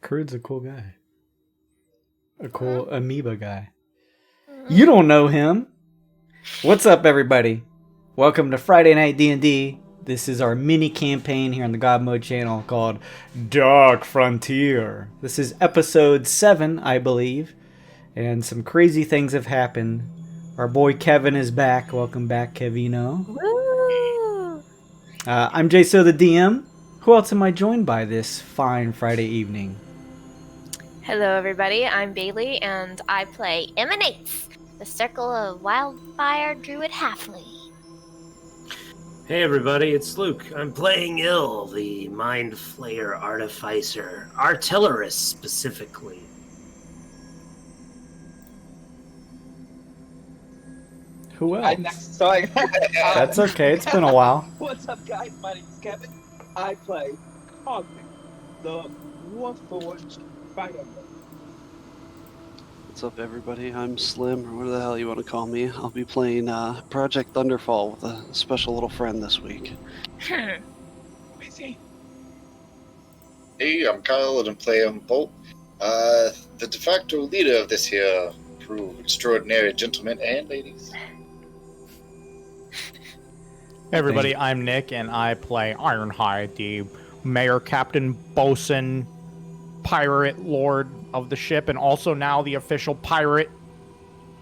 Curd's a cool guy. A cool amoeba guy. You don't know him. What's up, everybody? Welcome to Friday Night D&D. This is our mini campaign here on the God Mode channel called Dark Frontier. This is episode 7, I believe. And some crazy things have happened. Our boy Kevin is back. Welcome back, Kevino. Woo! I'm Jso the DM. Who else am I joined by this fine Friday evening? Hello, everybody. I'm Bailey, and I play Neyts, the Circle of Wildfire Druid Halfling. Hey everybody, it's Luke. I'm playing Ill, the Mind Flayer Artificer. Artillerist, specifically. Who else? I'm next. Sorry. That's okay. It's been a while. What's up, guys? My name's Kevin. I play Cogman, the Warforged fighter. What's up, everybody? I'm Slim, or whatever the hell you want to call me. I'll be playing Project Thunderfall with a special little friend this week. Busy. Hey, I'm Kyle, and I'm playing Bolt, the de facto leader of this here crew of extraordinary gentlemen and ladies. Hey everybody, I'm Nick, and I play Ironhide, the Mayor, Captain, Bosun, Pirate Lord of the ship, and also now the official Pirate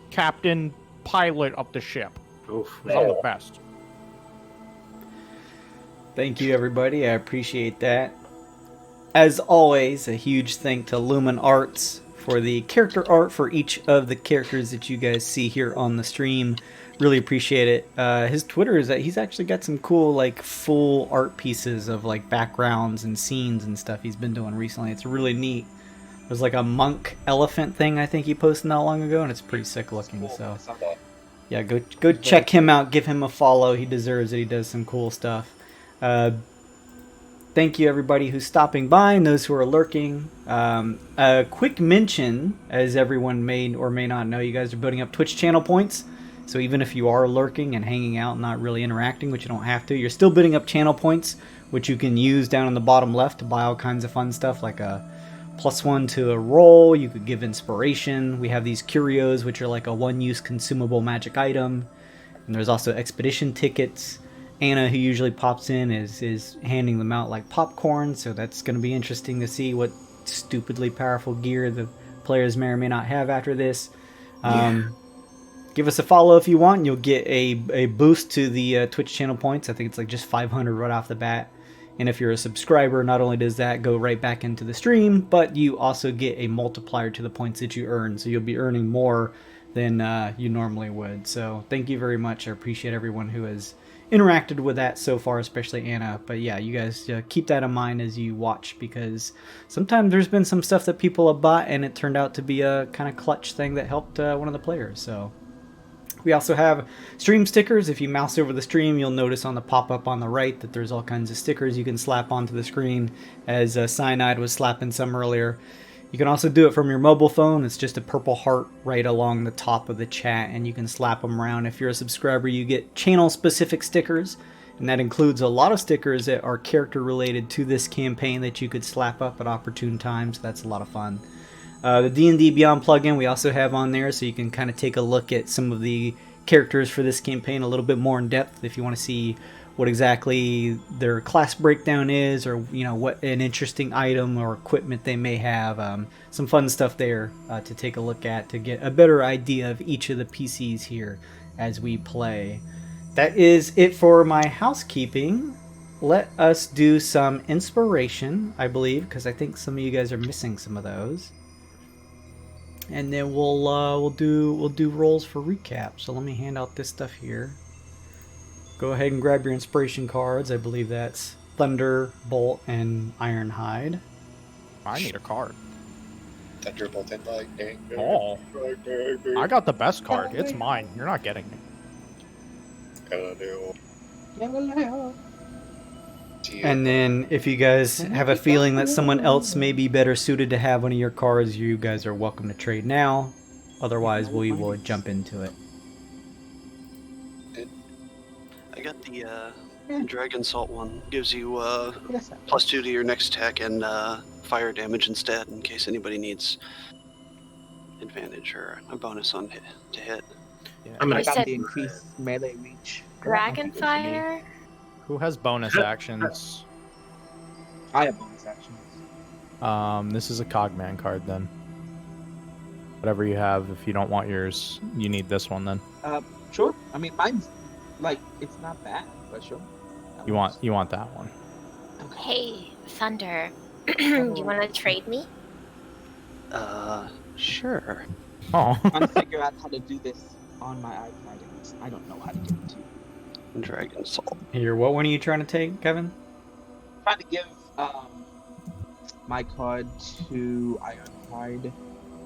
Captain Pilot of the ship. Oof. I'm the best. Thank you, everybody. I appreciate that. As always, a huge thank to Lumen Arts for the character art for each of the characters that you guys see here on the stream. Really appreciate it. His Twitter is that he's actually got some cool, like, full art pieces of, like, backgrounds and scenes and stuff he's been doing recently. It's really neat. There's, like, a monk elephant thing I think he posted not long ago, and it's pretty sick looking. So, yeah, go check him out. Give him a follow. He deserves it. He does some cool stuff. Thank you, everybody who's stopping by and those who are lurking. A quick mention, as everyone may or may not know, you guys are building up Twitch channel points. So even if you are lurking and hanging out and not really interacting, which you don't have to, you're still building up channel points, which you can use down in the bottom left to buy all kinds of fun stuff, like a +1 to a roll. You could give inspiration. We have these curios, which are like a one-use consumable magic item. And there's also expedition tickets. Anna, who usually pops in, is handing them out like popcorn, so that's going to be interesting to see what stupidly powerful gear the players may or may not have after this. Give us a follow if you want, and you'll get a boost to the Twitch channel points. I think it's like just 500 right off the bat. And if you're a subscriber, not only does that go right back into the stream, but you also get a multiplier to the points that you earn. So you'll be earning more than you normally would. So thank you very much. I appreciate everyone who has interacted with that so far, especially Anna. But yeah, you guys keep that in mind as you watch, because sometimes there's been some stuff that people have bought and it turned out to be a kind of clutch thing that helped one of the players. So we also have stream stickers. If you mouse over the stream, you'll notice on the pop-up on the right that there's all kinds of stickers you can slap onto the screen, as Cyanide was slapping some earlier. You can also do it from your mobile phone. It's just a purple heart right along the top of the chat, and you can slap them around. If you're a subscriber, you get channel-specific stickers, and that includes a lot of stickers that are character-related to this campaign that you could slap up at opportune times. That's a lot of fun. The D&D Beyond plugin we also have on there, so you can kind of take a look at some of the characters for this campaign a little bit more in depth if you want to see what exactly their class breakdown is, or what an interesting item or equipment they may have. Some fun stuff there to take a look at to get a better idea of each of the PCs here as we play. That is it for my housekeeping. Let us do some inspiration, I believe, because I think some of you guys are missing some of those. And then we'll do rolls for recap. So let me hand out this stuff here. Go ahead and grab your inspiration cards. I believe that's Thunderbolt and Ironhide. I need a card. Thunderbolt and lightning. Oh, I got the best card. It's mine. You're not getting it. And then if you guys have a feeling that someone else may be better suited to have one of your cards, you guys are welcome to trade now. Otherwise, we will jump into it. I got the Dragon Salt one gives you Yes, that +2 to your next attack and fire damage instead, in case anybody needs advantage or a bonus on to hit. I'm I gonna got said- the increased melee reach. Dragonfire? Who has bonus actions? I have bonus actions. This is a Cogman card then. Whatever you have, if you don't want yours, you need this one then. Sure. I mean, mine's like it's not bad, but sure. You want that one. Hey, Thunder. You want to trade me? Sure. Oh. I'm trying to figure out how to do this on my iPad. And I don't know how to get it to. Dragon Salt. Here, what one are you trying to take, Kevin? I'm trying to give my card to Ironhide.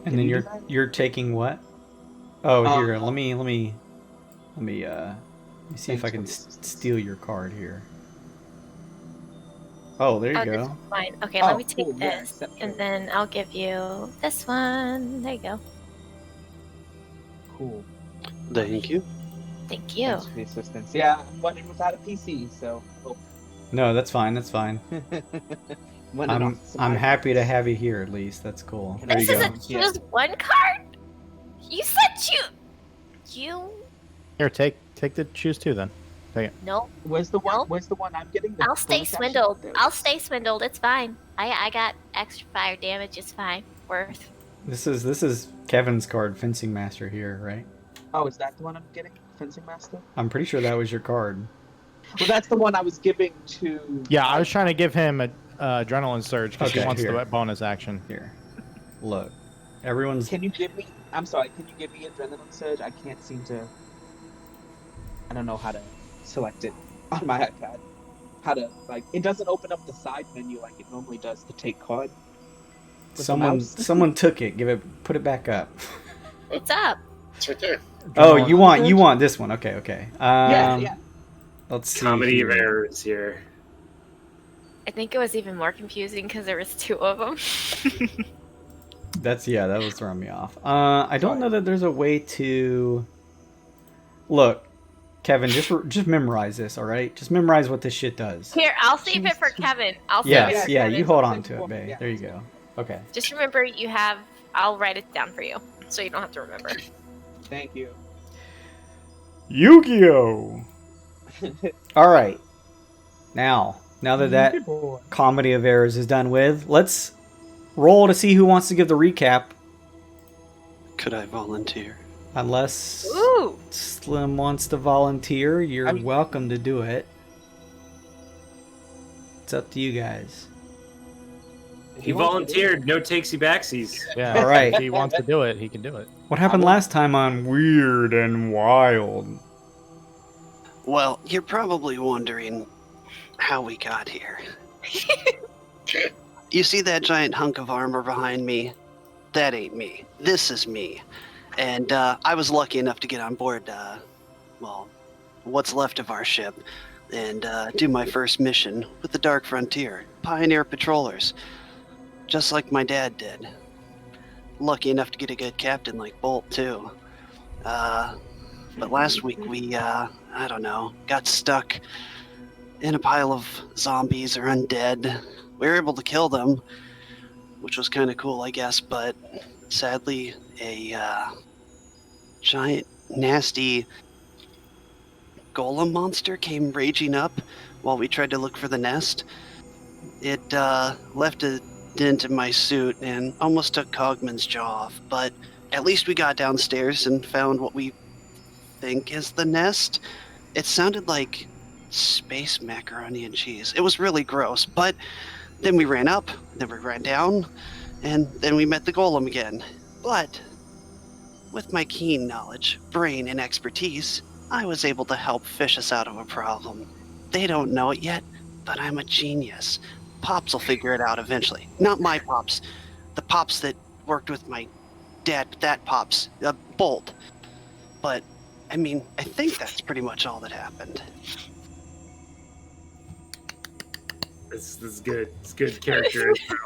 And then you do that? you're taking what? Oh, Um, here. Let me see if I can Thanks. steal your card here. Oh, there you Oh, this go. one's fine. Okay, Oh, let me take cool, yeah, this, accept and it. then I'll give you this one. There you go. Cool. Thank you. Thank you. Thanks for the assistance. Yeah, I'm wondering without a PC, so hope. No, that's fine. That's fine. I'm happy to have you here at least. That's cool. There you This is go. a choose one card? You said you... Here, take the choose two then. Nope. Where's the one? Nope. Where's the one I'm getting? The I'll stay bonus action? swindled. There it I'll is. stay swindled. It's fine. I got extra fire damage. It's fine. Worth. This is Kevin's card, Fencing Master here, right? Oh, is that the one I'm getting? Fencing Master? I'm pretty sure that was your card. Well, that's the one I was giving to. Yeah, I was trying to give him a adrenaline surge because he Okay, wants here. the bonus action. Here. Look. Everyone's Can you give me? I'm sorry. Can you give me Adrenaline Surge? I can't seem to. I don't know how to select it on my iPad. How to it doesn't open up the side menu like it normally does to take card. with the someone mouse. someone took it. Put it back up. It's up. It's right there. Oh, you want this one. Okay. Yeah. Let's see. Comedy of here. errors here. I think it was even more confusing because there was two of them. That was throwing me off. I don't know that there's a way to look, Kevin. Just memorize this, all right? Just memorize what this shit does. Here, I'll save it for Kevin. I'll save it Yes, for yeah. Kevin. You hold on to it, babe. There you go. Okay. Just remember, you have. I'll write it down for you, so you don't have to remember. Thank you. Yu-Gi-Oh. All right. Now that Good boy. comedy of errors is done with, let's roll to see who wants to give the recap. Could I volunteer? Unless Ooh. Slim wants to volunteer, you're I mean- welcome to do it. It's up to you guys. He volunteered. No takesy backsies. Yeah. All right. If he wants to do it, he can do it. What happened last time on Weird and Wild? Well, you're probably wondering how we got here. You see that giant hunk of armor behind me? That ain't me. This is me. And I was lucky enough to get on board, what's left of our ship, and do my first mission with the Dark Frontier, Pioneer Patrollers, just like my dad did. Lucky enough to get a good captain like Bolt, too. But last week we, got stuck in a pile of zombies or undead. We were able to kill them, which was kind of cool, I guess, but sadly, a giant, nasty golem monster came raging up while we tried to look for the nest. It left a dent in my suit and almost took Cogman's jaw off, but at least we got downstairs and found what we think is the nest. It sounded like space macaroni and cheese. It was really gross, but then we ran up, then we ran down, and then we met the golem again. But with my keen knowledge, brain, and expertise, I was able to help fish us out of a problem. They don't know it yet, but I'm a genius. Pops will figure it out eventually. Not my Pops. The Pops that worked with my dad, that Pops. Bolt. But, I mean, I think that's pretty much all that happened. This is good. It's good character intro.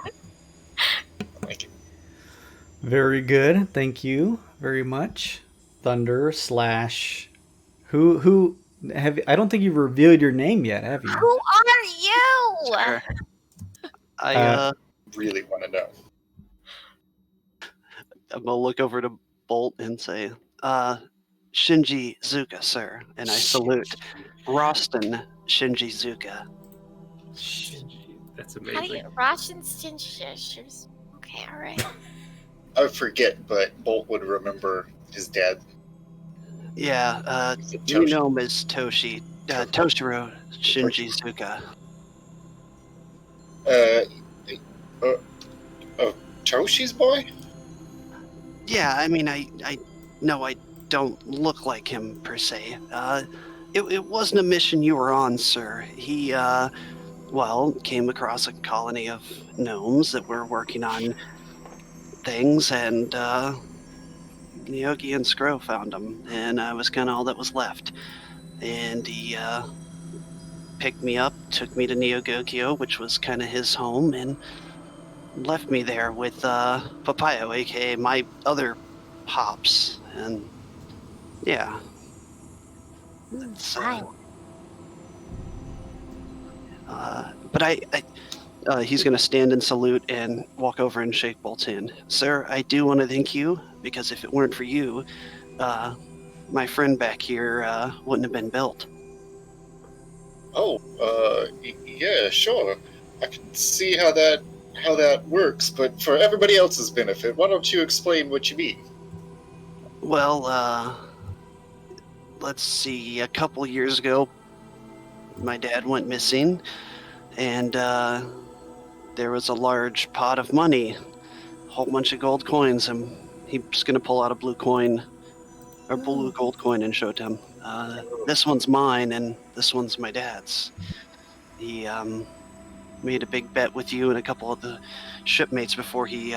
I like it. Very good. Thank you very much. Thunder / who I don't think you've revealed your name yet, have you? Who are you? Sure. I Really want to know. I'm gonna look over to Bolt and say, Shinji Zuka, sir. And I salute Roston Shinji Zuka. That's How do you amazing. Russians gestures? Okay, all right. I forget, but Bolt would remember his dad. Yeah, you know him as Toshiro Shinji Zuka. Toshi's boy? Yeah, I mean, I know I don't look like him per se. It wasn't a mission you were on, sir. He, came across a colony of gnomes that were working on things, and Nyogi and Scro found him, and I was kind of all that was left. And he picked me up, took me to Neogokyo, which was kind of his home, and left me there with Papaya, aka my other pops, and yeah. That's, Fine. But he's going to stand and salute and walk over and shake Bolt's hand. Sir, I do want to thank you, because if it weren't for you, my friend back here wouldn't have been built. Oh, yeah, sure. I can see how that works, but for everybody else's benefit, why don't you explain what you mean? Well, let's see. A couple years ago, my dad went missing, and there was a large pot of money, a whole bunch of gold coins, and he's going to pull out a blue coin, or blue gold coin, and show it to him. This one's mine, and this one's my dad's. He made a big bet with you and a couple of the shipmates before he,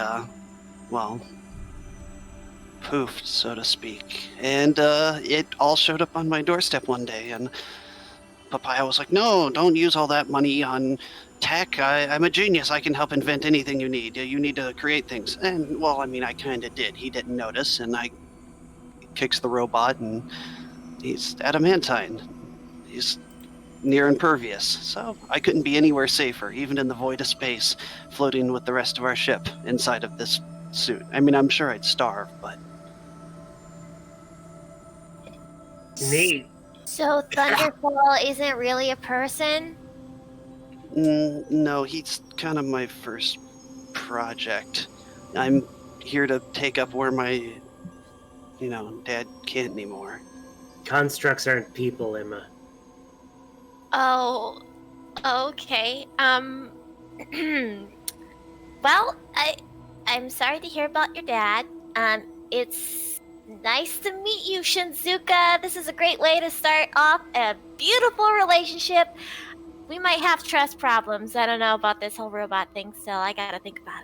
poofed, so to speak. And it all showed up on my doorstep one day, and Papaya was like, no, don't use all that money on tech. I'm a genius. I can help invent anything you need. You need to create things. And, well, I mean, I kind of did. He didn't notice, and I kicks the robot, and he's adamantine. He's near impervious, so I couldn't be anywhere safer, even in the void of space, floating with the rest of our ship inside of this suit. I mean, I'm sure I'd starve, but... Neat. So Thunderfall isn't really a person? No, he's kind of my first project. I'm here to take up where my, dad can't anymore. Constructs aren't people, Emma. Oh, okay. Well, I'm sorry to hear about your dad. It's nice to meet you, Shinzuka. This is a great way to start off a beautiful relationship. We might have trust problems. I don't know about this whole robot thing, so I gotta think about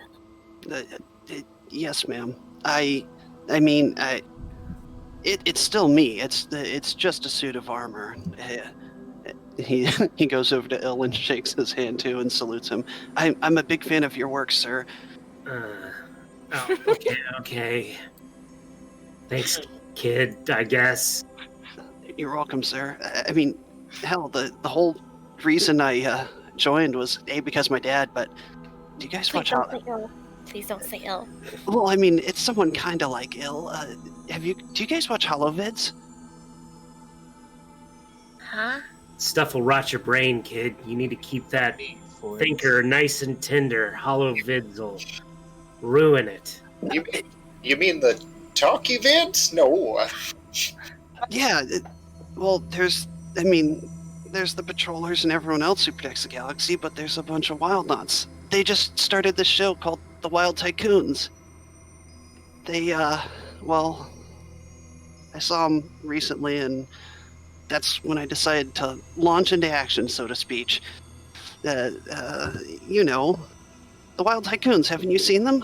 it. Yes, ma'am. It's still me. It's just a suit of armor. He goes over to Il and shakes his hand too and salutes him. I'm a big fan of your work, sir. Okay. Thanks, kid, I guess. You're welcome, sir. I mean, hell, the whole reason I joined was because my dad, but do you guys watch Please don't say ill. Well, I mean, it's someone kind of like Il. Do you guys watch Holovids? Huh? Stuff will rot your brain, kid. You need to keep that thinker nice and tender. Hollow vids will ruin it. You mean the talkie vids? No. Yeah, there's the patrollers and everyone else who protects the galaxy, but there's a bunch of wild nuts. They just started this show called The Wild Tycoons. They, I saw them recently, and that's when I decided to launch into action, so to speak. The Wild Tycoons, haven't you seen them?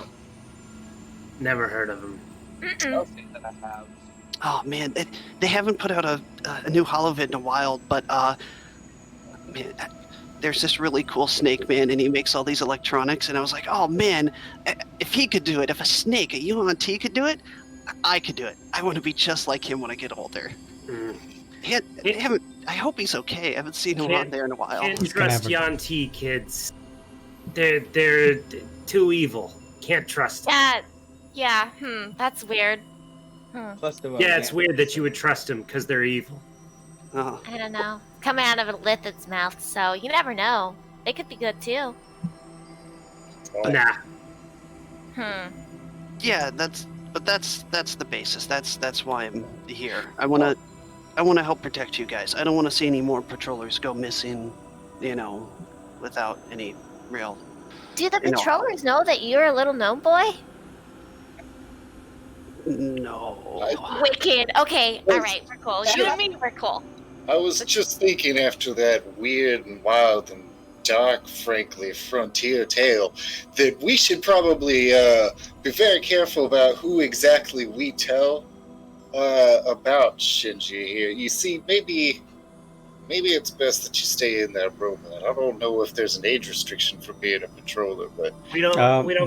Never heard of them. I'll say that I have. Oh man, they haven't put out a new holovid in a while, but man, there's this really cool snake man, and he makes all these electronics, and I was like, oh man, if he could do it, if a snake, a UNT could do it, I could do it. I want to be just like him when I get older. They I hope he's okay. I haven't seen him on there in a while. Can't He's gonna trust have a- Yuan-Ti kids. They're too evil. Can't trust them. Yeah, that's weird. Plus the Yeah, it's weird that you would trust them because they're evil. Oh, I don't know. Coming out of a Illithid's mouth, so you never know. They could be good too. Nah. yeah, that's the basis. That's why I'm here. I wanna help protect you guys. I don't want to see any more patrollers go missing, without any real. Do the patrollers know that you're a little gnome boy? No. Wicked. Okay, alright, we're cool. You and me, we're cool. I was just thinking after that weird and wild and dark, frankly, frontier tale, that we should probably be very careful about who exactly we tell about Shinji here. You see, maybe it's best that you stay in that room. I don't know if there's an age restriction for being a patroller, but We don't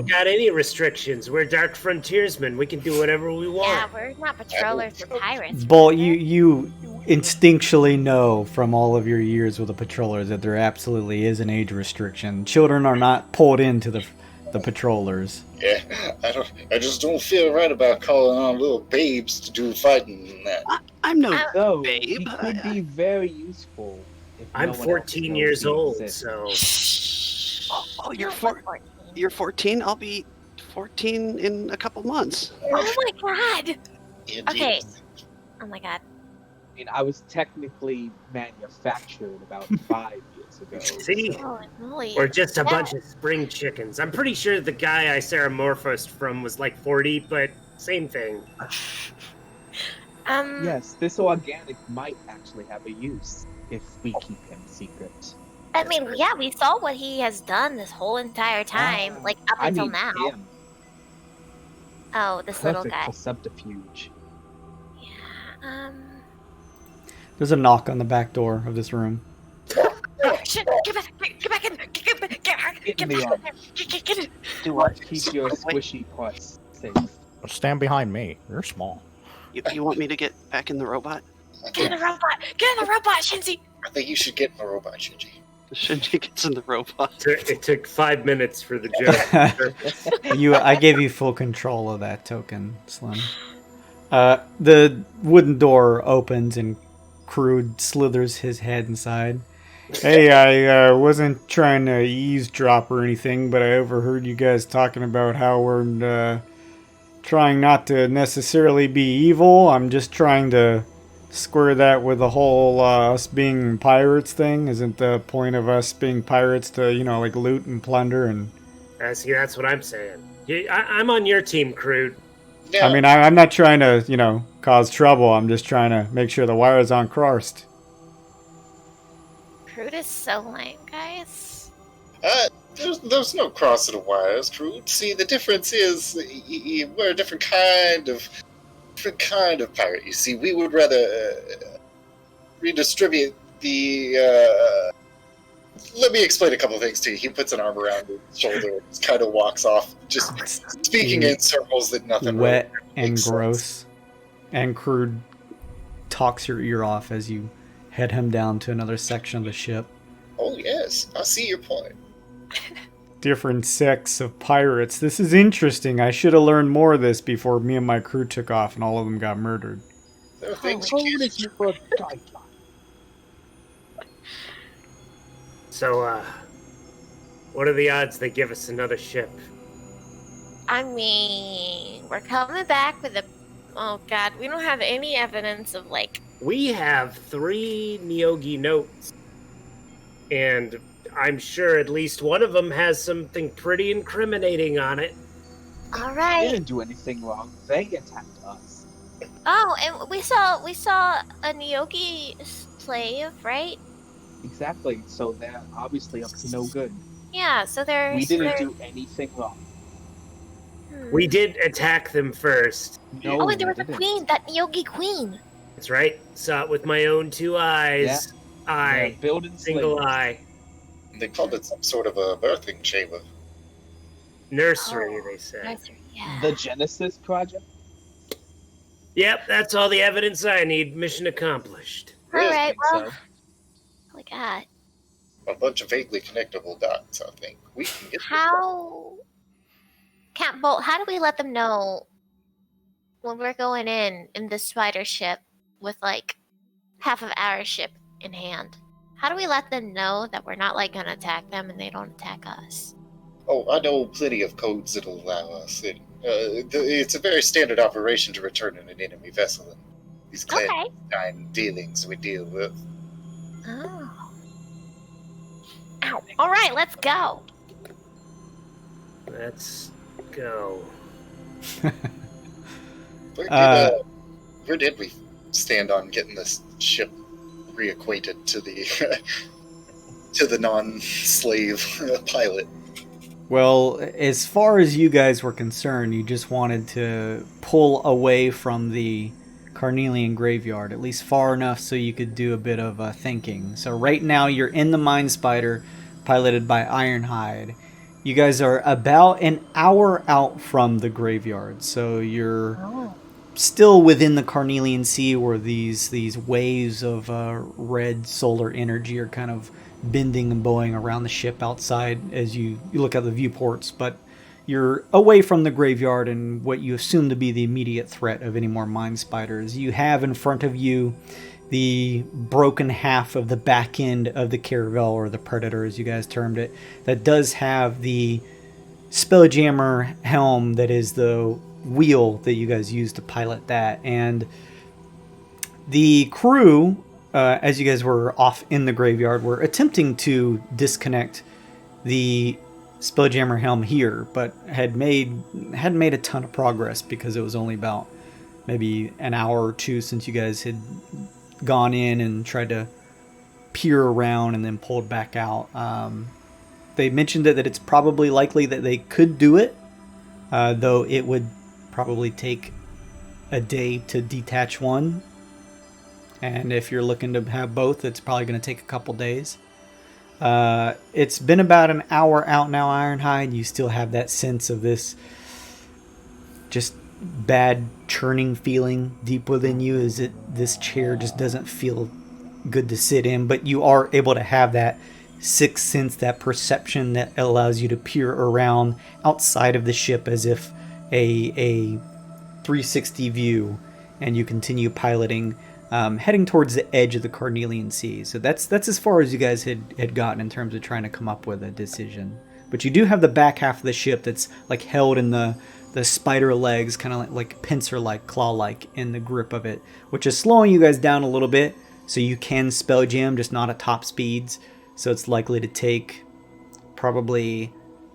got any restrictions. We're dark frontiersmen. We can do whatever we want. Yeah, we're not patrollers, we're pirates. Bull, you instinctually know from all of your years with the patrollers that there absolutely is an age restriction. Children are not pulled into the patrollers. yeah, I just don't feel right about calling on little babes to do fighting and that. I'm no So, babe. he could be very useful. If I'm no one else 14 knows years he old, exists. so Oh, you're 14. I'll be 14 in a couple months. Oh my god! Indeed. Okay. Oh my god. I mean, I was technically manufactured about 5 years ago. See? so- Holy moly. we're just a bunch of spring chickens. I'm pretty sure the guy I ceramorphosed from was like 40, but same thing. Yes, this organic might actually have a use if we keep him secret. I mean, yeah, we saw what he has done this whole entire time, like up I until mean, now. him. Oh, this little Perfect guy. for subterfuge. There's a knock on the back door of this room. Oh, shit! Get back in! Get in the back arm. Get in! Do what? Keep your squishy parts safe. Stand behind me. You're small. You want me to get back in the robot? Get in the robot! Get in the robot, Shinji! I think you should get in the robot, Shinji. Shinji gets in the robot. It took 5 minutes for the joke. I gave you full control of that token, Slim. The wooden door opens and Crude slithers his head inside. Hey, I wasn't trying to eavesdrop or anything, but I overheard you guys talking about how we're trying not to necessarily be evil. I'm just trying to square that with the whole us being pirates thing. Isn't the point of us being pirates to, like loot and plunder and... See, that's what I'm saying. I'm on your team, Crude. Now, I mean, I'm not trying to, cause trouble. I'm just trying to make sure the wires aren't crossed. Crude is so lame, guys. there's no crossing the wires, Crude. See, the difference is we're a different kind of pirate. You see, we would rather redistribute the. Let me explain a couple of things to you. He puts an arm around his shoulder and kind of walks off, just speaking in circles that nothing Wet really and makes gross. sense. And Crude talks your ear off as you head him down to another section of the ship. Oh yes, I see your point. Different sects of pirates. This is interesting. I should have learned more of this before me and my crew took off and all of them got murdered. There are things Code you is can't. your guideline. So, what are the odds they give us another ship? I mean, we're coming back with a... Oh god, we don't have any evidence of, We have 3 Nyogi notes. And I'm sure at least one of them has something pretty incriminating on it. They Alright. didn't do anything wrong. They attacked us. Oh, and we saw a Nyogi slave, right? Exactly. So they're obviously up to no good. Yeah, so there's... We didn't do anything wrong. We did attack them first. No, Oh, and there we was a didn't. queen, that Nyogi queen. That's right. Saw it with my own 2 eyes. They're building Single slaves. eye. They called it some sort of a birthing chamber. Nursery, Oh, they said. Nursery, yeah. The Genesis Project. Yep, that's all the evidence I need. Mission accomplished. Alright, think well, so. god. A bunch of vaguely connectable dots, I think. We can get How... Camp Bolt, how do we let them know when we're going in this spider ship with, like, half of our ship in hand? How do we let them know that we're not, like, gonna attack them and they don't attack us? Oh, I know plenty of codes that'll allow us. It's a very standard operation to return in an enemy vessel. And these clandestine dealings we deal with. Oh. Ow. All right, let's go. Let's go. Where did we stand on getting this ship reacquainted to the to the non-slave pilot? Well, as far as you guys were concerned, you just wanted to pull away from the Carnelian graveyard, at least far enough so you could do a bit of thinking. So right now you're in the Mind Spider, piloted by Ironhide. You guys are about an hour out from the graveyard, so you're still within the Carnelian Sea, where these waves of red solar energy are kind of bending and bowing around the ship outside as you look at the viewports. But you're away from the graveyard and what you assume to be the immediate threat of any more Mind Spiders. You have in front of you the broken half of the back end of the Caravel, or the Predator as you guys termed it, that does have the Spelljammer helm that is the wheel that you guys use to pilot that. And the crew, as you guys were off in the graveyard, were attempting to disconnect the Spelljammer helm here, but hadn't made a ton of progress because it was only about maybe an hour or two since you guys had gone in and tried to peer around and then pulled back out. They mentioned that it's probably likely that they could do it, though it would probably take a day to detach one. And if you're looking to have both, it's probably going to take a couple days. It's been about an hour out now, Ironhide. You still have that sense of this just bad churning feeling deep within you, as this chair just doesn't feel good to sit in, but you are able to have that sixth sense, that perception that allows you to peer around outside of the ship as if a 360 view, and you continue piloting, heading towards the edge of the Carnelian Sea. So that's as far as you guys had gotten in terms of trying to come up with a decision. But you do have the back half of the ship that's like held in the spider legs, kind of like pincer-like, claw-like in the grip of it, which is slowing you guys down a little bit, so you can spell jam, just not at top speeds. So it's likely to take probably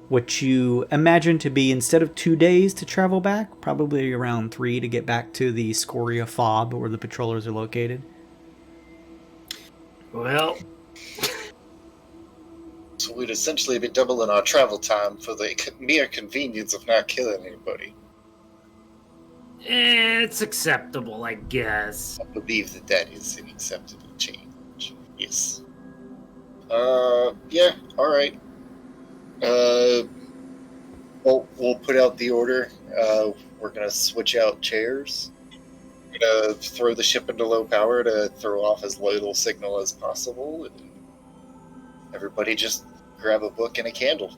what you imagine to be, instead of 2 days to travel back, probably around 3 to get back to the Scoria FOB where the patrollers are located. Well, So we'd essentially be doubling our travel time for the mere convenience of not killing anybody. it's acceptable, I guess. I believe that is an acceptable change. Yes. Yeah, alright. We'll put out the order. We're gonna switch out chairs. We're gonna throw the ship into low power to throw off as little signal as possible. And everybody just grab a book and a candle.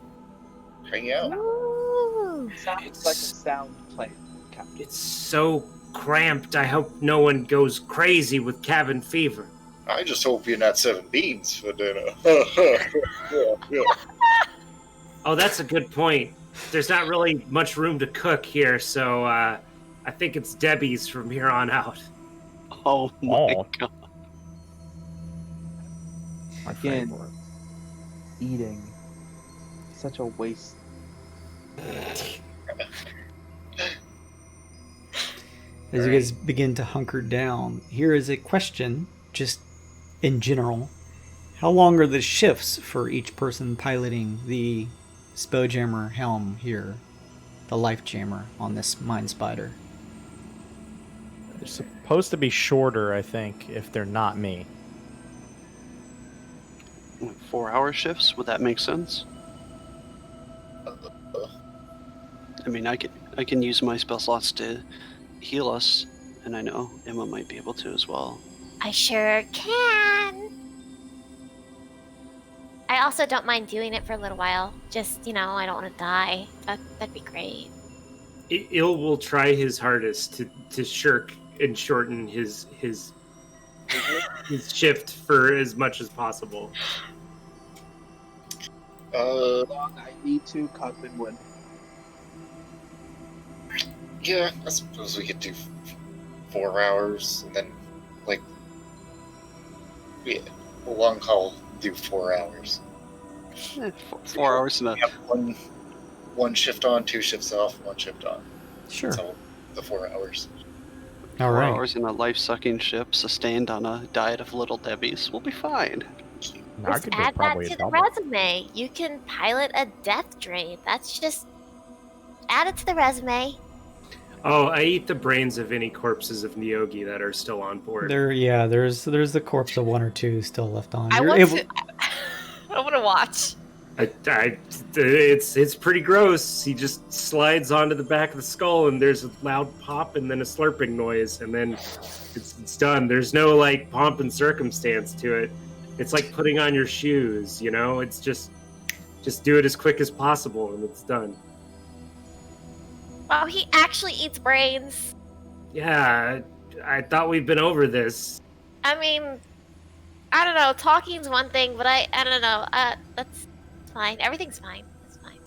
Hang out. Ooh. Sounds like a sound plan, Captain. It's so cramped. I hope no one goes crazy with cabin fever. I just hope you're not serving beans for dinner. yeah. Oh, that's a good point. There's not really much room to cook here, so I think it's Debbie's from here on out. Oh my god. Again, eating. Such a waste. As you guys begin to hunker down, here is a question, just in general. How long are the shifts for each person piloting the Spelljammer helm here, the Life Jammer on this Mind Spider? They're supposed to be shorter, I think, if they're not me. 4-hour shifts, would that make sense? I mean, I can use my spell slots to heal us, and I know Emma might be able to as well. I sure can. I also don't mind doing it for a little while. Just, I don't want to die. That'd be great. Il will try his hardest to shirk and shorten his shift for as much as possible. I need to, Cogman would. Yeah, I suppose we could do 4 hours, and then, a long haul, do 4 hours. 4 hours enough. Yep, one shift on, 2 shifts off, 1 shift on. Sure. So the 4 hours. All 4 right. hours in a life-sucking ship, sustained on a diet of Little Debbie's. We'll be fine. I Just could do add that probably to a the double. resume. You can pilot a death drain. That's just add it to the resume. Oh, I eat the brains of any corpses of Nyogi that are still on board. There's the corpse of 1 or 2 still left on. I You're want able- to. I want to watch. It's pretty gross. He just slides onto the back of the skull, and there's a loud pop, and then a slurping noise, and then it's done. There's no pomp and circumstance to it. It's like putting on your shoes. It's just do it as quick as possible, and it's done. Oh, he actually eats brains. Yeah, I thought we'd been over this. I mean, I don't know. Talking's one thing, but I don't know. That's fine. Everything's fine. It's fine.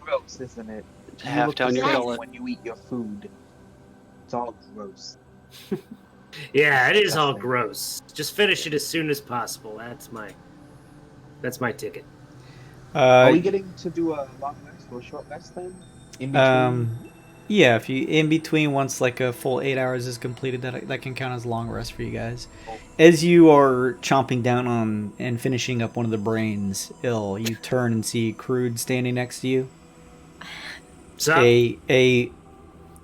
Gross, isn't it? You Half look down the your same gullet. when you eat your food. It's all gross. Yeah, it is all Disgusting. gross. Just finish it as soon as possible. That's my ticket. Are we getting to do a long rest or a short rest then? In between? Yeah, if you in between, once a full 8 hours is completed, that can count as a long rest for you guys. As you are chomping down on and finishing up one of the brains, you turn and see Crude standing next to you. So, A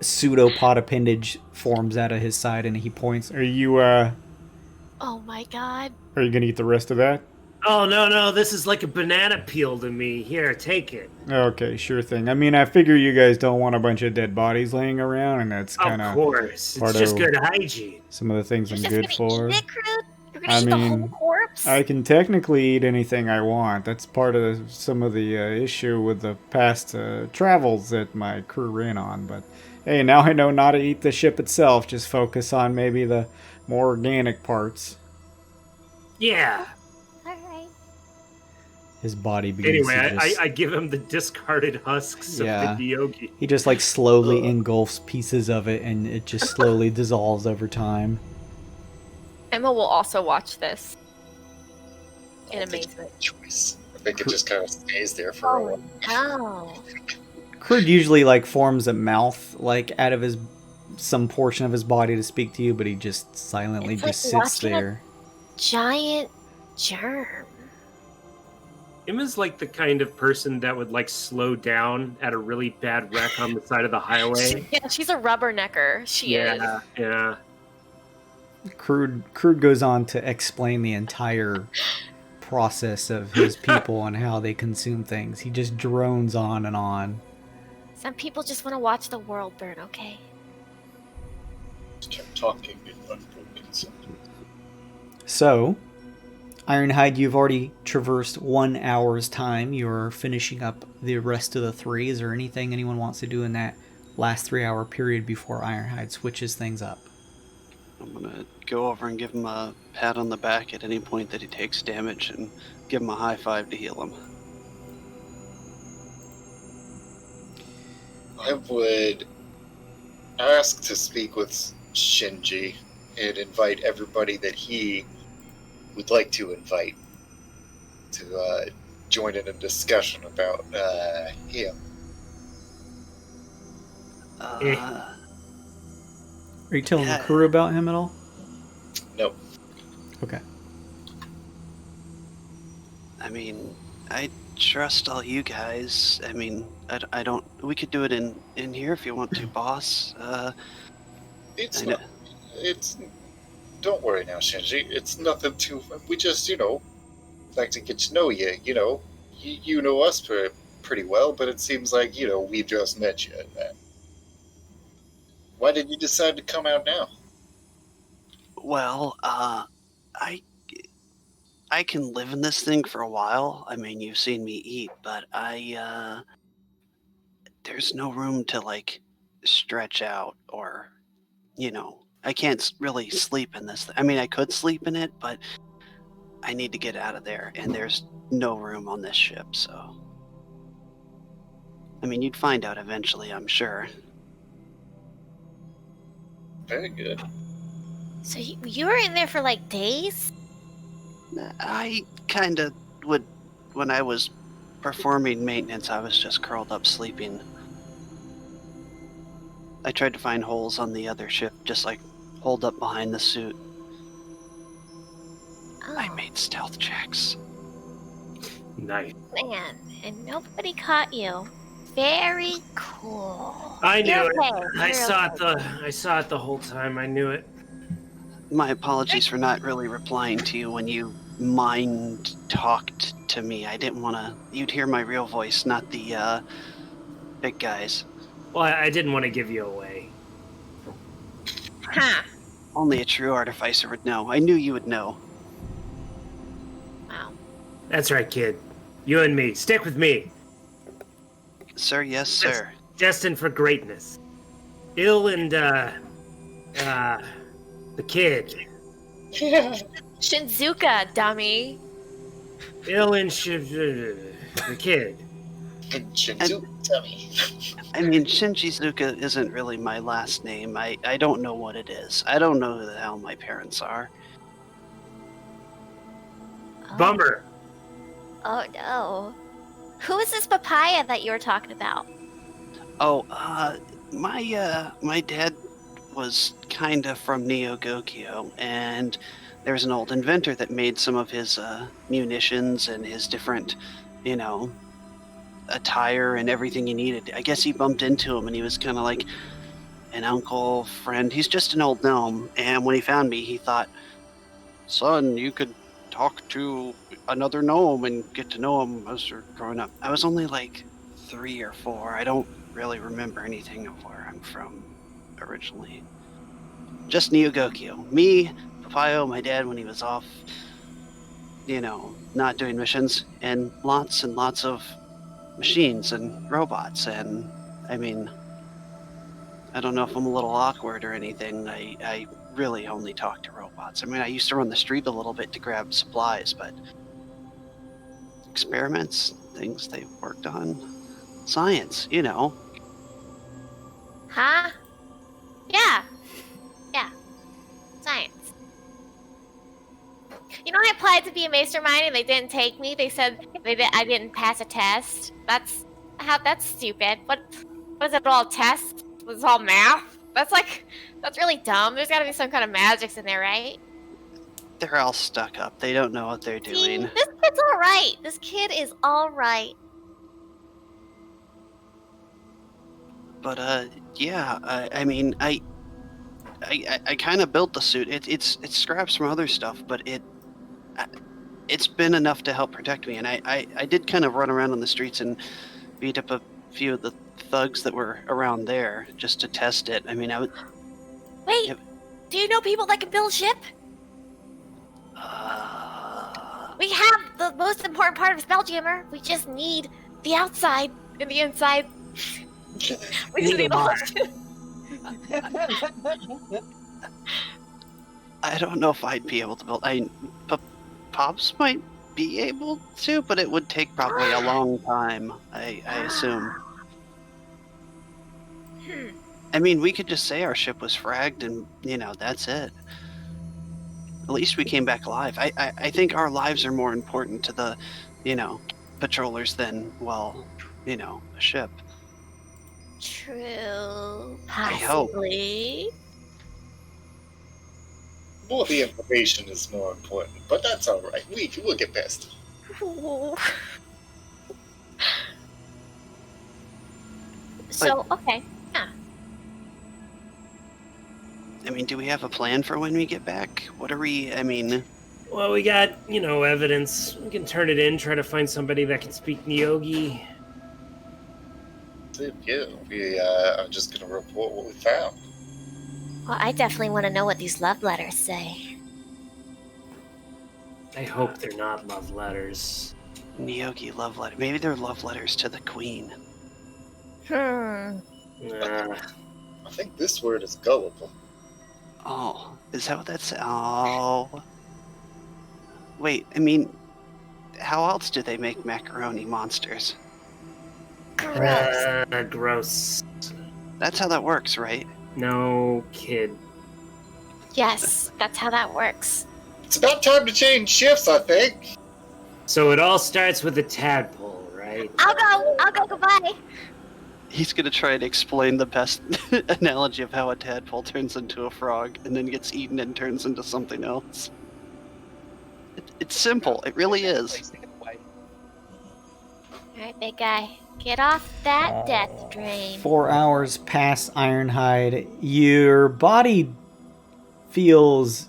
pseudopod appendage forms out of his side, and he points. Are you Oh my god. gonna eat the rest of that? oh no, this is like a banana peel to me. Here, take it. Okay, sure thing. I mean, I figure you guys don't want a bunch of dead bodies laying around, and that's kind Of of course, part it's just of- good hygiene. some of the things You're I'm just good for. gonna eat it, Crude? You're gonna I eat the whole mean, corpse? I can technically eat anything I want. That's part of some of the issue with the past travels that my crew ran on. But hey, now I know not to eat the ship itself. Just focus on maybe the more organic parts. Yeah. Alright. His body begins Anyway, to just... I give him the discarded husks Yeah. of the Nyogi. He just slowly engulfs pieces of it, and it just slowly dissolves over time. Emma will also watch this in I don't think amazement. it's a choice. I think it just kind of stays there for a while. Oh. Crude usually forms a mouth out of some portion of his body to speak to you, but he just silently It's just like sits watching a- there. Giant germ. Emma's the kind of person that would slow down at a really bad wreck on the side of the highway. Yeah, she's a rubbernecker. She is. Yeah. Crude goes on to explain the entire process of his people and how they consume things. He just drones on and on. Some people just want to watch the world burn, okay? Just kept talking in unbroken sentence. So, Ironhide, you've already traversed 1 hour's time. You're finishing up the rest of the 3. Is there anything anyone wants to do in that last 3-hour period before Ironhide switches things up? I'm gonna go over and give him a pat on the back at any point that he takes damage and give him a high five to heal him. I would ask to speak with Shinji and invite everybody that he would like to invite to join in a discussion about him. Are you telling Yeah. the crew about him at all? No. Okay. I mean, I trust all you guys. I mean, I don't. We could do it in here if you want to, boss. It's I not. It's. Don't worry now, Shinji. It's nothing too. We just, like to get to know you. You know us pretty well, but it seems like we just met you. Why did you decide to come out now? Well, I can live in this thing for a while. I mean, you've seen me eat, but there's no room to, like, stretch out or, I can't really sleep in this. I mean, I could sleep in it, but I need to get out of there, and there's no room on this ship, so. I mean, you'd find out eventually, I'm sure. Very good. So you were in there for like days? I kind of would, when I was performing maintenance, I was just curled up sleeping. I tried to find holes on the other ship, just like holed up behind the suit. Oh, I made stealth checks. Nice. man, and nobody caught you. Very cool. I knew You're it. okay. I You're saw okay. it the whole time. I knew it. My apologies for not really replying to you when you mind talked to me. I didn't want to. You'd hear my real voice, not the big guys. Well, I didn't want to give you away. Huh. Only a true artificer would know. I knew you would know. Wow. That's right, kid. You and me. Stick with me. Sir, yes, sir. Destined for greatness. Ill and, the kid. Shinzuka, dummy. Ill and the kid. Shinzu, dummy. I mean, Shinjizuka isn't really my last name. I don't know what it is. I don't know who the hell my parents are. Oh. Bummer. Oh no. Who is this papaya that you were talking about? Oh, my dad was kinda from Neo-Gokyo, and there's an old inventor that made some of his munitions and his different, attire and everything he needed. I guess he bumped into him, and he was kind of like an uncle, friend. He's just an old gnome, and when he found me, he thought, "Son, you could talk to another gnome and get to know him as you're growing up." I was only like 3 or 4. I don't really remember anything of where I'm from originally. Just Neo-Gokyo. Me, Papio, my dad when he was off, not doing missions, and lots of machines and robots. And I mean, I don't know if I'm a little awkward or anything. I really only talk to robots. I mean, I used to run the street a little bit to grab supplies, but experiments, things they've worked on, science, Huh? Yeah. Science. You know, I applied to be a Mastermind and they didn't take me. They said I didn't pass a test. That's stupid. What was it all test? Was it all math? That's really dumb. There's gotta be some kind of magics in there, right? They're all stuck up. They don't know what they're See, doing. this kid's alright. This kid is alright. But yeah, I mean, I kind of built the suit. It's scraps from other stuff, but it's been enough to help protect me. And I did kind of run around on the streets and beat up a few of the thugs that were around there just to test it. I mean, Wait, do you know people that can build a ship? We have the most important part of Spelljammer. We just need the outside and the inside. We just need the whole ship. I don't know if I'd be able to build. Pops might be able to, but it would take probably a long time. I assume. I mean, we could just say our ship was fragged, and that's it. At least we came back alive. I think our lives are more important to the, patrollers than a ship. True. I hope. Possibly. Well, the information is more important, but that's all right. We'll get past it. Ooh. So, okay. Yeah. I mean, do we have a plan for when we get back? What are we? I mean. Well, we got, evidence. We can turn it in, try to find somebody that can speak Neogi. Yeah, we are just going to report what we found. Well, I definitely want to know what these love letters say. I hope they're not love letters. Nyogi love letter. Maybe they're love letters to the queen. Uh, I think this word is gullible. Oh, is that what that's? Oh, wait. I mean, how else do they make macaroni monsters? Gross. Gross. That's how that works, right? No, kid. Yes, that's how that works. It's about time to change shifts, I think. So it all starts with a tadpole, right? I'll go, goodbye. He's gonna try and explain the best analogy of how a tadpole turns into a frog and then gets eaten and turns into something else. It's simple. It really is. Alright, big guy. Get off that death drain. 4 hours past Ironhide, your body feels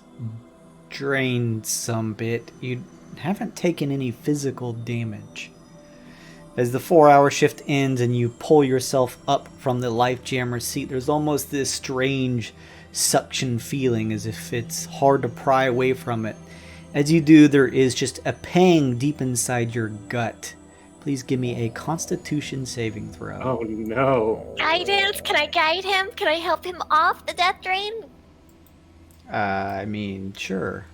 drained some bit. You haven't taken any physical damage. As the 4-hour shift ends and you pull yourself up from the life jammer seat, there's almost this strange suction feeling as if it's hard to pry away from it. As you do, there is just a pang deep inside your gut. Please give me a Constitution saving throw. Oh no. Guidance? Can I guide him? Can I help him off the death drain? I mean, sure.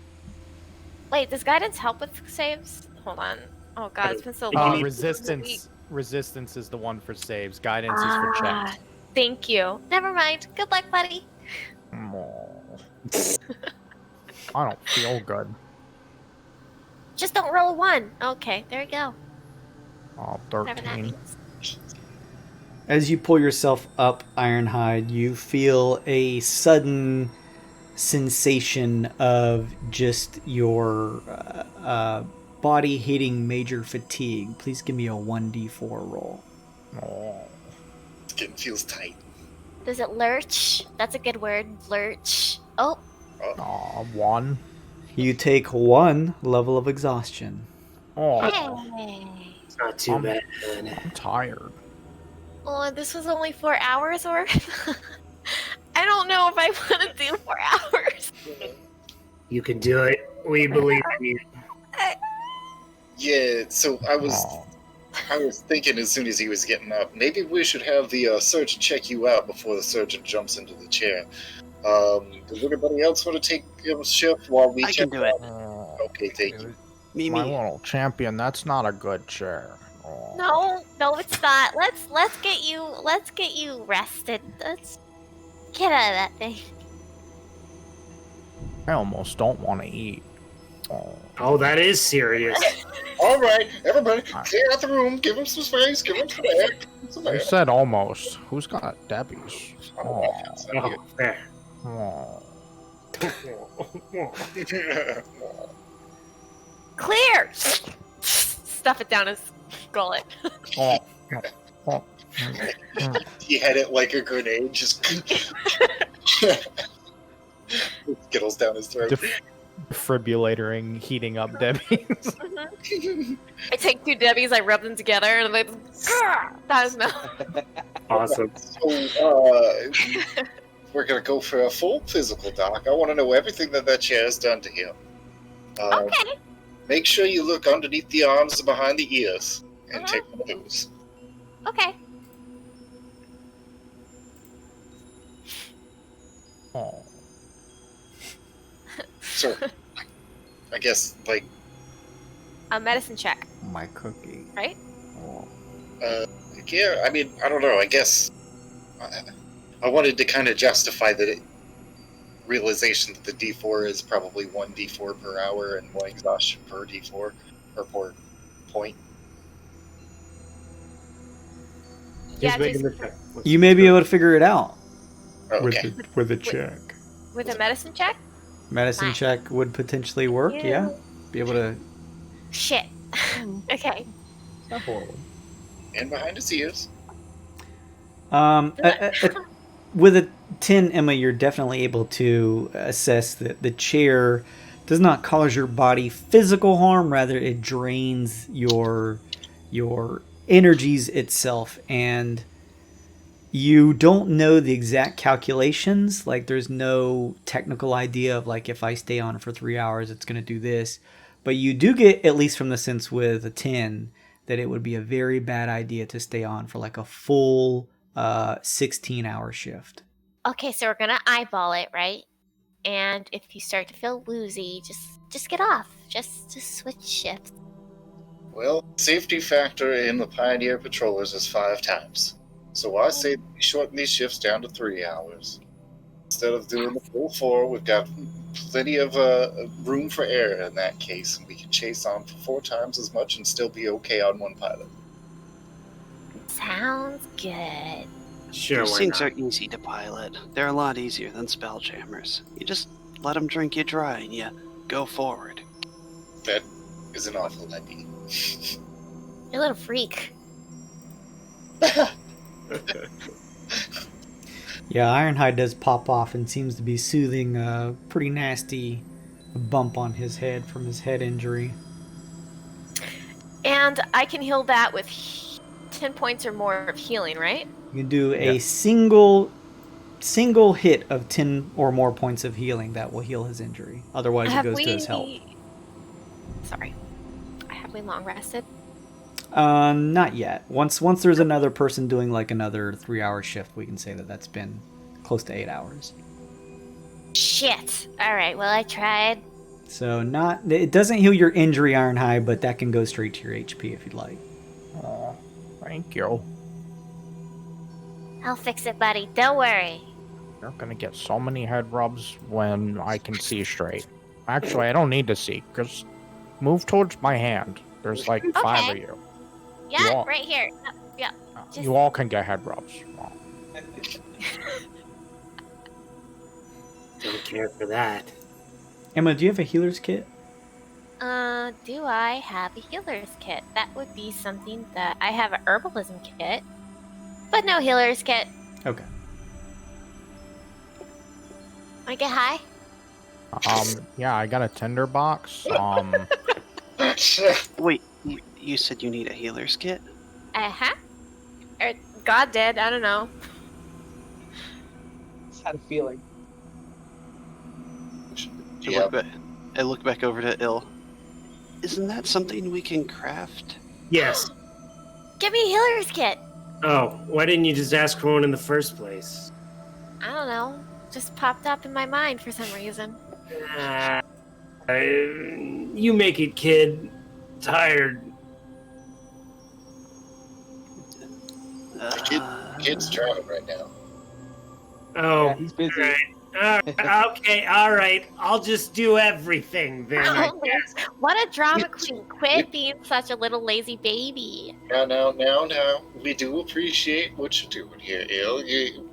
Wait, does guidance help with saves? Hold on. Oh god, it's been so long. Resistance is the one for saves. Guidance is for checks. Thank you. Never mind. Good luck, buddy. I don't feel good. Just don't roll a 1. Okay, there you go. Oh, Whatever that 13. means. As you pull yourself up, Ironhide, you feel a sudden sensation of just your body hitting major fatigue. Please give me a 1d4 roll. Skin feels tight. Does it lurch? That's a good word. Lurch. Oh, 1. You take 1 level of exhaustion. Oh, hey. It's not too bad. I'm tired. Oh, this was only 4 hours worth? I don't know if I want to do 4 hours. You can do it. We believe in you. Yeah, so I was thinking as soon as he was getting up, maybe we should have the surgeon check you out before the surgeon jumps into the chair. Does anybody else want to take a shift while we I check can do it. Okay, thank you. My little champion, that's not a good chair. Oh. No, it's not. Let's get you rested. Let's get out of that thing. I almost don't want to eat. Oh, that is serious. All right, everybody, clear out the room. Give him some space. Give him some air. Some I air. said almost. Who's got Debbie's? Oh. Oh, there. Oh. Clear! Stuff it down his gullet. Oh. Oh. He had it like a grenade, just skittles down his throat. Defibrillatoring, heating up Debbie's. I take 2 Debbies, I rub them together, and they that is no. Awesome. So, we're gonna go for a full physical, Doc. I want to know everything that chair has done to him. Okay. Make sure you look underneath the arms and behind the ears, and take one of those. Okay. Oh. So, I guess, like, A medicine check, My cookie. right? Oh. yeah, I mean, I don't know, I guess I wanted to kind of justify the realization that the D4 is probably 1 D4 per hour and 1 exhaustion per D4, or per point. Yeah, He's making just the check. You may be able to figure it out Oh, okay. with a check. with a medicine check? Medicine Nice. check would potentially work, yeah. Be able to. Shit. Okay. And behind his ears. With a 10, Emma, you're definitely able to assess that the chair does not cause your body physical harm, rather it drains your energies itself, and you don't know the exact calculations. Like, there's no technical idea of, like, if I stay on for 3 hours, it's going to do this. But you do get, at least from the sense with a 10, that it would be a very bad idea to stay on for like a full 16-hour shift. Okay, so we're gonna eyeball it, right? And if you start to feel woozy, just get off. Just switch shifts. Well, safety factor in the Pioneer patrollers is 5 times. So I say we shorten these shifts down to 3 hours. Instead of doing the full 4, we've got plenty of room for error in that case, and we can chase on for 4 times as much and still be okay on one pilot. Sounds good. Sure, Those why things not? are easy to pilot. They're a lot easier than Spelljammers. You just let them drink you dry and you go forward. That is an awful idea. You're a little freak. Yeah, Ironhide does pop off and seems to be soothing a pretty nasty bump on his head from his head injury. And I can heal that with 10 points or more of healing, right? You can do a single hit of 10 or more points of healing that will heal his injury. Otherwise, it goes to his health. Sorry. Have we long rested? Not yet. Once there's another person doing like another 3-hour shift, we can say that that's been close to 8 hours. Shit. All right. Well, I tried. So it doesn't heal your injury, Ironhide, but that can go straight to your HP if you'd like. Oh, thank you. I'll fix it, buddy. Don't worry. You're gonna get so many head rubs when I can see straight. Actually, I don't need to see. Just move towards my hand. There's like 5 of you. Yeah, You all- right here. Yeah. Just- You all can get head rubs. Well, Don't care for that. Emma, do you have a healer's kit? Do I have a healer's kit? That would be something that I have an herbalism kit, but no healer's kit. Okay. Wanna get high? yeah, I got a tinder box. Wait, you said you need a healer's kit? Uh-huh. Or God did. I don't know. Just had a feeling. Yeah, I look back over to Il. Isn't that something we can craft? Yes. Give me a healer's kit. Oh, why didn't you just ask for one in the first place? I don't know. Just popped up in my mind for some reason. You make it, kid. Tired. Kid's drowning right now. Oh, Yeah, he's busy. okay, all right. I'll just do everything then. I Oh, guess. what a drama queen. Quit being such a little lazy baby. Now. We do appreciate what you're doing here, Il.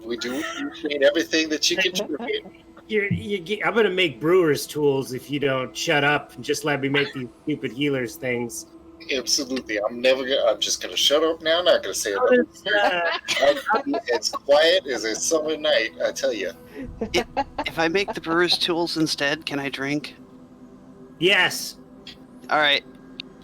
We do appreciate everything that you contribute. I'm gonna make brewer's tools if you don't shut up and just let me make these stupid healers things. Absolutely. I'm just gonna shut up now. Not gonna say How another does, word. I'll be as quiet as a summer night, I tell you. If I make the brewer's tools instead, can I drink? yes. Alright.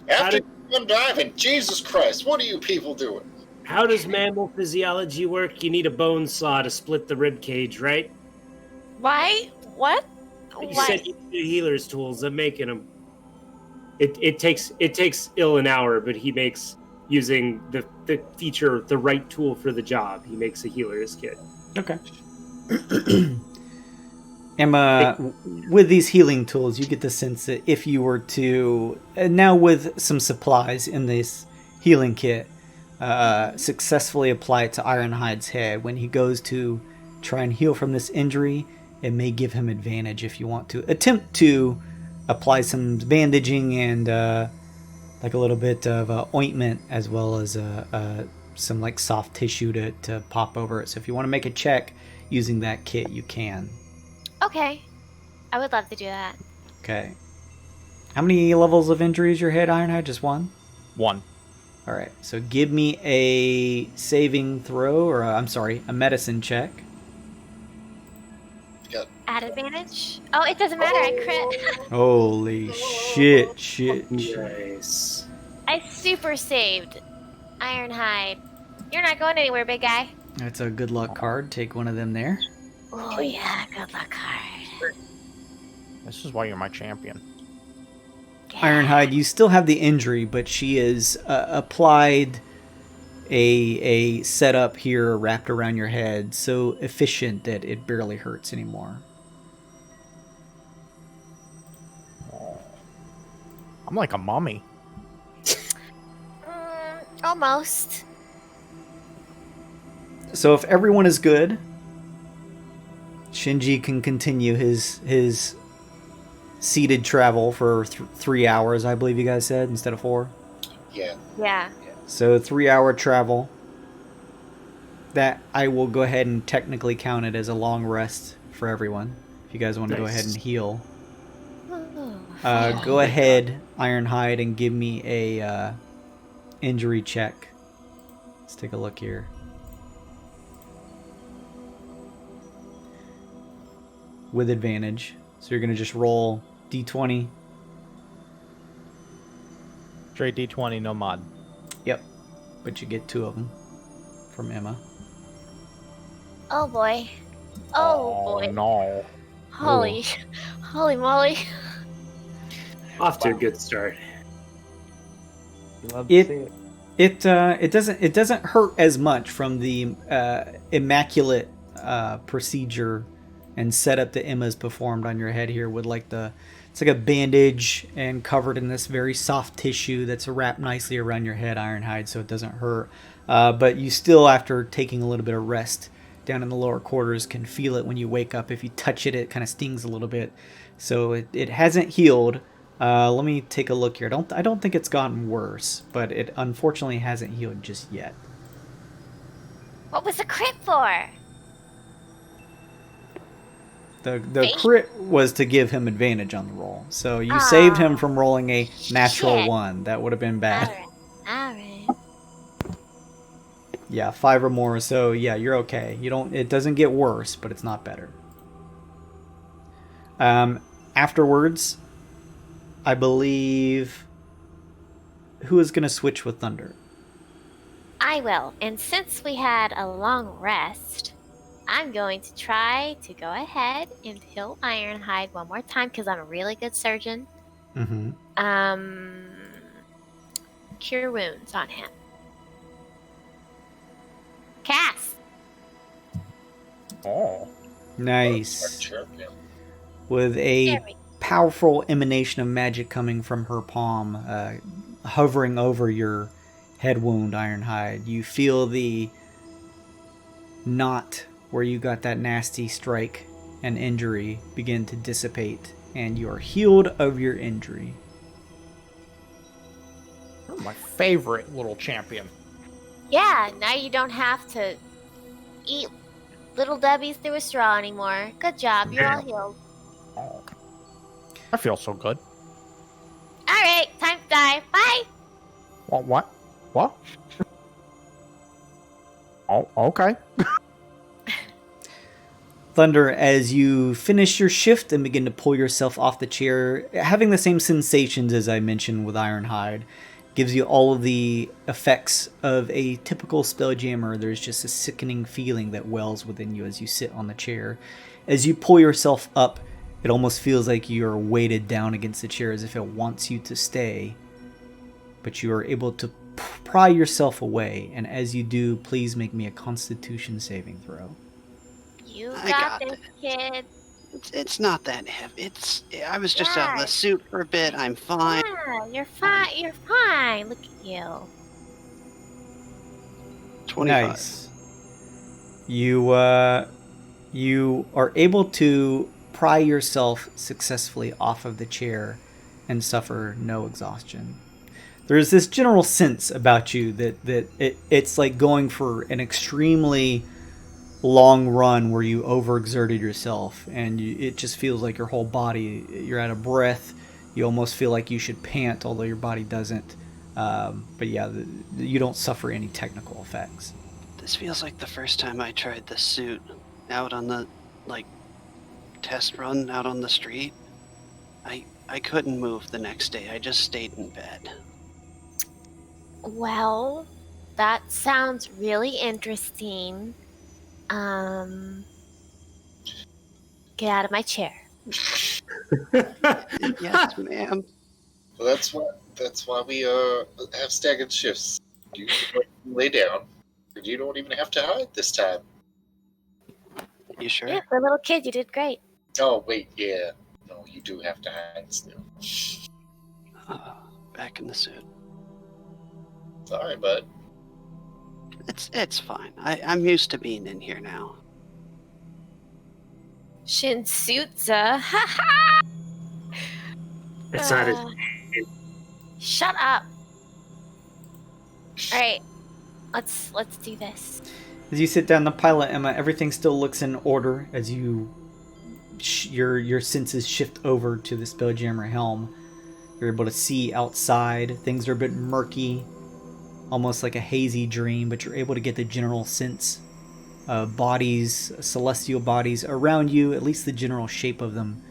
After I'm driving, Jesus Christ, what are you people doing? How does mammal physiology work? You need a bone saw to split the rib cage, right? Why? What? You Why? said you do healers tools. I'm making them. It takes Il an hour, but he makes using the right tool for the job. He makes a healer's kit. Okay. Emma, with these healing tools, you get the sense that if you were to, now with some supplies in this healing kit, successfully apply it to Ironhide's head, when he goes to try and heal from this injury, it may give him advantage if you want to attempt to apply some bandaging and like a little bit of ointment, as well as some like soft tissue to pop over it. So if you want to make a check using that kit, you can. Okay. I would love to do that. Okay. How many levels of injury is your head, Ironhide? Just one? 1. All right. So give me a saving throw, or a medicine check. At advantage? Oh, it doesn't matter. I crit. Holy shit. Nice. I super saved. Ironhide. You're not going anywhere, big guy. That's a good luck card. Take one of them there. Oh, yeah. Good luck card. This is why you're my champion. Ironhide, you still have the injury, but she is applied a setup here wrapped around your head, so efficient that it barely hurts anymore. I'm like a mummy. Almost. So if everyone is good, Shinji can continue his seated travel for 3 hours, I believe you guys said, instead of 4. Yeah. Yeah. So 3-hour travel. That I will go ahead and technically count it as a long rest for everyone. If you guys want to go ahead and heal. Go ahead, Ironhide, and give me a injury check. Let's take a look here. With advantage. So you're going to just roll d20. Straight D20, no mod. Yep. But you get 2 of them from Emma. Oh boy. Oh boy. No. Holy moly. Off to a good start. You love to see it. It doesn't hurt as much from the immaculate procedure and setup that Emma's performed on your head here with it's like a bandage and covered in this very soft tissue that's wrapped nicely around your head, Ironhide, so it doesn't hurt. But you still, after taking a little bit of rest down in the lower quarters, can feel it when you wake up. If you touch it, it kind of stings a little bit. So it hasn't healed. Let me take a look here. I don't think it's gotten worse, but it unfortunately hasn't healed just yet. What was the crit for? The crit was to give him advantage on the roll. So you saved him from rolling a natural 1. That would have been bad. Alright. Yeah, 5 or more. So yeah, you're okay. It doesn't get worse, but it's not better. Afterwards, I believe, who is going to switch with Thunder? I will. And since we had a long rest, I'm going to try to go ahead and heal Ironhide one more time because I'm a really good surgeon. Mm-hmm. Cure wounds on him. Cast. Oh. Nice. Our champion. With a powerful emanation of magic coming from her palm, hovering over your head wound, Ironhide. You feel the knot where you got that nasty strike and injury begin to dissipate, and you are healed of your injury. You're my favorite little champion. Yeah, now you don't have to eat little Debbie's through a straw anymore. Good job, you're all healed. Oh. I feel so good. Alright, time to die. Bye! What? Oh, okay. Thunder, as you finish your shift and begin to pull yourself off the chair, having the same sensations as I mentioned with Ironhide, gives you all of the effects of a typical Spelljammer. There's just a sickening feeling that wells within you as you sit on the chair. As you pull yourself up, it almost feels like you're weighted down against the chair as if it wants you to stay. But you are able to pry yourself away, and as you do, please make me a Constitution saving throw. You I got got this, kid. It's not that heavy. I was just out of the suit for a bit. I'm fine. Yeah, you're fine. You're fine. Look at you. 25. Nice. You are able to pry yourself successfully off of the chair and suffer no exhaustion. There's this general sense about you that it's like going for an extremely long run where you overexerted yourself, and it just feels like your whole body, you're out of breath. You almost feel like you should pant, although your body doesn't. But yeah, you don't suffer any technical effects. This feels like the first time I tried the suit out on the, test run out on the street. I couldn't move the next day. I just stayed in bed. Well, that sounds really interesting. Get out of my chair. Yes, ma'am. Well, that's why we have staggered shifts. You can lay down, and you don't even have to hide this time. You sure? Yeah, for a little kid, you did great. Oh wait, yeah. No, you do have to hide still. Back in the suit. Sorry, bud. It's fine. I'm used to being in here now. Shinsuitsa. Ha ha! It's not as Shut up. All right, let's do this. As you sit down to pilot, Emma, everything still looks in order as you your senses shift over to the Spelljammer helm. You're able to see outside. Things are a bit murky, almost like a hazy dream, but you're able to get the general sense of bodies, celestial bodies around you, at least the general shape of them,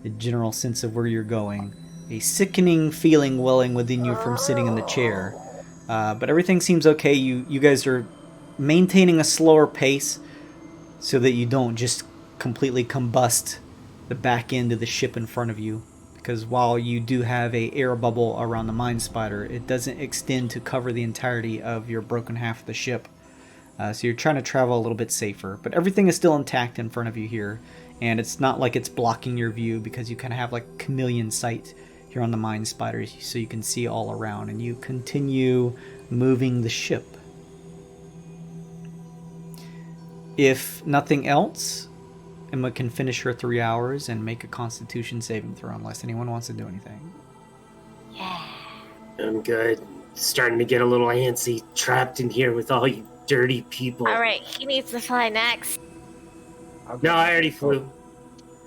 the general sense of where you're going. A sickening feeling welling within you from sitting in the chair. But everything seems okay. You guys are maintaining a slower pace so that you don't just completely combust the back end of the ship in front of you. Because while you do have a air bubble around the Mind Spider, it doesn't extend to cover the entirety of your broken half of the ship. So you're trying to travel a little bit safer. But everything is still intact in front of you here. And it's not like it's blocking your view because you kind of have like chameleon sight here on the Mind Spider, so you can see all around. And you continue moving the ship. If nothing else, Emma can finish her 3 hours and make a Constitution saving throw unless anyone wants to do anything. Yeah. I'm good. Starting to get a little antsy, trapped in here with all you dirty people. All right, he needs to fly next. No, I already flew.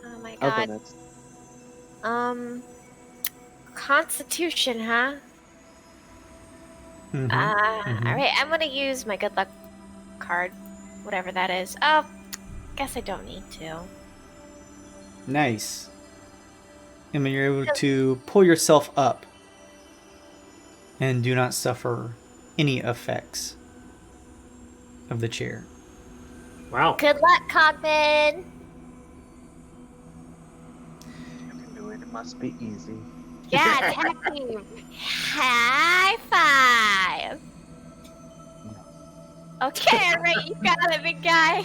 Oh my I'll go god. next. Constitution, huh? Mhm, mhm. All right, I'm gonna use my good luck card, whatever that is. Oh, guess I don't need to. Nice. Emma, you're able to pull yourself up and do not suffer any effects of the chair. Wow. Good luck, Cogman. You can do it. It must be easy. Yeah, tag team. High five. Okay, all right, you got it, big guy.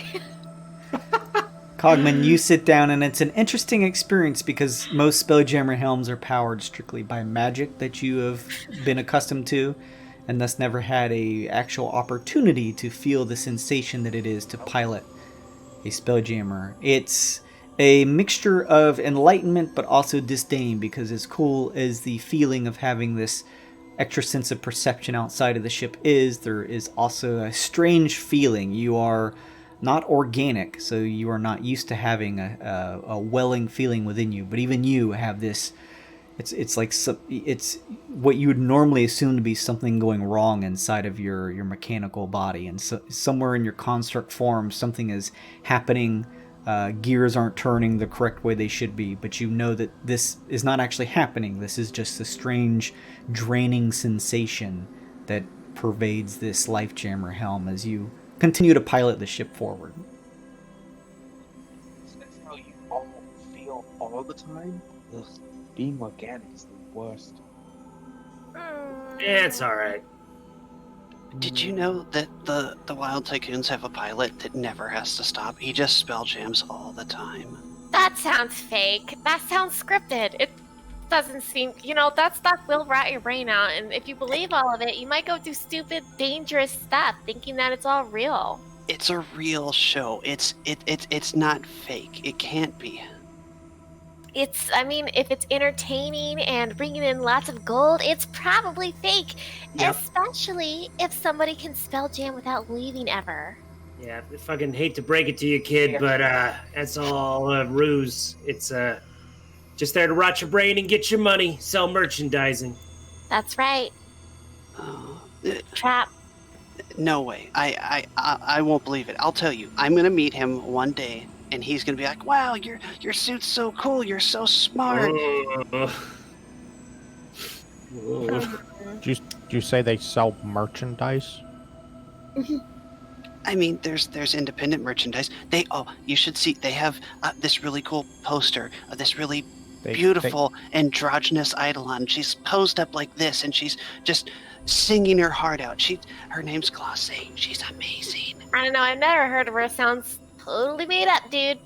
Cogman, you sit down, and it's an interesting experience because most Spelljammer helms are powered strictly by magic that you have been accustomed to, and thus never had a actual opportunity to feel the sensation that it is to pilot a Spelljammer. It's a mixture of enlightenment but also disdain, because as cool as the feeling of having this extra sense of perception outside of the ship is, there is also a strange feeling. You are not organic, so you are not used to having a welling feeling within you, but even you have this. It's like it's what you would normally assume to be something going wrong inside of your mechanical body, and so somewhere in your construct form something is happening. Gears aren't turning the correct way they should be, but you know that this is not actually happening. This is just a strange draining sensation that pervades this Lifejammer helm as you continue to pilot the ship forward. Is that how you all feel all the time? Ugh, being organic is the worst. Yeah, it's alright. Did you know that the Wild Tycoons have a pilot that never has to stop? He just spell jams all the time. That sounds fake. That sounds scripted. It doesn't seem, that stuff will rot your brain out, and if you believe all of it, you might go do stupid, dangerous stuff thinking that it's all real. It's a real show. It's not fake. It can't be. If it's entertaining and bringing in lots of gold, it's probably fake. Yep. Especially if somebody can spell jam without leaving ever. Yeah, I fucking hate to break it to you, kid, but that's all a ruse. It's just there to rot your brain and get your money, sell merchandising. That's right. Trap. No way. I won't believe it. I'll tell you. I'm gonna meet him one day, and he's gonna be like, "Wow, your suit's so cool. You're so smart." Do you say they sell merchandise? I mean, there's independent merchandise. You should see. They have this really cool poster of this really beautiful androgynous eidolon. She's posed up like this, and she's just singing her heart out. Her name's Classe. She's amazing. I don't know. I've never heard of her. Sounds totally made up, dude.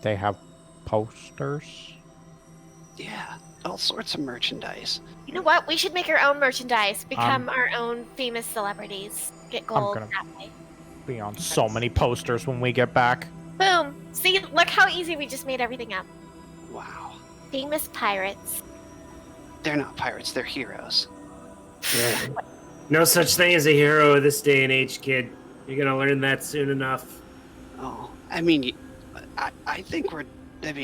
They have posters. Yeah, all sorts of merchandise. You know what? We should make our own merchandise. Become our own famous celebrities. Get gold gonna- that way. Be on so many posters when we get back. Boom. See, look how easy we just made everything up. Wow. Famous pirates. They're not pirates, they're heroes. Yeah. No such thing as a hero of this day and age, kid. You're gonna learn that soon enough. Oh, I mean, I think the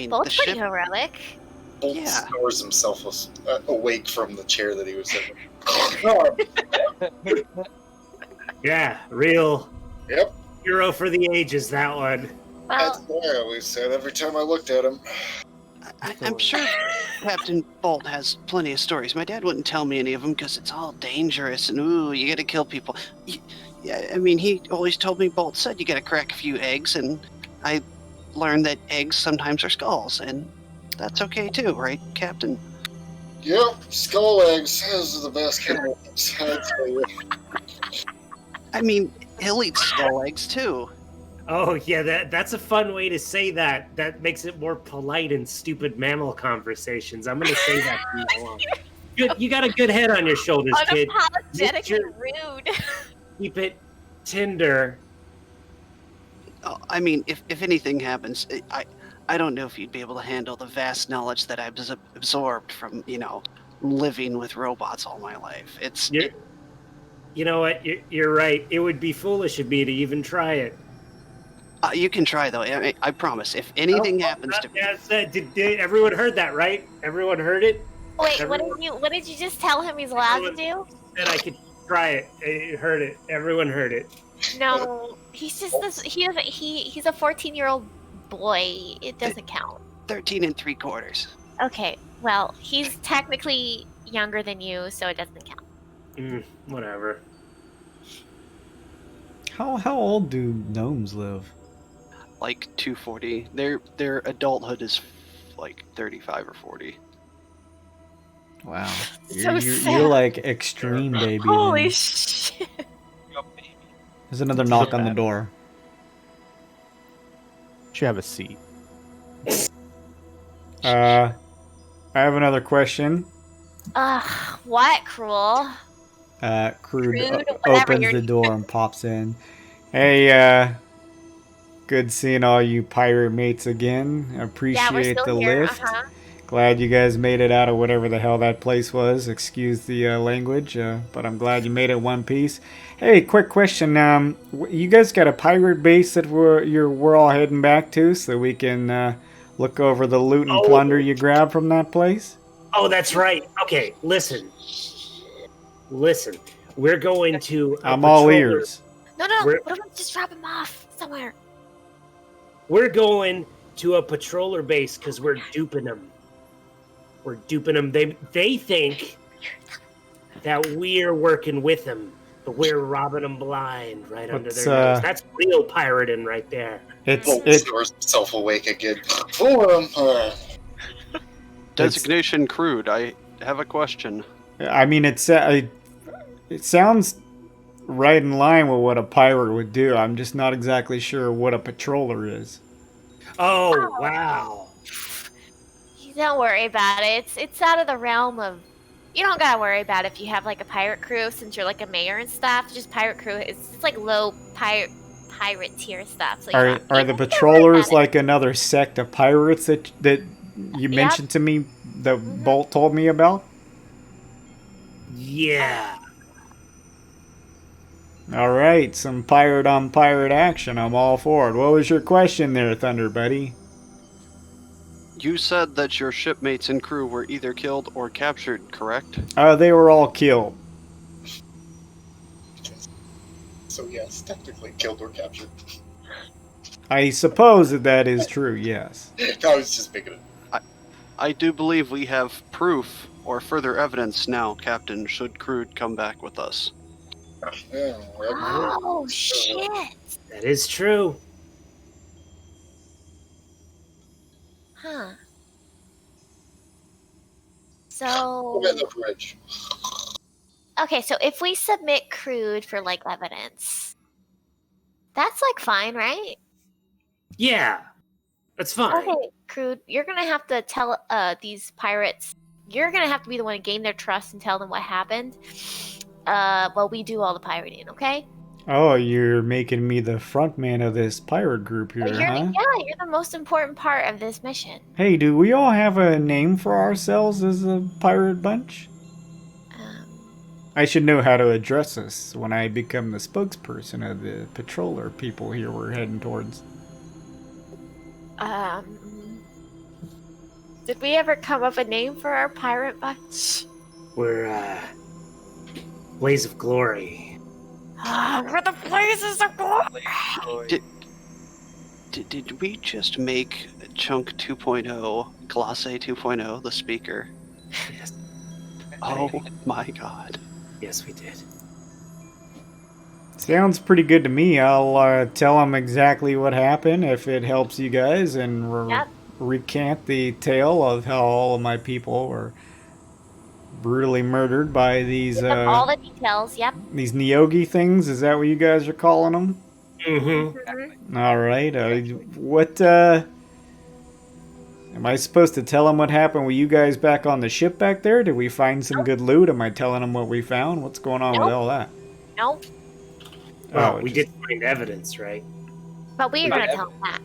Both pretty ship... heroic. Bolt Yeah. snores himself awake from the chair that he was in. Yeah, real Yep, hero for the ages, that one. that's Well, what I always said every time I looked at him. I'm sure Captain Bolt has plenty of stories. My dad wouldn't tell me any of them because it's all dangerous and, ooh, you gotta kill people. Yeah, I mean, he always told me, Bolt said, you gotta crack a few eggs, and I learned that eggs sometimes are skulls, and that's okay too, right, Captain? Yep, skull eggs. Those are the best cannibals, I'd tell you. I mean, he'll eat skull eggs too. Oh yeah, that's a fun way to say that. That makes it more polite in stupid mammal conversations. I'm gonna say that from now on. Good, you got a good head on your shoulders, kid. unapologetically rude. Keep it tender. Oh, I mean, if anything happens, I don't know if you'd be able to handle the vast knowledge that I've absorbed from, living with robots all my life. You know what? You're right. It would be foolish of me to even try it. You can try, though. I promise. If anything happens to me... Did everyone heard that, right? Everyone heard it? Wait, Everyone- what did you just tell him he's allowed to do? Said I could try it. I heard it. Everyone heard it. No, he's just this. He's a 14-year-old boy. It doesn't count. 13 3/4. Okay, well, he's technically younger than you, so it doesn't count. Whatever. How old do gnomes live? Like 240. Their adulthood is like 35 or 40. Wow. So You're sad. like extreme baby. Holy then. shit! There's another knock on the door. Should have a seat. I have another question. What, Cruel? Crude Crude, whatever opens your the name door and pops in. Hey, good seeing all you pirate mates again. Yeah, we're Appreciate still the here. lift. Uh-huh. Glad you guys made it out of whatever the hell that place was. Excuse the language, but I'm glad you made it one piece. Hey, quick question. You guys got a pirate base that we're all heading back to, so we can look over the loot and plunder you grabbed from that place? Oh, that's right. Okay, listen. We're going to. I'm all ears. No. We're- What if we just drop him off somewhere? We're going to a patroller base because we're duping them. We're duping them. They think that we're working with them, but we're robbing them blind right under What's, their nose. That's real pirating right there. Bolt snores himself awake again. For him. Designation crude. I have a question. I mean, it sounds right in line with what a pirate would do. I'm just not exactly sure what a patroller is. Oh, wow. Don't worry about it. It's out of the realm of. You don't gotta worry about it if you have like a pirate crew, since you're like a mayor and stuff. Just pirate crew. It's like low pirate tier stuff. So Are the patrollers like another sect of pirates that you mentioned to me that Bolt told me about? Yeah. All right, some pirate on pirate action. I'm all for it. What was your question there, Thunder Buddy? You said that your shipmates and crew were either killed or captured, correct? They were all killed. So yes, technically killed or captured. I suppose that is true, yes. I was just making it. I do believe we have proof or further evidence now, Captain, should Crude come back with us. Yeah, well, Oh shit! That is true. Huh? So Over the bridge. okay, so if we submit crude for like evidence, that's like fine, right? Yeah, that's fine. Okay, crude, you're gonna have to tell these pirates. You're gonna have to be the one to gain their trust and tell them what happened. While we do all the pirating, okay? Oh, you're making me the front man of this pirate group here, You're huh? you're the most important part of this mission. Hey, do we all have a name for ourselves as a pirate bunch? I should know how to address us when I become the spokesperson of the patroller people here we're heading towards. Did we ever come up with a name for our pirate bunch? We're Blaze of Glory. We're the Blazes of Glory! Did we just make Chunk 2.0, Glosse 2.0, the speaker? Yes. Oh my god. Yes, we did. Sounds pretty good to me. I'll tell them exactly what happened if it helps you guys and recant the tale of how all of my people were brutally murdered by these all the details, yep. these Neogi things. Is that what you guys are calling them? Mm-hmm. All right. What am I supposed to tell them what happened with you guys back on the ship back there? Did we find some good loot? Am I telling them what we found? What's going on with all that? Nope. Well, we did find evidence, right? But we're gonna tell them that.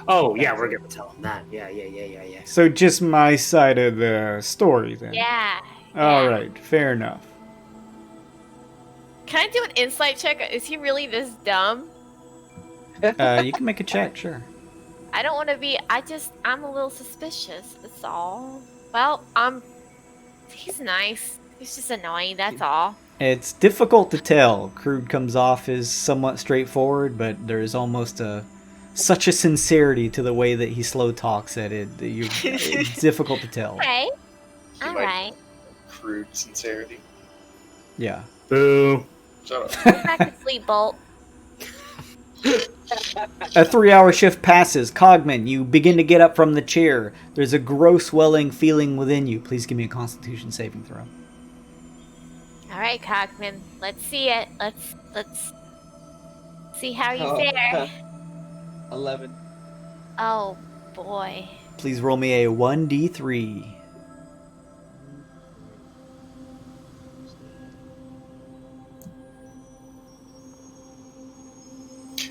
Oh, yeah, we're gonna tell them that. Yeah. So just my side of the story then. Yeah. All right. Fair enough. Can I do an insight check? Is he really this dumb? You can make a check, sure. I don't want to be. I'm a little suspicious. That's all. Well, he's nice. He's just annoying. That's all. It's difficult to tell. Crude comes off as somewhat straightforward, but there's almost such a sincerity to the way that he slow talks that it's difficult to tell. Okay. He All might- right. Crude sincerity. Yeah. Boo. Shut up. Go back to sleep, Bolt. A 3-hour shift passes. Cogman, you begin to get up from the chair. There's a gross welling feeling within you. Please give me a Constitution saving throw. All right, Cogman. Let's see it. Let's see how you fare. 11. Oh boy. Please roll me a 1d3.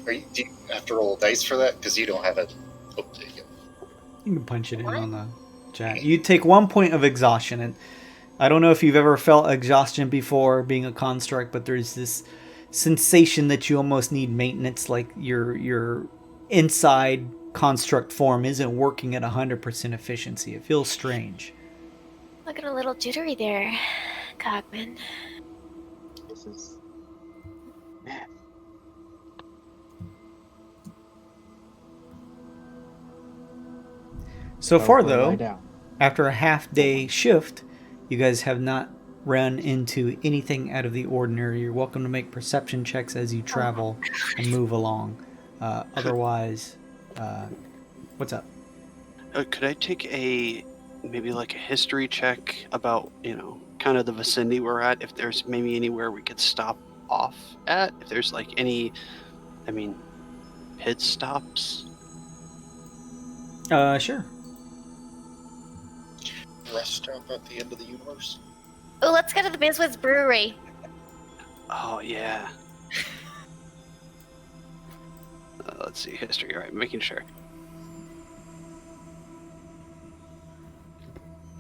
Do you have to roll dice for that? Because you don't have it. Oh, there you go. You can punch it in on the chat. You take 1 point of exhaustion, and I don't know if you've ever felt exhaustion before being a construct, but there's this sensation that you almost need maintenance, like your inside construct form isn't working at 100% efficiency. It feels strange. Looking a little jittery there, Cogman. This is. Man. So far, Lie though, down. after a half-day shift, you guys have not run into anything out of the ordinary. You're welcome to make perception checks as you travel and move along. Otherwise, what's up? Could I take maybe like a history check about, kind of the vicinity we're at? If there's maybe anywhere we could stop off at? If there's like any, pit stops? Sure. Rest stop at the end of the universe. Oh, let's go to the Bizwiz Brewery. Oh, yeah. Let's see, history, right, making sure.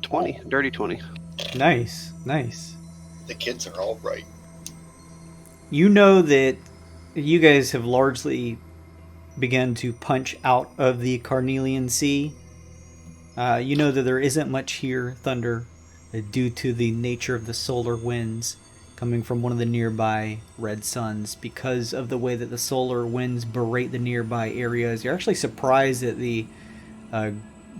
20, dirty 20. Nice. The kids are all right. You know that you guys have largely begun to punch out of the Carnelian Sea. You know that there isn't much here, Thunder, due to the nature of the solar winds coming from one of the nearby red suns. Because of the way that the solar winds berate the nearby areas, you're actually surprised that the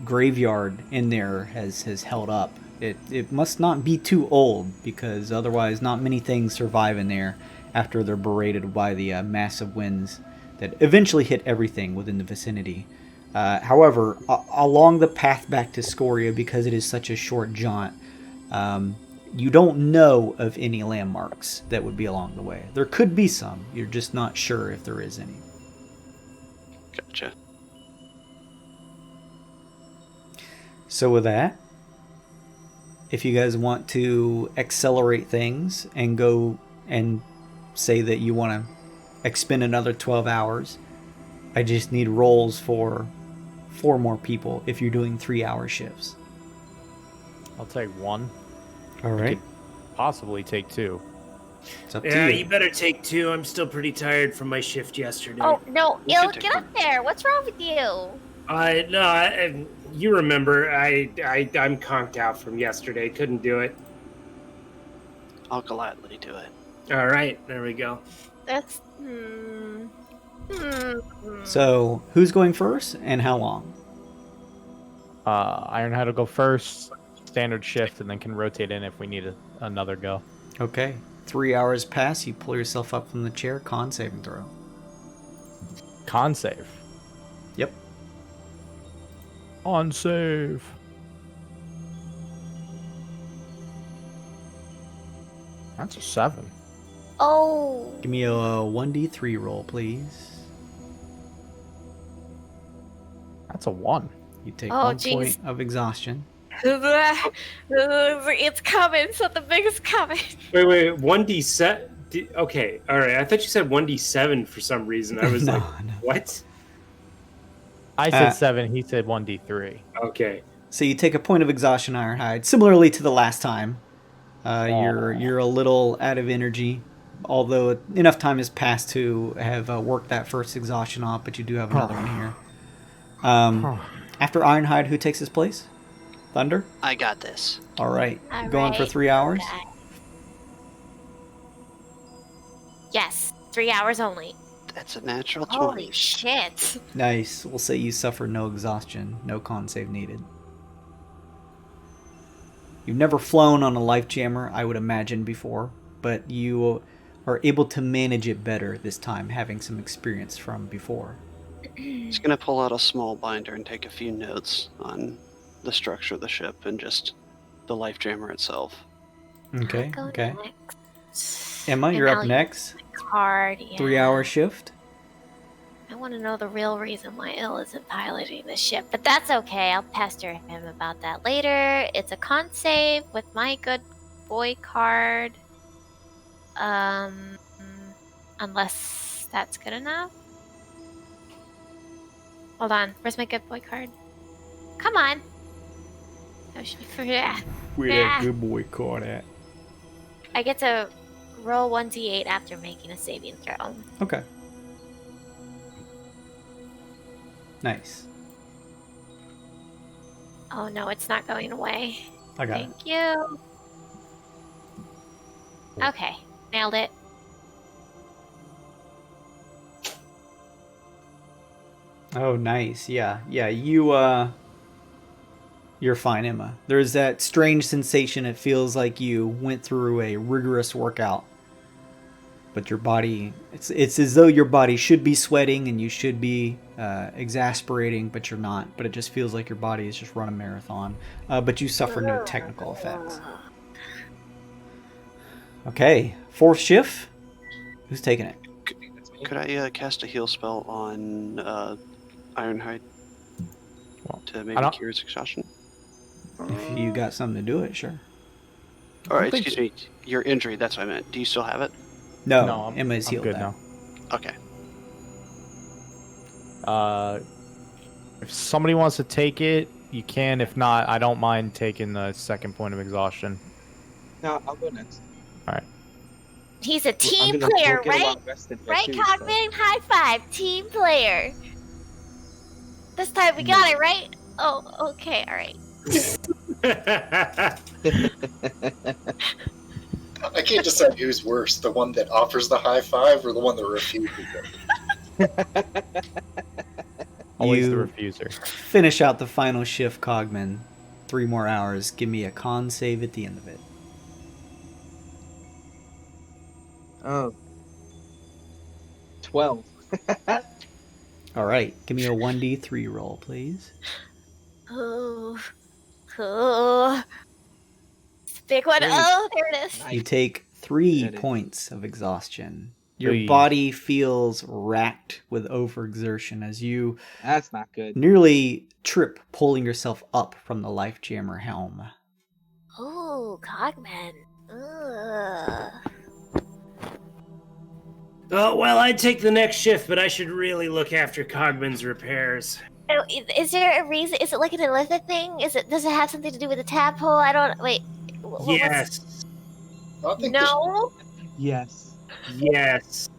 graveyard in there has held up. It must not be too old, because otherwise not many things survive in there after they're berated by the massive winds that eventually hit everything within the vicinity. However, along the path back to Scoria, because it is such a short jaunt, You don't know of any landmarks that would be along the way. There could be some. You're just not sure if there is any. Gotcha. So with that, if you guys want to accelerate things and go and say that you want to expend another 12 hours, I just need rolls for 4 more people if you're doing 3-hour shifts. I'll take 1. All right. Possibly take 2. It's up to Yeah, you. you better take 2. I'm still pretty tired from my shift yesterday. Oh no, You can Il, take get one. up there. What's wrong with you? You remember, I'm conked out from yesterday. Couldn't do it. I'll gladly do it. All right, there we go. That's So who's going first and how long? Ironhide will go first, standard shift, and then can rotate in if we need another go. Okay. 3 hours pass. You pull yourself up from the chair. Con saving throw. Con save. Yep. On save. That's a 7. Oh. Give me a 1d3 roll, please. That's a 1. You take Oh, 1 jeez. point of exhaustion. It's coming. Something big is coming. Wait, 1d7? Okay, all right. I thought you said 1d7 for some reason. I was No, like, no. what? I said 7. He said 1d3. Okay. So you take a point of exhaustion, Ironhide. Similarly to the last time, you're a little out of energy, although enough time has passed to have worked that first exhaustion off. But you do have another one here. After Ironhide, who takes his place? Thunder. I got this. All right. All Going for right. 3 hours. Okay. Yes, 3 hours only. That's a natural 20. Holy shit. Nice. We'll say you suffer no exhaustion, no con save needed. You've never flown on a life jammer, I would imagine, before, but you are able to manage it better this time, having some experience from before. He's gonna pull out a small binder and take a few notes on the structure of the ship and just the life jammer itself. Okay. I'll go Okay. next. Emma, And you're I'll up use next. Card. Yeah. 3-hour shift. I want to know the real reason why Il isn't piloting the ship, but that's okay. I'll pester him about that later. It's a con save with my good boy card. Unless that's good enough. Hold on. Where's my good boy card? Come on. I should be for that. Where that good boy caught at? I get to roll 1d8 after making a saving throw. Okay. Nice. Oh no, it's not going away. I got it. Thank you. Okay, nailed it. Oh, nice. Yeah. Yeah, you're fine, Emma. There's that strange sensation. It feels like you went through a rigorous workout, but your body, it's as though your body should be sweating and you should be exasperating, but you're not. But it just feels like your body has just run a marathon, but you suffer no technical effects. Okay, 4th shift. Who's taking it? Could I cast a heal spell on Ironhide to maybe cure his exhaustion? If you got something to do it, sure. All right, excuse me. Your injury, that's what I meant. Do you still have it? No, Emma's I'm healed good now. Okay. If somebody wants to take it, you can. If not, I don't mind taking the 2nd point of exhaustion. No, I'll go next. He's a team I'm gonna player, go get a right? long rest in here Right, too, Cogman? High five, team player. This time we got it, right? Oh, okay, all right. I can't decide who's worse, the one that offers the high five or the one that refuses it. Always the You refuser. finish out the final shift, Cogman. 3 more hours. Give me a con save at the end of it. Oh. 12. All right. Give me a 1d3 roll, please. Oh, Big one. Great. Oh, there it is. You take 3 There it is. points of exhaustion. Your Hey. body feels racked with overexertion as you That's not good. nearly trip, pulling yourself up from the Life Jammer helm. Oh, Cogman. Ugh. Oh, well, I'd take the next shift, but I should really look after Cogman's repairs. Oh, is there a reason? Is it like an Illithid thing? Does it have something to do with the tadpole? I don't. Wait. Yes. I think No. Yes. Yes.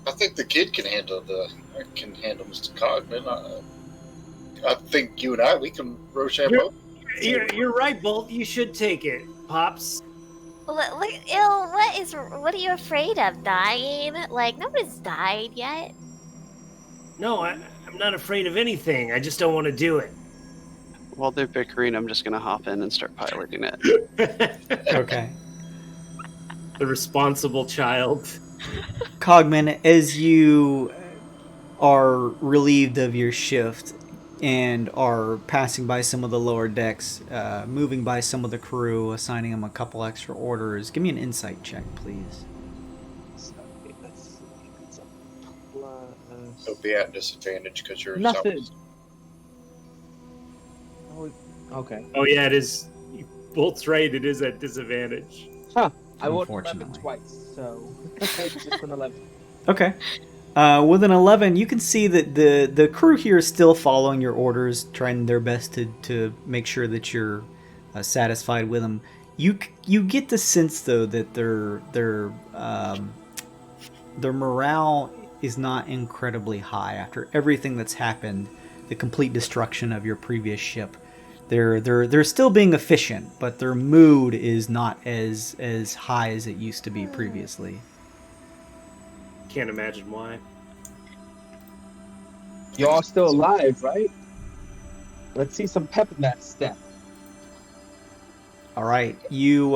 I think the kid can handle Mr. Cogman. I think you and we can roach that boat. You're right, Bolt. You should take it, Pops. What are you afraid of? Dying? Like nobody's died yet. No, I'm not afraid of anything. I just don't want to do it. While they're bickering, I'm just gonna hop in and start piloting it. Okay. The responsible child. Cogman, as you are relieved of your shift and are passing by some of the lower decks, moving by some of the crew, assigning them a couple extra orders, give me an insight check, please. So, let's see. It's a plus... It'll be at disadvantage because you're Nothing. Oh, okay. Oh, yeah, it is. Bolt's right. It is at disadvantage. I rolled 11 Unfortunately. twice, so it's just an 11. Okay. With an 11, you can see that the crew here is still following your orders, trying their best to make sure that you're satisfied with them. You get the sense though that their morale is not incredibly high after everything that's happened, the complete destruction of your previous ship. They're still being efficient, but their mood is not as high as it used to be previously. Can't imagine why. You're all still alive, right? Let's see some pep in that step. All right, you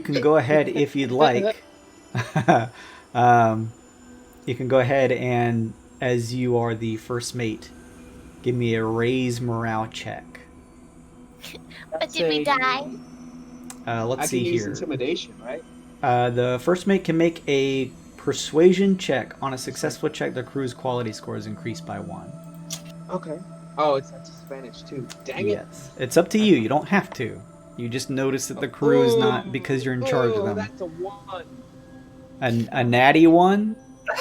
can go ahead if you'd like. You can go ahead and, as you are the first mate, give me a raise morale check. But did we die? Let's I see can use here. intimidation, right? The first mate can make a persuasion check. On a successful check, the crew's quality score is increased by 1. Okay. Oh, it's at disadvantage too. Dang it. Yes, it's up to you. You don't have to. You just notice that the crew is not, because you're in charge of them. That's a 1. A natty 1?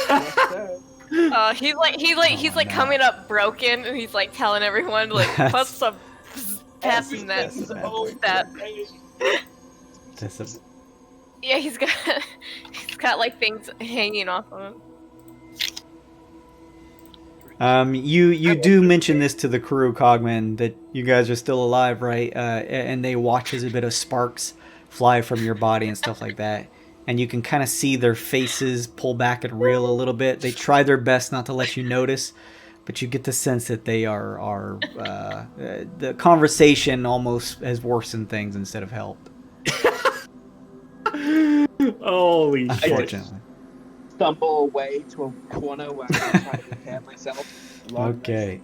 Yes, sir. He's Oh, no. coming up broken, and he's like telling everyone like put some pep in that That's a bad Oh, boy. that. That's a- Yeah, he's got like things hanging off of him. You do mention this to the crew, Cogman, that you guys are still alive, right? And they watch as a bit of sparks fly from your body and stuff like that. And you can kind of see their faces pull back and reel a little bit. They try their best not to let you notice, but you get the sense that they are the conversation almost has worsened things instead of helped. Holy shit. Unfortunately. Stumble away to a corner where I can try to repair myself. Okay.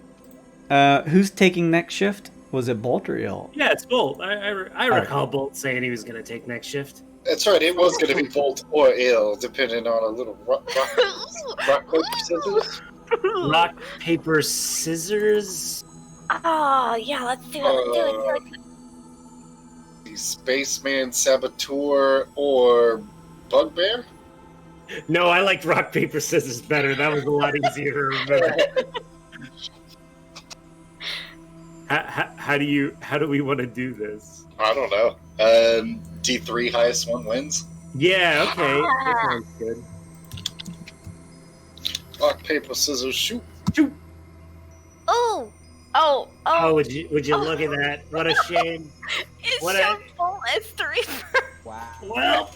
Who's taking next shift? Was it Bolt or Ill? Yeah, it's Bolt. I recall Bolt saying he was going to take next shift. That's right. It was going to be Bolt or Ill, depending on a little rock paper, scissors. Rock, paper, scissors. Oh yeah, let's do it. The Spaceman, Saboteur, or Bugbear? No, I liked rock, paper, scissors better. That was a lot easier to remember. How do we want to do this? I don't know. D3 highest one wins. Yeah, okay. That sounds good. Rock, paper, scissors, shoot. Oh, would you look at that? What a shame. It's What so full as 3. Wow. Well,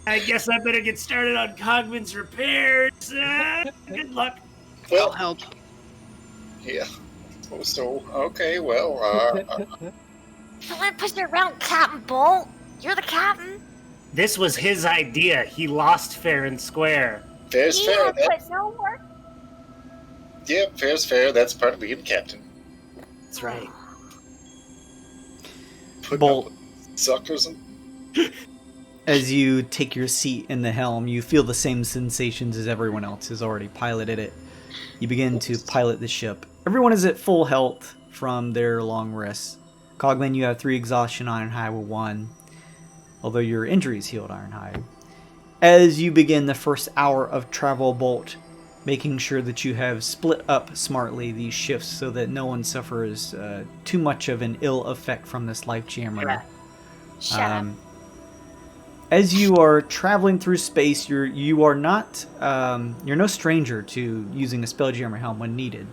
I guess I better get started on Cogman's repairs. Good luck. I'll help. Yeah. So okay, well, Don't push it around, Captain Bolt. You're the captain. This was his idea. He lost fair and square. fair's fair. Yeah, but no work. Yeah, fair's fair. That's part of being captain. That's right. Putting Bolt. up with suckers and As you take your seat in the helm, you feel the same sensations as everyone else who's already piloted it. You begin to pilot the ship. Everyone is at full health from their long rests. Cogman, you have 3 exhaustion, Ironhide with 1, although your injuries healed, Ironhide. As you begin the first hour of travel bolt, making sure that you have split up smartly these shifts so that no one suffers too much of an ill effect from this life jammer. Shut up. As you are traveling through space, you are not you're no stranger to using a Spelljammer helm when needed,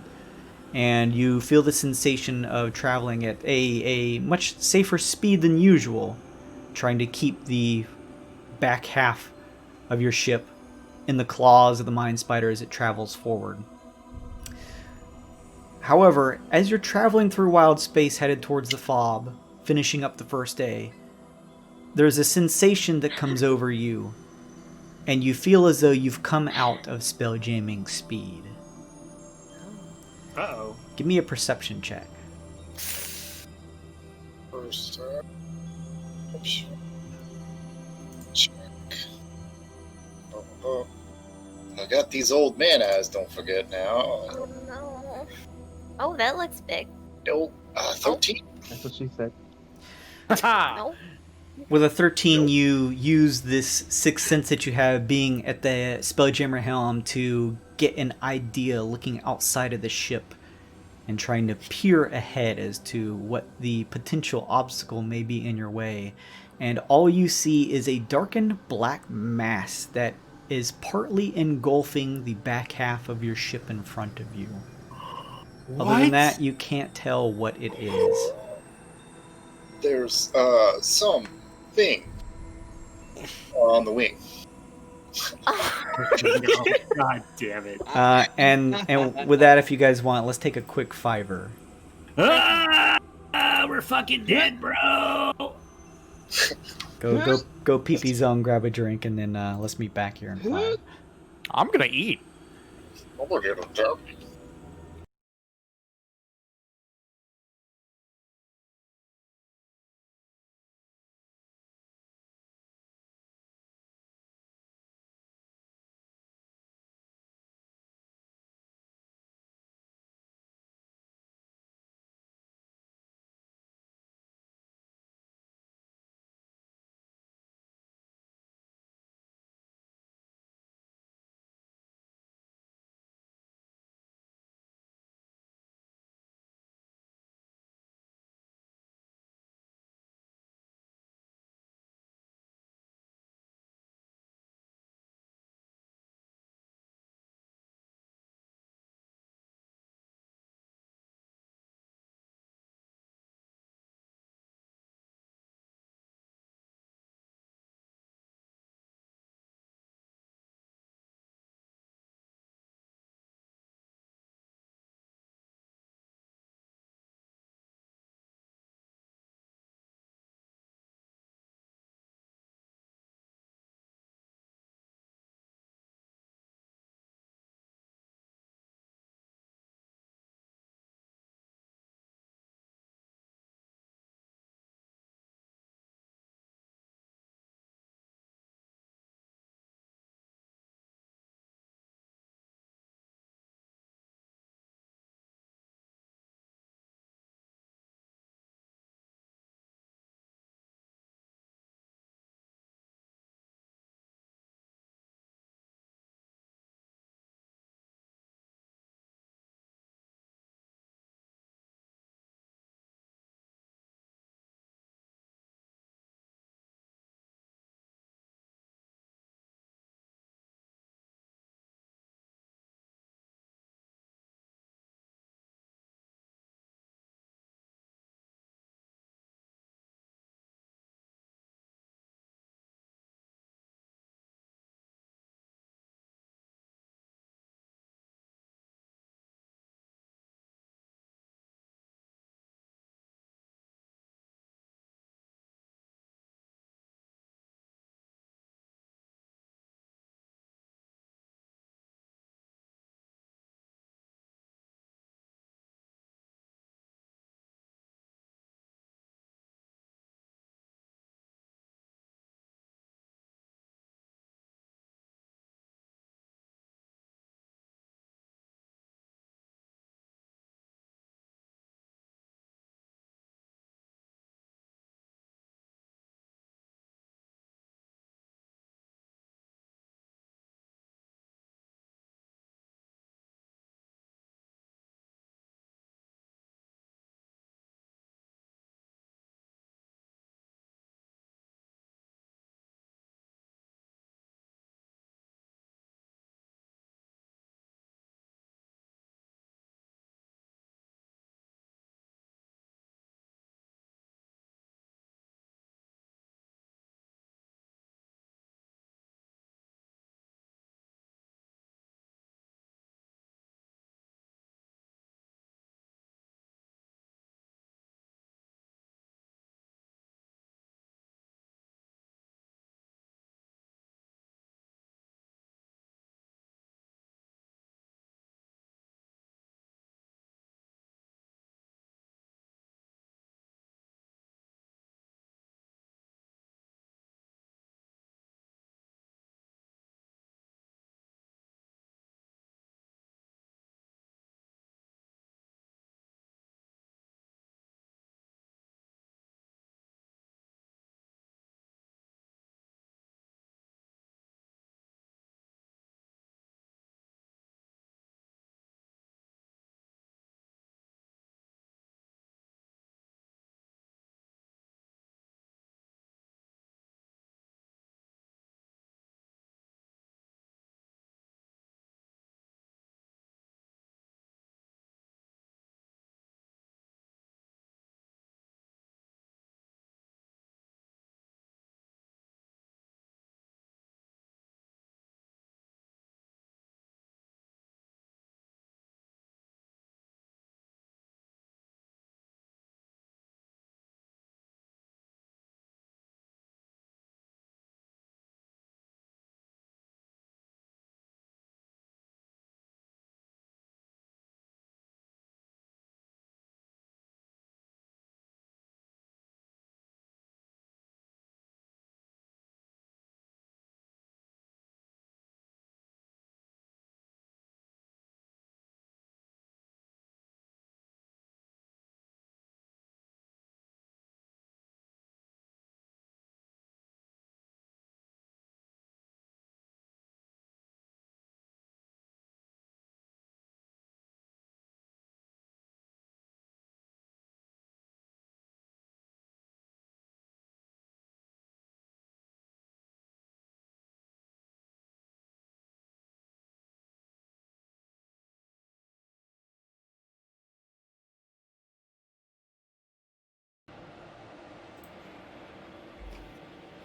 and you feel the sensation of traveling at a much safer speed than usual, trying to keep the back half of your ship in the claws of the Mind Spider as it travels forward. However, as you're traveling through wild space headed towards the FOB, finishing up the first day, there's a sensation that comes over you, and you feel as though you've come out of spelljamming speed. Uh-oh. Give me a perception check. First, check. Oh, I got these old man eyes, don't forget now. Oh no. Oh, that looks big. No, 13. That's what she said. No. With a 13, you use this sixth sense that you have being at the Spelljammer helm to get an idea looking outside of the ship and trying to peer ahead as to what the potential obstacle may be in your way. And all you see is a darkened black mass that is partly engulfing the back half of your ship in front of you. What? Other than that, you can't tell what it is. There's some thing on the wing. Oh, God damn it. And with that, if you guys want, let's take a quick 5-er. We're fucking dead, bro. Go pee-pee zone, grab a drink, and then let's meet back here in 5. I'm gonna eat. I'm gonna get a turkey.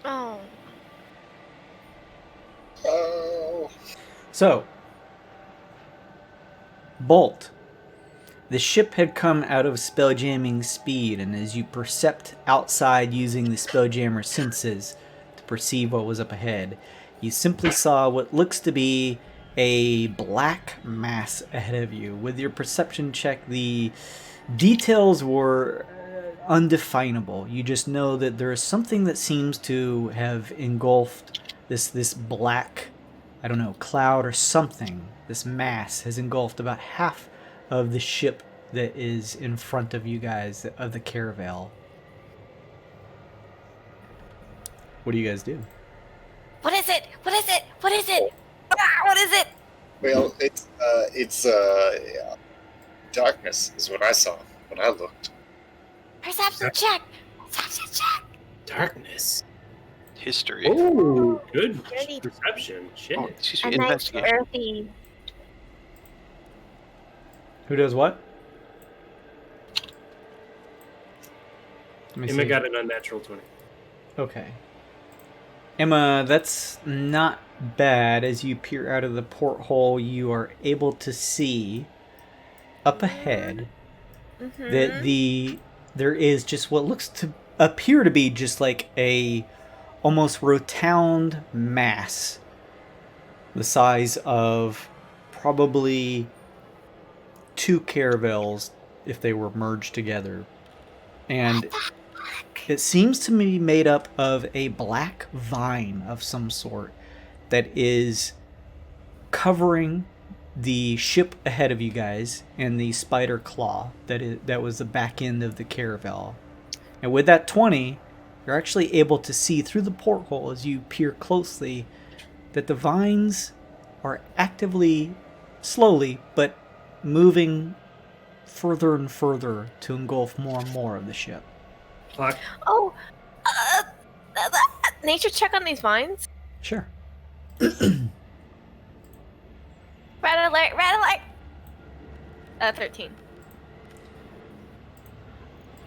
Oh. Oh. So, Bolt. The ship had come out of spelljamming speed, and as you percept outside using the spelljammer senses to perceive what was up ahead, you simply saw what looks to be a black mass ahead of you. With your perception check, the details were undefinable. You just know that there is something that seems to have engulfed this black, I don't know, cloud or something. This mass has engulfed about half of the ship that is in front of you guys, of the caravel. What do you guys do? What is it? What is it? What is it? Ah, what is it? Well, it's darkness is what I saw when I looked. Perception check. Perception check. Darkness. History. Oh, good Dirty. perception. Shit. Oh, excuse A me, nice investigation. earthy. Who does what? Let me Emma see. got an unnatural 20. Okay. Emma, that's not bad. As you peer out of the porthole, you are able to see up ahead that there is just what looks to appear to be just like a almost rotund mass the size of probably 2 caravels if they were merged together. And it seems to be made up of a black vine of some sort that is covering the ship ahead of you guys and the spider claw that was the back end of the caravel. And with that 20, you're actually able to see through the porthole as you peer closely that the vines are actively, slowly, but moving further and further to engulf more and more of the ship. Clock. Oh, nature check on these vines. Sure. Red alert! Red alert! 13.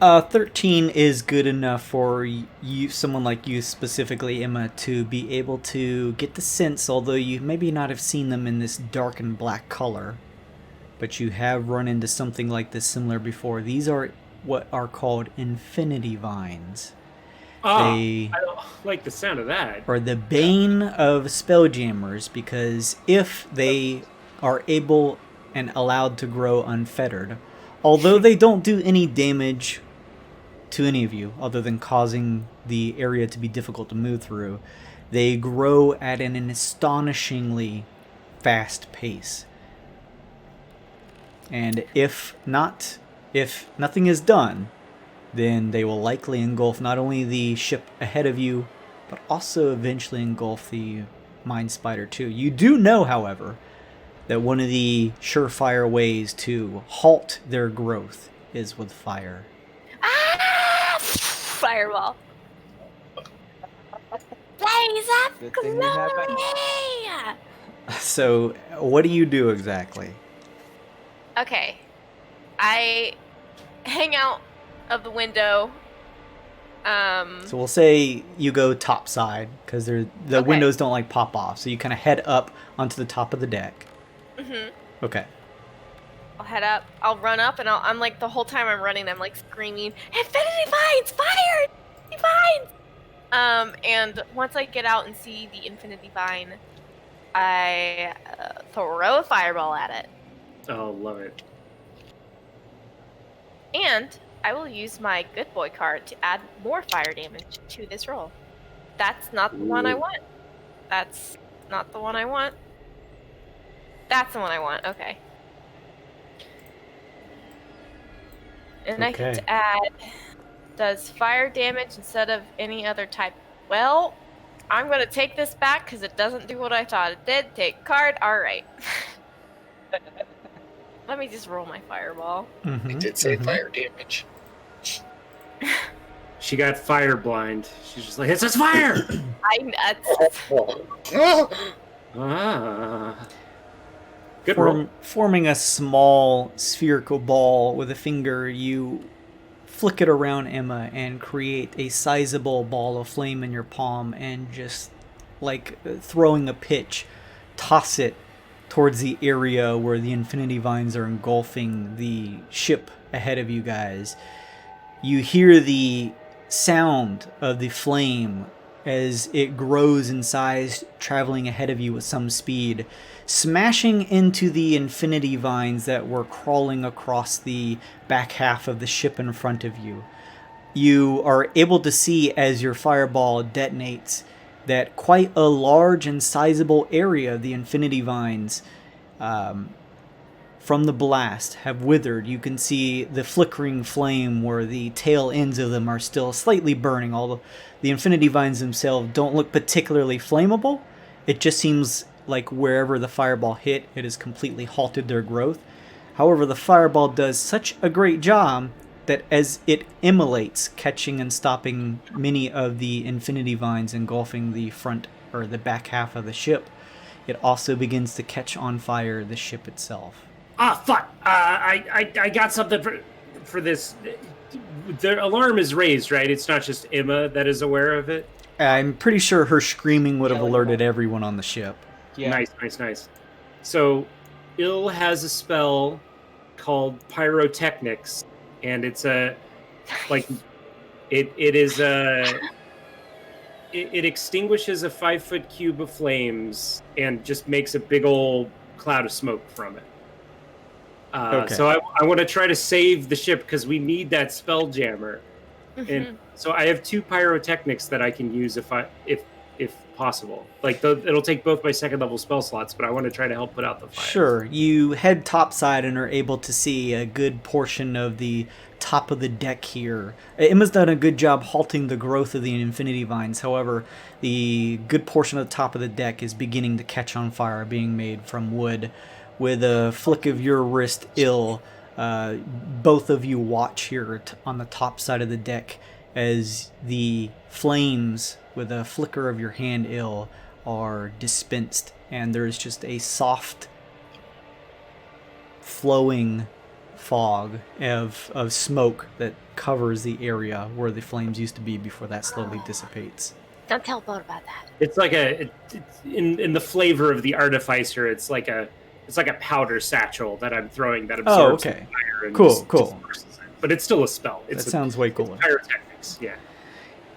13 is good enough for you, someone like you specifically, Emma, to be able to get the sense, although you maybe not have seen them in this dark and black color, but you have run into something like this similar before. These are what are called infinity vines. I don't like the sound of that. Are the bane of spelljammers, because if they are able and allowed to grow unfettered, although they don't do any damage to any of you other than causing the area to be difficult to move through, they grow at an astonishingly fast pace. And if nothing is done, then they will likely engulf not only the ship ahead of you, but also eventually engulf the Mind Spider too. You do know, however, that one of the surefire ways to halt their growth is with fire. Ah! Fireball. Blaze up Good thing we have that. glory! So, what do you do exactly? Okay. I hang out of the window. So we'll say you go top side, because the Okay. windows don't like pop off. So you kind of head up onto the top of the deck. Okay. I'll head up. I'll run up, and I'm like, the whole time I'm running, I'm like screaming, "Infinity vines! Fire! Infinity vines!" And once I get out and see the infinity vine, I throw a fireball at it. Oh, love it. And I will use my good boy card to add more fire damage to this roll. That's not the one I want. That's not the one I want. That's the one I want. Okay. And I Okay. get to add, does fire damage instead of any other type. Well, I'm going to take this back because it doesn't do what I thought it did. Take card. All right. Let me just roll my fireball. It did say fire damage. She got fire blind. She's just like, it says fire! I'm nuts. Ah. Good roll. Forming a small spherical ball with a finger, you flick it around Emma and create a sizable ball of flame in your palm, and just like throwing a pitch, toss it towards the area where the infinity vines are engulfing the ship ahead of you guys. You hear the sound of the flame as it grows in size, traveling ahead of you with some speed, smashing into the infinity vines that were crawling across the back half of the ship in front of you. You are able to see, as your fireball detonates, that quite a large and sizable area of the infinity vines from the blast have withered. You can see the flickering flame where the tail ends of them are still slightly burning, although the infinity vines themselves don't look particularly flammable. It just seems like wherever the fireball hit, it has completely halted their growth. However, the fireball does such a great job that as it immolates, catching and stopping many of the infinity vines engulfing the front or the back half of the ship, it also begins to catch on fire the ship itself. Ah, fuck! I got something for this. The alarm is raised, right? It's not just Emma that is aware of it. I'm pretty sure her screaming would have alerted everyone on the ship. Yeah. Nice. So, Il has a spell called Pyrotechnics, and it's a like it extinguishes a 5-foot cube of flames and just makes a big old cloud of smoke from it. Okay. So I want to try to save the ship because we need that Spelljammer. And so I have 2 pyrotechnics that I can use if possible. Like it'll take both my 2nd level spell slots, but I want to try to help put out the fire. Sure. You head topside and are able to see a good portion of the top of the deck here. Emma's done a good job halting the growth of the infinity vines. However, the good portion of the top of the deck is beginning to catch on fire, being made from wood. With a flick of your wrist, Il, both of you watch here on the top side of the deck as the flames, with a flicker of your hand, Il, are dispensed, and there's just a soft, flowing fog of smoke that covers the area where the flames used to be before that slowly dissipates. Don't tell Bo about that. It's like in the flavor of the Artificer. It's like a powder satchel that I'm throwing that absorbs the fire. And Cool. disperses it. But it's still a spell. That sounds way cooler. Pyrotechnics, yeah.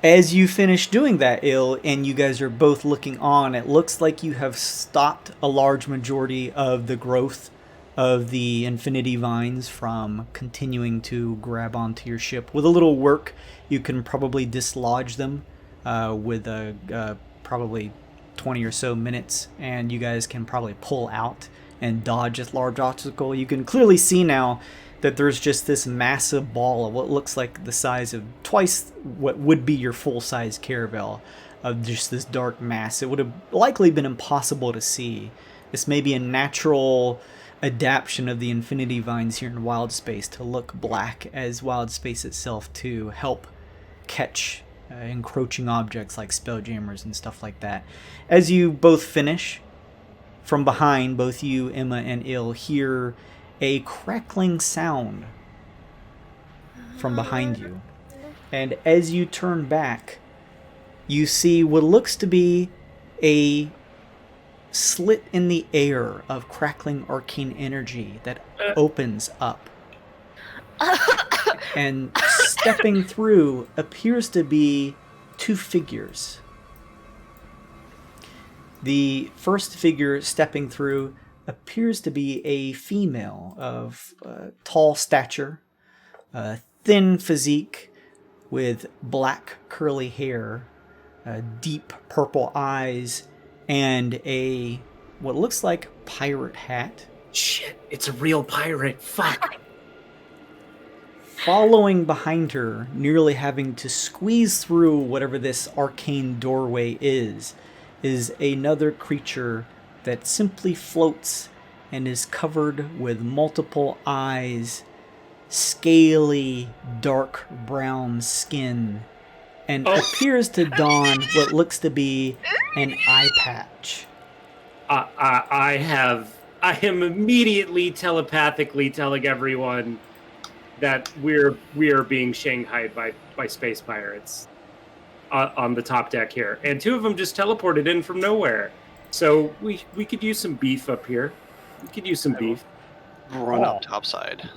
As you finish doing that, Il, and you guys are both looking on, it looks like you have stopped a large majority of the growth of the infinity vines from continuing to grab onto your ship. With a little work, you can probably dislodge them with probably 20 or so minutes, and you guys can probably pull out and dodge this large obstacle. You can clearly see now that there's just this massive ball of what looks like the size of twice what would be your full-size caravel of just this dark mass. It would have likely been impossible to see. This may be a natural adaptation of the infinity vines here in wild space to look black as wild space itself, to help catch encroaching objects like spelljammers and stuff like that. As you both finish, from behind, both you, Emma, and Il, hear a crackling sound from behind you. And as you turn back, you see what looks to be a slit in the air of crackling arcane energy that opens up. And stepping through appears to be 2 figures. The first figure stepping through appears to be a female of tall stature, thin physique, with black curly hair, deep purple eyes, and a what looks like pirate hat. Shit, it's a real pirate. Fuck. Following behind her, nearly having to squeeze through whatever this arcane doorway is another creature that simply floats and is covered with multiple eyes, scaly, dark brown skin, and appears to don what looks to be an eye patch. I am immediately telepathically telling everyone, that we are being shanghaied by space pirates on the top deck here, and 2 of them just teleported in from nowhere. So we could use some beef up here. We could use some beef. Run up topside.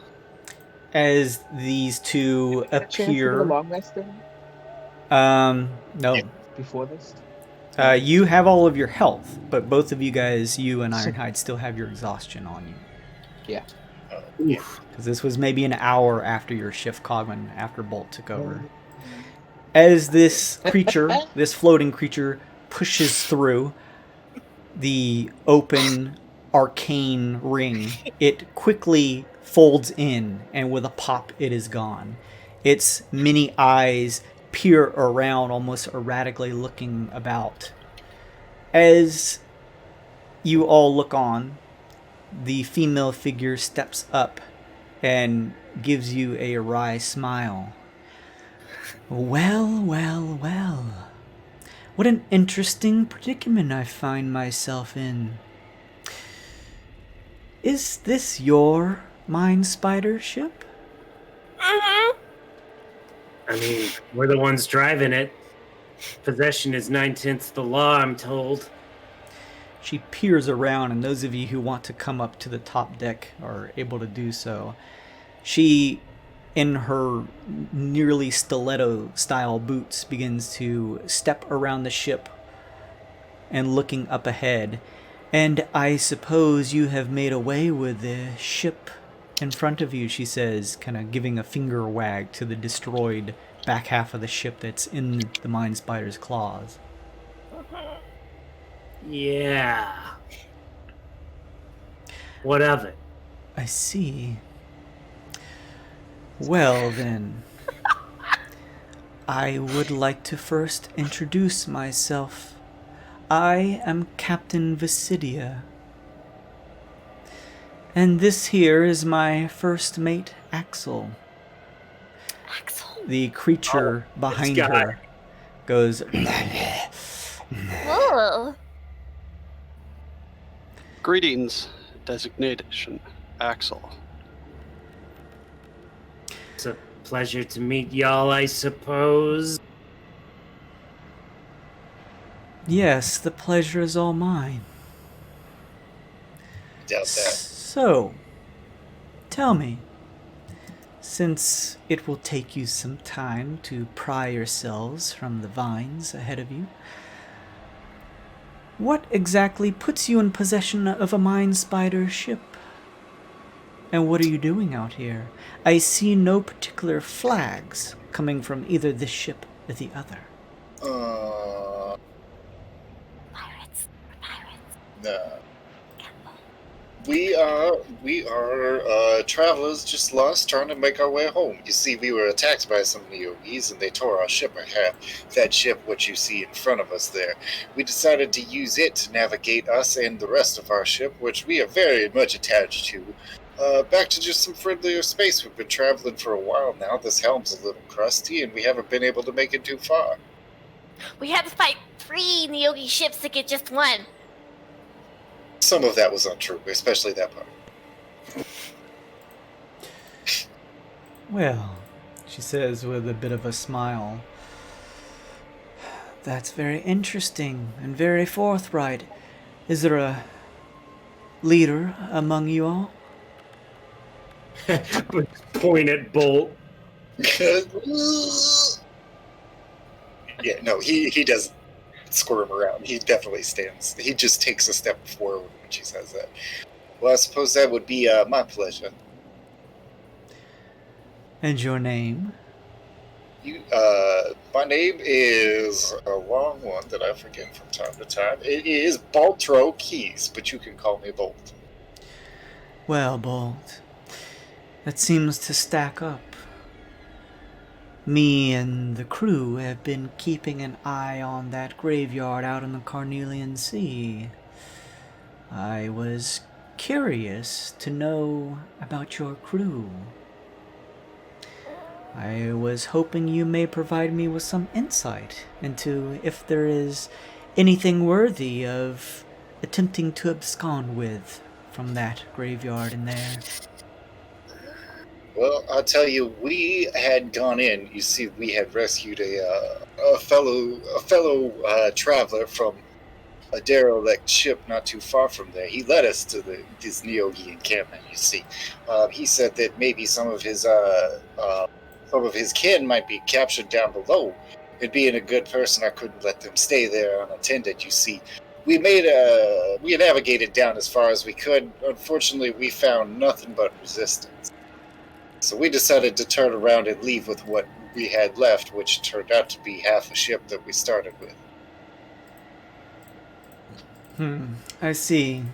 As these two Did you get a chance to get a appear, long rest in no. before this? You have all of your health, but both of you guys, you and Ironhide, still have your exhaustion on you. Yeah. Because this was maybe an hour after your shift, Cogman, after Bolt took over. As this creature, this floating creature, pushes through the open arcane ring, it quickly folds in, and with a pop, it is gone. Its many eyes peer around, almost erratically looking about. As you all look on, the female figure steps up and gives you a wry smile. Well, well, well. What an interesting predicament I find myself in. Is this your Mind Spider ship? I mean, we're the ones driving it. Possession is 9/10 the law, I'm told. She peers around, and those of you who want to come up to the top deck are able to do so. She, in her nearly stiletto-style boots, begins to step around the ship and looking up ahead. And I suppose you have made away with the ship in front of you, she says, kind of giving a finger wag to the destroyed back half of the ship that's in the Mind Spider's claws. Yeah. What of it? I see. Well, then, I would like to first introduce myself. I am Captain Visidia. And this here is my first mate, Axel. Axel. The creature behind guy. her goes... Whoa. Greetings, designation, Axel. It's a pleasure to meet y'all, I suppose. Yes, the pleasure is all mine. Doubt that. So, tell me, since it will take you some time to pry yourselves from the vines ahead of you, what exactly puts you in possession of a Mind Spider ship? And what are you doing out here? I see no particular flags coming from either this ship or the other. Pirates. No. We are travelers just lost trying to make our way home. You see, we were attacked by some Neoes and they tore our ship in half. That ship, what you see in front of us there, we decided to use it to navigate us and the rest of our ship, which we are very much attached to, back to just some friendlier space. We've been traveling for a while now. This helm's a little crusty and we haven't been able to make it too far. We had to fight 3 Neogi ships to get just one. Some of that was untrue, especially that part. Well, she says with a bit of a smile, that's very interesting and very forthright. Is there a leader among you all? Point at Bolt. Yeah, no, he doesn't squirm around. He definitely stands. He just takes a step forward when she says that. Well, I suppose that would be my pleasure. And your name? My name is a long one that I forget from time to time. It is Baltro Keys, but you can call me Bolt. Well, Bolt, that seems to stack up. Me and the crew have been keeping an eye on that graveyard out in the Carnelian Sea. I was curious to know about your crew. I was hoping you may provide me with some insight into if there is anything worthy of attempting to abscond with from that graveyard in there. Well, I'll tell you, we had gone in. You see, we had rescued a fellow traveler from a derelict ship not too far from there. He led us to this Neogi encampment. You see, he said that maybe some of his kin might be captured down below. And being a good person, I couldn't let them stay there unattended. You see, we navigated down as far as we could. Unfortunately, we found nothing but resistance. So we decided to turn around and leave with what we had left, which turned out to be half a ship that we started with. I see.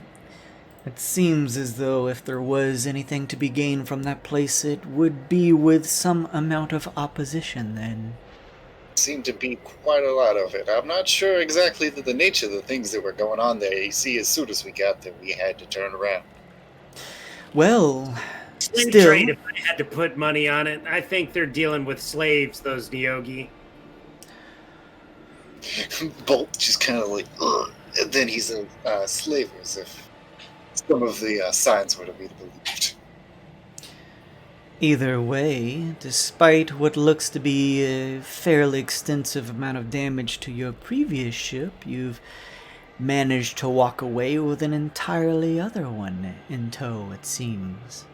It seems as though if there was anything to be gained from that place, it would be with some amount of opposition then. Seemed to be quite a lot of it. I'm not sure exactly the nature of the things that were going on there. You see, as soon as we got there, we had to turn around. Well, Slave still, trade, if I had to put money on it, I think they're dealing with slaves, those Neogi. Bolt just kind of like, ugh. And then he's a slave, as if some of the signs were to be believed. either way, despite what looks to be a fairly extensive amount of damage to your previous ship, you've managed to walk away with an entirely other one in tow, it seems.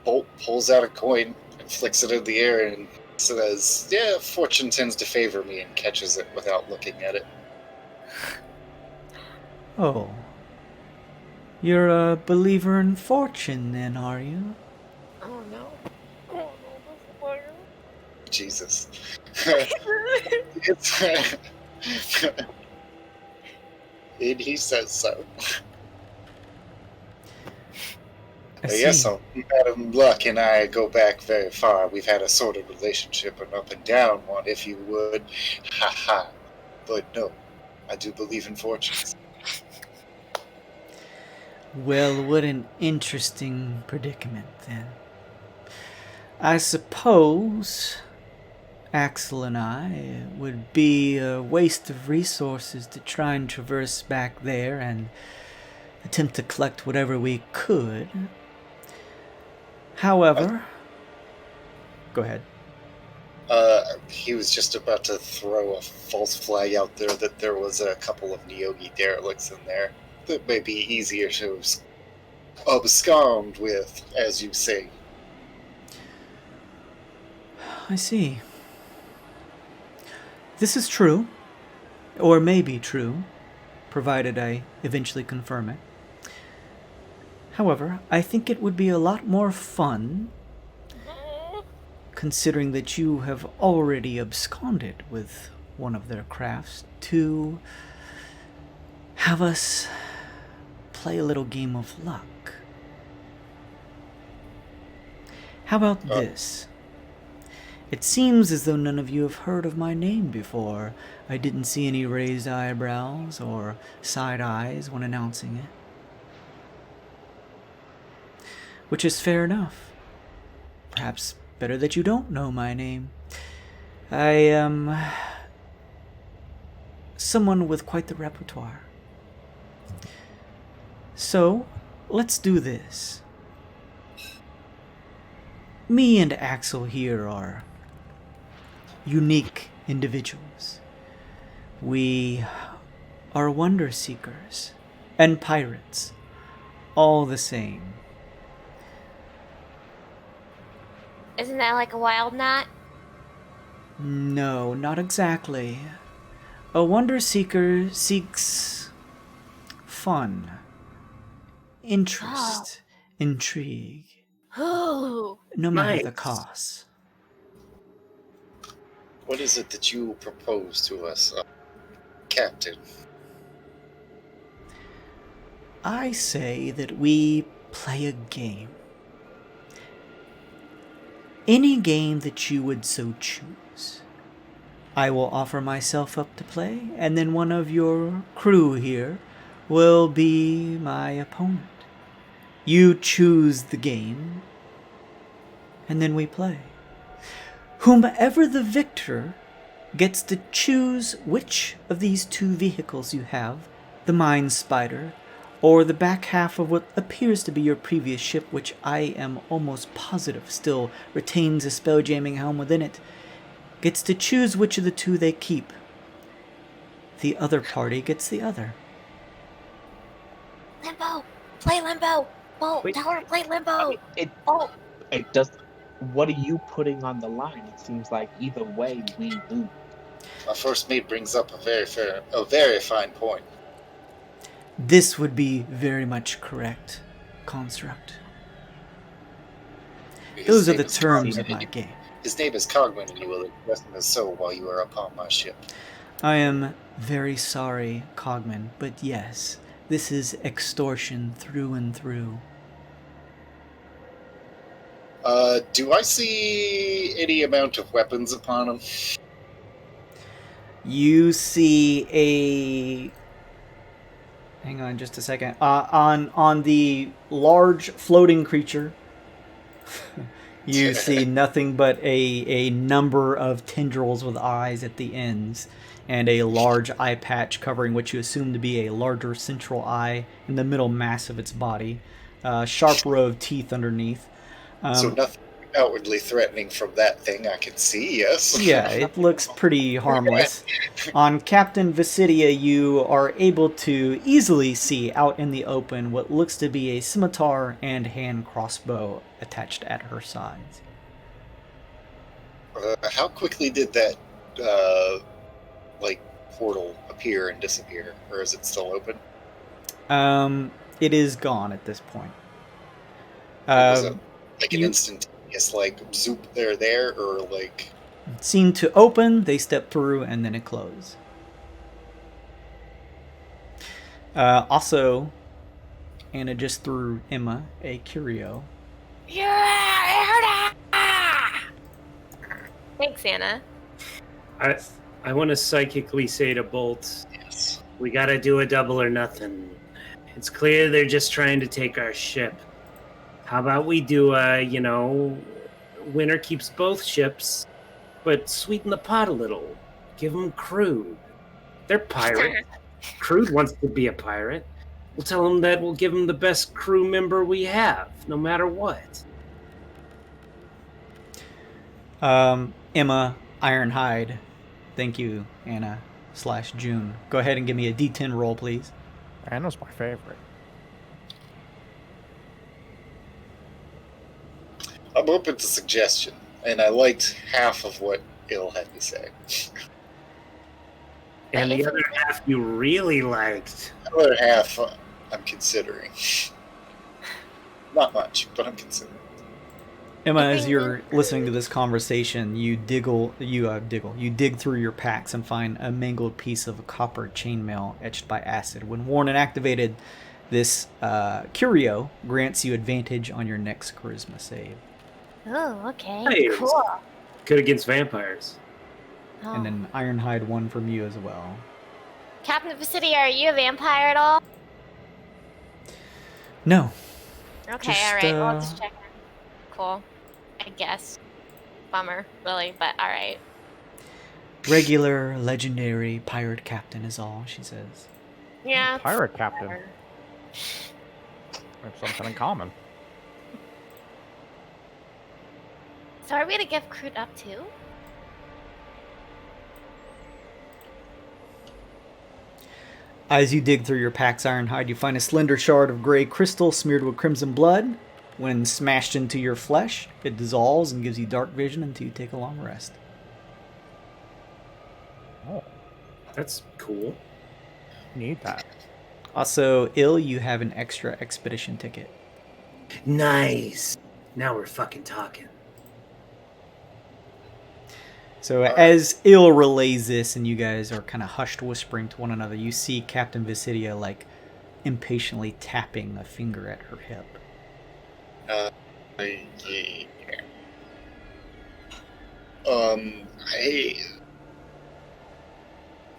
Bolt pulls out a coin and flicks it in the air and says, "Yeah, fortune tends to favor me," and catches it without looking at it. Oh. You're a believer in fortune then, are you? Oh no. Oh no, the fire. Jesus. And he says so. Yes, so Madam Luck and I go back very far. We've had a sort of relationship, an up and down one, if you would. Ha ha. But no, I do believe in fortunes. Well, what an interesting predicament, then. I suppose Axel and I, it would be a waste of resources to try and traverse back there and attempt to collect whatever we could. However, go ahead. He was just about to throw a false flag out there that there was a couple of Neogi derelicts in there that may be easier to abscond with, as you say. I see. This is true, or may be true, provided I eventually confirm it. However, I think it would be a lot more fun, considering that you have already absconded with one of their crafts, to have us play a little game of luck. How about this? It seems as though none of you have heard of my name before. I didn't see any raised eyebrows or side eyes when announcing it. Which is fair enough. Perhaps better that you don't know my name. I am someone with quite the repertoire. So, let's do this. Me and Axel here are unique individuals. We are wonder seekers and pirates, all the same. Isn't that like a wild knot? No, not exactly. A wonder seeker seeks fun, interest, intrigue, Ooh. no matter the Nice. cost. What is it that you propose to us, Captain? I say that we play a game. Any game that you would so choose. I will offer myself up to play, and then one of your crew here will be my opponent. You choose the game, and then we play. Whomever the victor gets to choose which of these two vehicles you have, the Mind Spider or the back half of what appears to be your previous ship, which I am almost positive still retains a spelljamming helm within it, gets to choose which of the two they keep. The other party gets the other. Limbo! Play Limbo! Bolt, Wait. tell her to play Limbo! Bolt! It does. What are you putting on the line? It seems like either way we lose. My first mate brings up a very fine point. This would be very much correct, Construct. Those are the terms of my game. His name is Cogman, and you will address him as so while you are upon my ship. I am very sorry, Cogman, but yes, this is extortion through and through. Do I see any amount of weapons upon him? You see a... Hang on just a second. On the large floating creature, you see nothing but a number of tendrils with eyes at the ends, and a large eye patch covering what you assume to be a larger central eye in the middle mass of its body. Sharp row of teeth underneath. So nothing outwardly threatening from that thing I can see, yes? Yeah, it looks pretty harmless. On Captain Visidia, you are able to easily see out in the open what looks to be a scimitar and hand crossbow attached at her sides. How quickly did that, portal appear and disappear? Or is it still open? It is gone at this point. Was it like an instantaneous, zoop, they're there, or like... It seemed to open, they step through, and then it closed. Also, Anna just threw Emma a curio. Yeah! Thanks, Anna. I want to psychically say to Bolt, Yes. we gotta do a double or nothing. It's clear they're just trying to take our ship. How about we do winner keeps both ships, but sweeten the pot a little. Give them Crude. They're pirates. Crude wants to be a pirate. We'll tell them that we'll give them the best crew member we have, no matter what. Emma, Ironhide. Thank you, Anna / June. Go ahead and give me a D10 roll, please. Anna's my favorite. I'm open to suggestion, and I liked half of what Il had to say. And the other half you really liked. The other half, I'm considering. Not much, but I'm considering. Emma, as you're listening to this conversation, you dig through your packs and find a mangled piece of copper chainmail etched by acid. When worn and activated, this curio grants you advantage on your next charisma save. Oh, okay. Hey, Cool. Good against vampires. Oh. And then Ironhide one from you as well. Captain Visidia, are you a vampire at all? No. Okay, Just, alright. Well, just checking. Cool. I guess. Bummer, really, but alright. Regular, legendary pirate captain is all, she says. Yeah. it's Pirate captain. better. We have something in common. So are we gonna give Crude up too? As you dig through your pack's Ironhide, you find a slender shard of gray crystal smeared with crimson blood. When smashed into your flesh, it dissolves and gives you dark vision until you take a long rest. Oh, That's cool. need that. Also, Il, you have an extra expedition ticket. Nice. Now we're fucking talking. So as Il relays this and you guys are kind of hushed whispering to one another, you see Captain Visidia impatiently tapping a finger at her hip.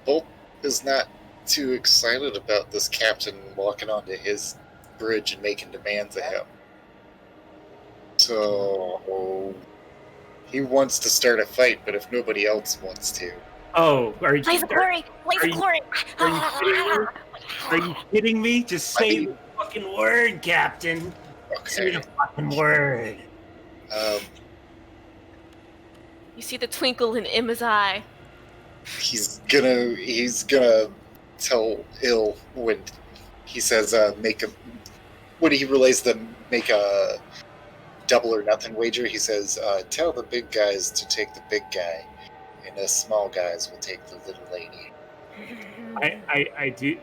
Bolt is not too excited about this captain walking onto his bridge and making demands of him. So he wants to start a fight, but if nobody else wants to, Oh, are you? Blaze of glory! Blaze are of you- glory! Are you kidding me? Are you kidding me? Just say the fucking word, Captain. Say the fucking word. You see the twinkle in Emma's eye. He's gonna tell Ill when he says when he relays the make a double or nothing wager. He says, "Tell the big guys to take the big guy, and us small guys will take the little lady." I do.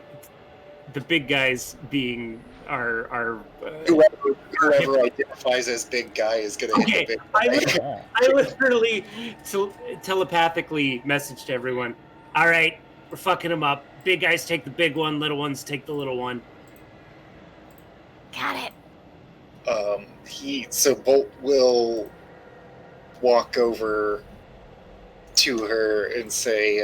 The big guys being our whoever identifies as big guy is gonna hit the big guy. I literally telepathically messaged everyone. All right, we're fucking them up. Big guys take the big one. Little ones take the little one. Got it. So Bolt will walk over to her and say,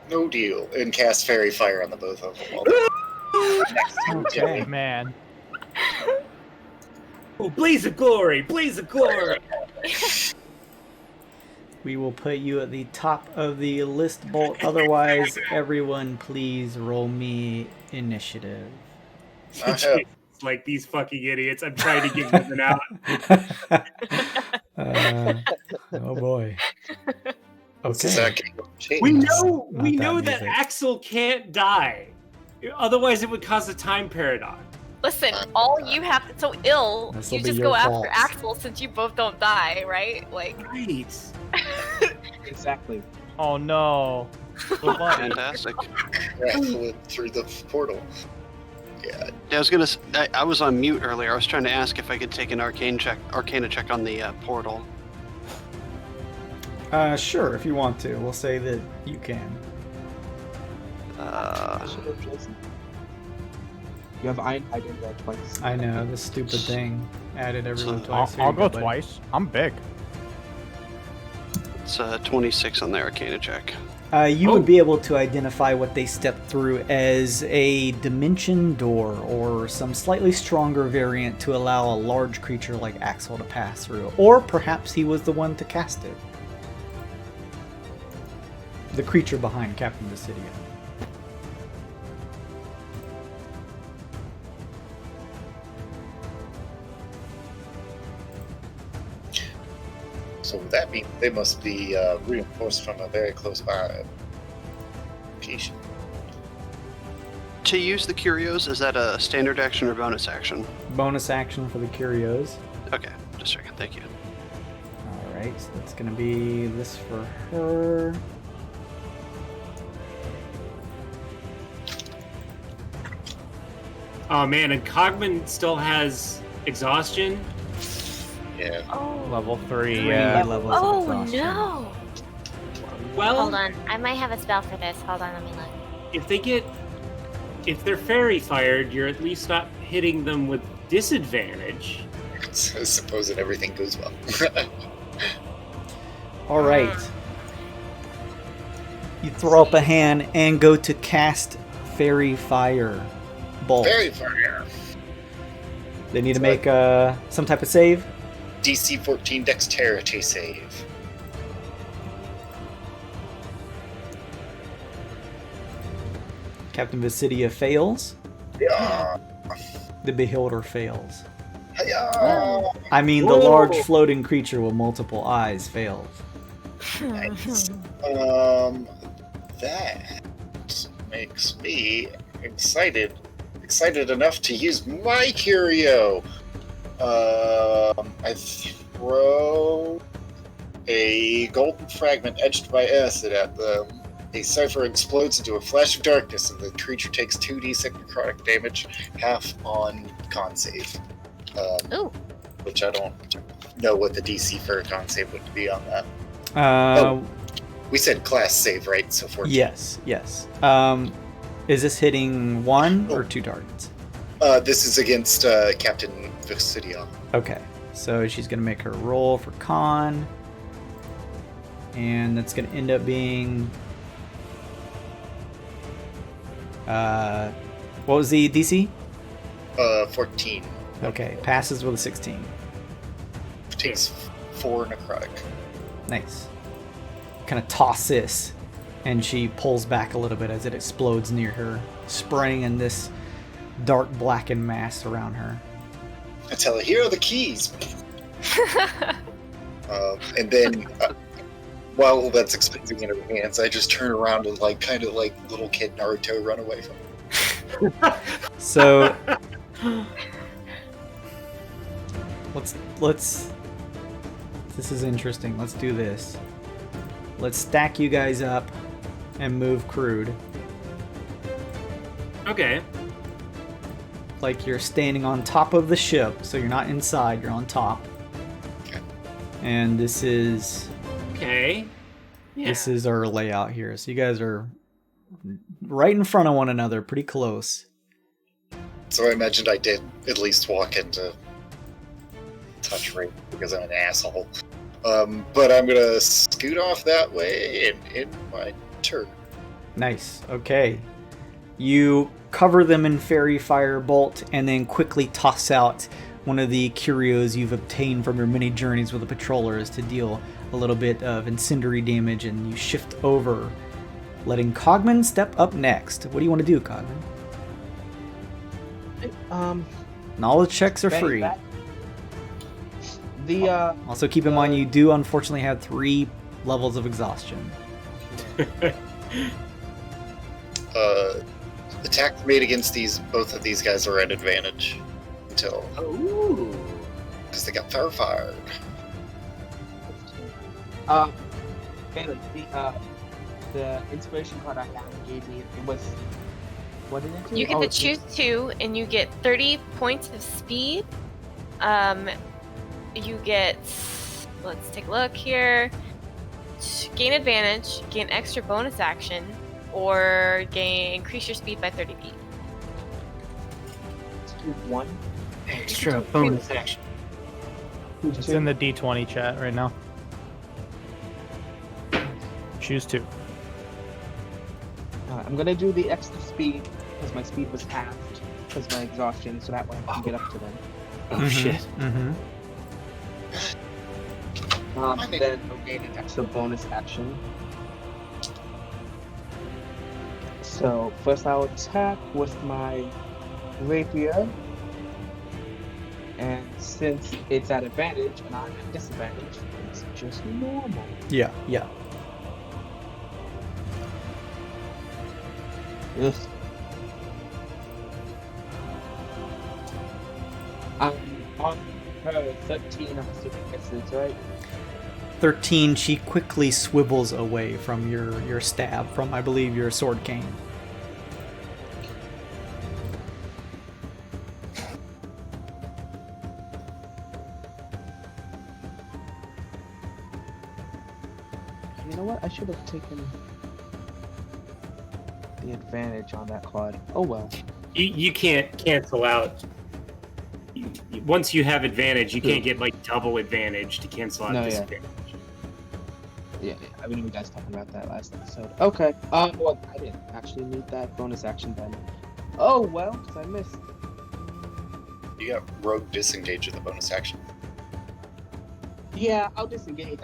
"No deal," and cast Fairy Fire on the both of them. Okay. Man. Oh, blaze of glory! Blaze of glory! We will put you at the top of the list, Bolt. Otherwise, everyone, please roll me initiative. Like these fucking idiots. I'm trying to give them an out. Oh boy. Okay. We know Not that music. Axel can't die. Otherwise, it would cause a time paradox. Listen, all you have to so ill. This'll You be just your go fault. after Axel since you both don't die, right? Like. Right. Exactly. Oh no. Fantastic. Raffling through the portal. Yeah. I was on mute earlier. I was trying to ask if I could take an Arcana check on the portal. Sure, if you want to. We'll say that you can. You have Ironhide in there twice. I know, this stupid thing added everyone So, twice. Here I'll you go buddy. twice. I'm big. It's 26 on the Arcana check. You would be able to identify what they stepped through as a dimension door or some slightly stronger variant to allow a large creature like Axel to pass through. Or perhaps he was the one to cast it. The creature behind Captain Visidia. So that means they must be reinforced from a very close by location. To use the curios, is that a standard action or bonus action? Bonus action for the curios. Okay, just a second. Thank you. Alright, so that's going to be this for her. Oh man, and Cogman still has exhaustion. Yeah. Oh. Level 3, Three yeah. levels of Oh exhaustion. no. Well, Hold on. I might have a spell for this. Hold on, let me look. if they're fairy fired, you're at least not hitting them with disadvantage. Supposing everything goes well. Alright. You throw up a hand and go to cast Fairy Fire. Bolt. Fairy Fire. They need to make some type of save. DC 14 Dexterity save. Captain Visidia fails. Yeah. The Beholder fails. Yeah. I mean, the large floating creature with multiple eyes fails. Nice. That makes me excited enough to use my curio. I throw a golden fragment etched by acid at them. A cipher explodes into a flash of darkness, and the creature takes 2d6 necrotic damage, half on con save. Ooh. Which I don't know what the DC for a con save would be on that. We said class save, right? So 14. Yes. Is this hitting one or two targets? This is against Captain Visidia. Okay, so she's going to make her roll for con. And that's going to end up being... what was the DC? 14. Okay, passes with a 16. Takes 4 necrotic. Nice. Kind of toss this And she pulls back a little bit as it explodes near her, spraying in this dark blackened mass around her. I tell her, here are the keys. And then, while that's exploding in her hands, I just turn around and kind of like little kid Naruto run away from her. So let's. This is interesting. Let's do this. Let's stack you guys up and move crude. Okay. Like you're standing on top of the ship, so you're not inside, you're on top. Okay. And this is Okay. Yeah. this is our layout here. So you guys are right in front of one another, pretty close. So I imagined I did at least walk into touch rate because I'm an asshole. But I'm gonna scoot off that way and end my turn. Nice. Okay. You cover them in fairy fire bolt and then quickly toss out one of the curios you've obtained from your many journeys with the patrollers to deal a little bit of incendiary damage, and you shift over, letting Cogman step up next. What do you want to do, Cogman? Knowledge checks are free. Also keep in mind you do unfortunately have 3 levels of exhaustion. Attacks made against both of these guys are at advantage until because they got fired. Bailey, the inspiration card I gave me, it was, what did it do? You get to choose 2, and you get 30 points of speed. You get, let's take a look here. Gain advantage, gain extra bonus action, or increase your speed by 30 feet. Let's do 1. Extra bonus action. It's in the D20 chat right now. Choose 2. I'm gonna do the extra speed because my speed was halved because of my exhaustion, so that way I can get up to them. Oh shit. Mm-hmm. Then I'll gain an extra bonus action. So first I'll attack with my rapier, and since it's at advantage and I'm at disadvantage, it's just normal. Yeah. Ugh. On her 13, I'm assuming misses, right? 13, she quickly swivels away from your stab, from I believe your sword cane. You know what? I should have taken the advantage on that card. Oh well. You can't cancel out. Once you have advantage, you can't get double advantage to cancel out disadvantage. Yeah, I mean, you guys talking about that last episode. Okay. Well, I didn't actually need that bonus action then. Oh well, because I missed. You got rogue disengage with the bonus action. Yeah, I'll disengage.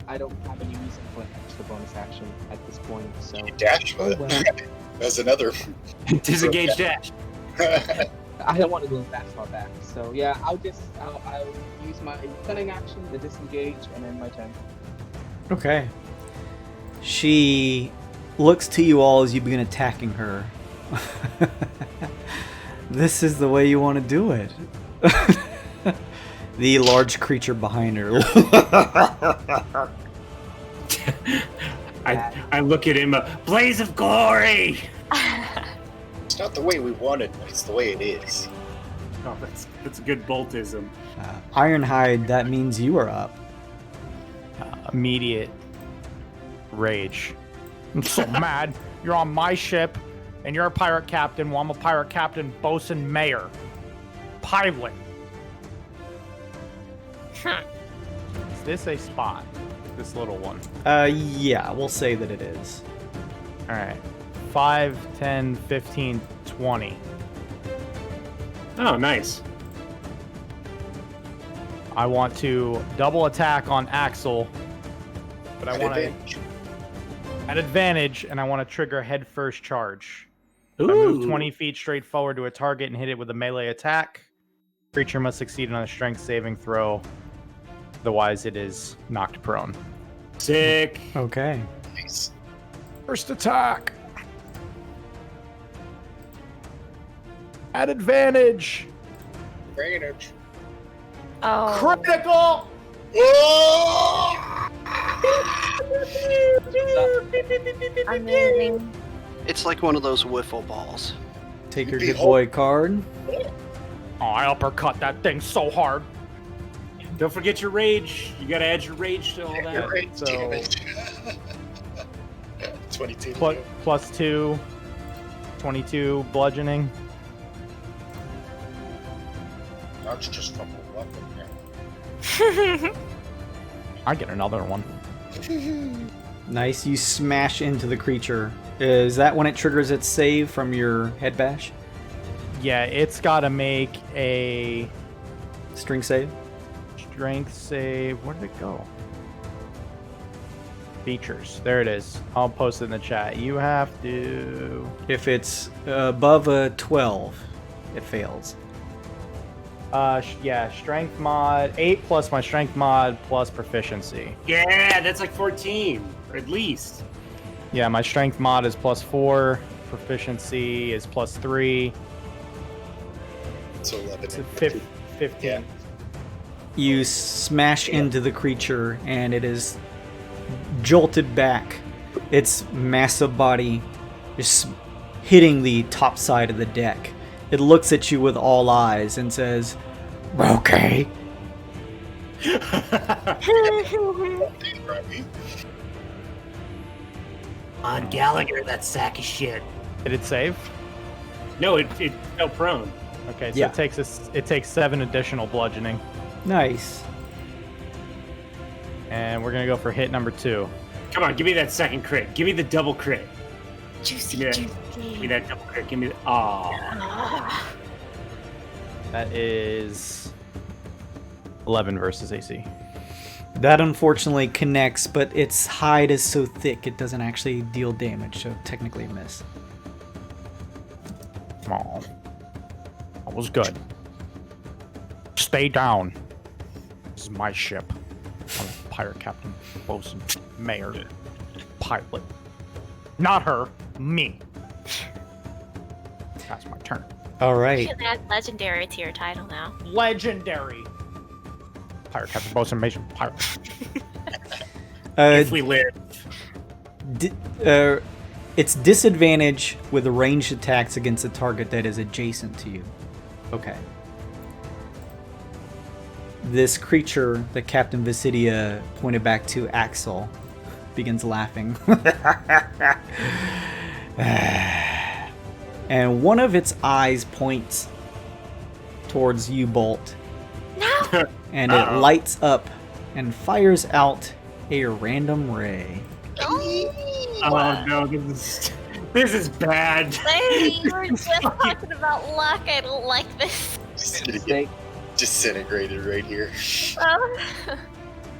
I don't have any reason for an extra bonus action at this point. So You dash with it. That's another Disengage dash. I don't want to go that far back. So yeah, I'll use my cunning action, the disengage, and then my turn. Okay. She looks to you all as you begin attacking her. This is the way you want to do it. The large creature behind her. I look at him, blaze of glory! It's not the way we wanted, but it's the way it is. Oh, that's a good boltism. Ironhide, that means you are up. Immediate rage. I'm so mad. You're on my ship, and you're a pirate captain. Well, I'm a pirate captain, bosun, mayor. Pilot. Is this a spot? This little one. Yeah, we'll say that it is. Alright. 5, 10, 15, 20. Oh, nice. I want to double attack on Axel, but I At want to... advantage. At advantage, and I want to trigger head first charge. I move 20 feet straight forward to a target and hit it with a melee attack. Creature must succeed on a strength saving throw. Otherwise, it is knocked prone. Sick. Okay. Nice. First attack. At advantage. Advantage. Oh. Critical! Oh! Amazing. It's like one of those wiffle balls. Take your good Behold. boy card. Oh, I uppercut that thing so hard. Don't forget your rage. You gotta add your rage to all that. Your rage so damage. 22. Plus 2. 22 bludgeoning. That's just from a weapon. Yeah. I get another one. Nice. You smash into the creature. Is that when it triggers its save from your head bash? Yeah, it's got to make a String save? strength save. Where did it go? Features. There it is. I'll post it in the chat. You have to... If it's above a 12, it fails. Yeah, strength mod 8 plus my strength mod plus proficiency. yeah, that's like 14, or at least. Yeah, my strength mod is plus 4, proficiency is plus 3, So 11. so 15. Yeah. You smash into the creature and it is jolted back. Its massive body is hitting the top side of the deck. It looks at you with all eyes and says, "Okay." On Gallagher, that sack of shit. Did it save? No, it fell prone. Okay, so Yeah. it takes 7 additional bludgeoning. Nice. And we're gonna go for hit number 2. Come on, give me that second crit. Give me the double crit. Juicy, Yeah. juicy. Give me that double crit. Give me the... Aw. That is 11 versus AC. That unfortunately connects, but its hide is so thick it doesn't actually deal damage, so technically a miss. Oh, that was good. Stay down. This is my ship. I'm a pirate captain, bosun, mayor, pilot. Not her, me. That's my turn. All You right. can add legendary to your title now. Legendary. Pirate captain, bosun, mason, pirate. If we live. It's disadvantage with ranged attacks against a target that is adjacent to you. Okay. This creature that Captain Visidia pointed back to, Axel, begins laughing. And one of its eyes points towards you, Bolt. No! And it lights up and fires out a random ray. Oh no, this is bad. Hey, you were just talking about luck. I don't like this. Just gonna get disintegrated right here.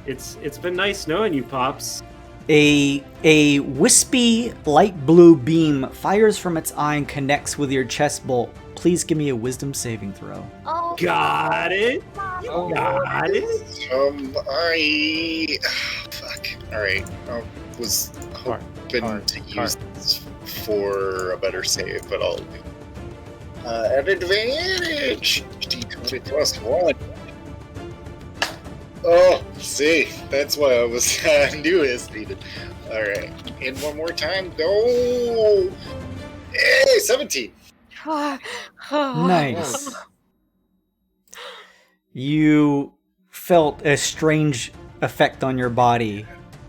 It's been nice knowing you, Pops. A wispy light blue beam fires from its eye and connects with your chest bolt. Please give me a wisdom saving throw. Oh, Got it. Oh, Got it. Fuck. Alright. I was hoping to use this for a better save, but I'll do. At advantage! D20 plus 1. Oh, see, that's why I was knew it was needed. Alright. And one more time, go! Hey, 17! Nice. You felt a strange effect on your body,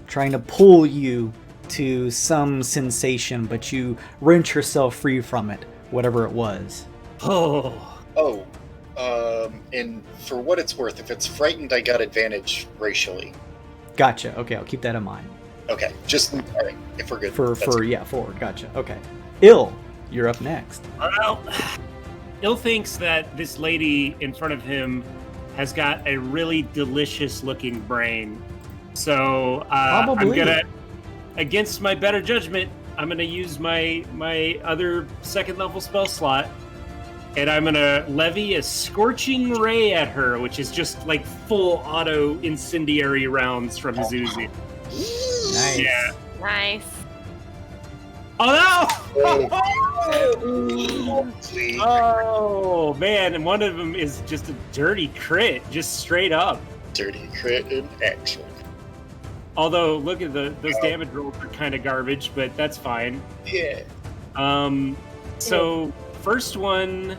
trying to pull you to some sensation, but you wrench yourself free from it, whatever it was. Oh. Oh, and for what it's worth, if it's frightened, I got advantage racially. Gotcha. Okay, I'll keep that in mind. Okay, just, alright, if we're good. Forward. Gotcha. Okay. Ill, you're up next. Well, Ill thinks that this lady in front of him has got a really delicious looking brain. So Probably. against my better judgment, I'm gonna use my other second level spell slot, and I'm gonna levy a Scorching Ray at her, which is just like full auto incendiary rounds from his Uzi. Nice. Yeah. Nice. Oh no! Please. Oh man, and one of them is just a dirty crit, just straight up. Dirty crit in action. Although, look at those damage rolls are kind of garbage, but that's fine. Yeah. So first one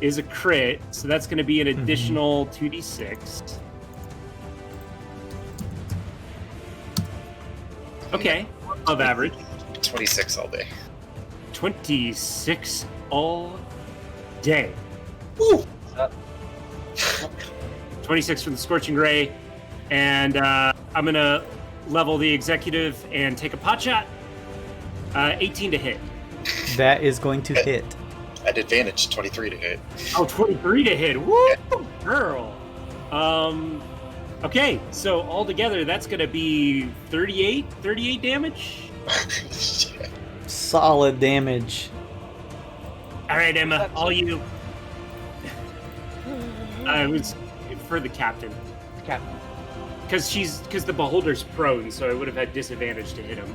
is a crit, so that's going to be an additional 2d6. Okay, above average. 26 all day. 26 all day. Woo! 26 from the Scorching Ray, and I'm going to level the executive and take a pot shot. 18 to hit. That is going to hit. At advantage, 23 to hit. Oh, 23 to hit. Woo, girl. Okay, so altogether that's going to be 38 damage. Shit. Solid damage. All right, Emma, all you. It was for the captain. Captain. Because the beholder's prone, so I would have had disadvantage to hit him.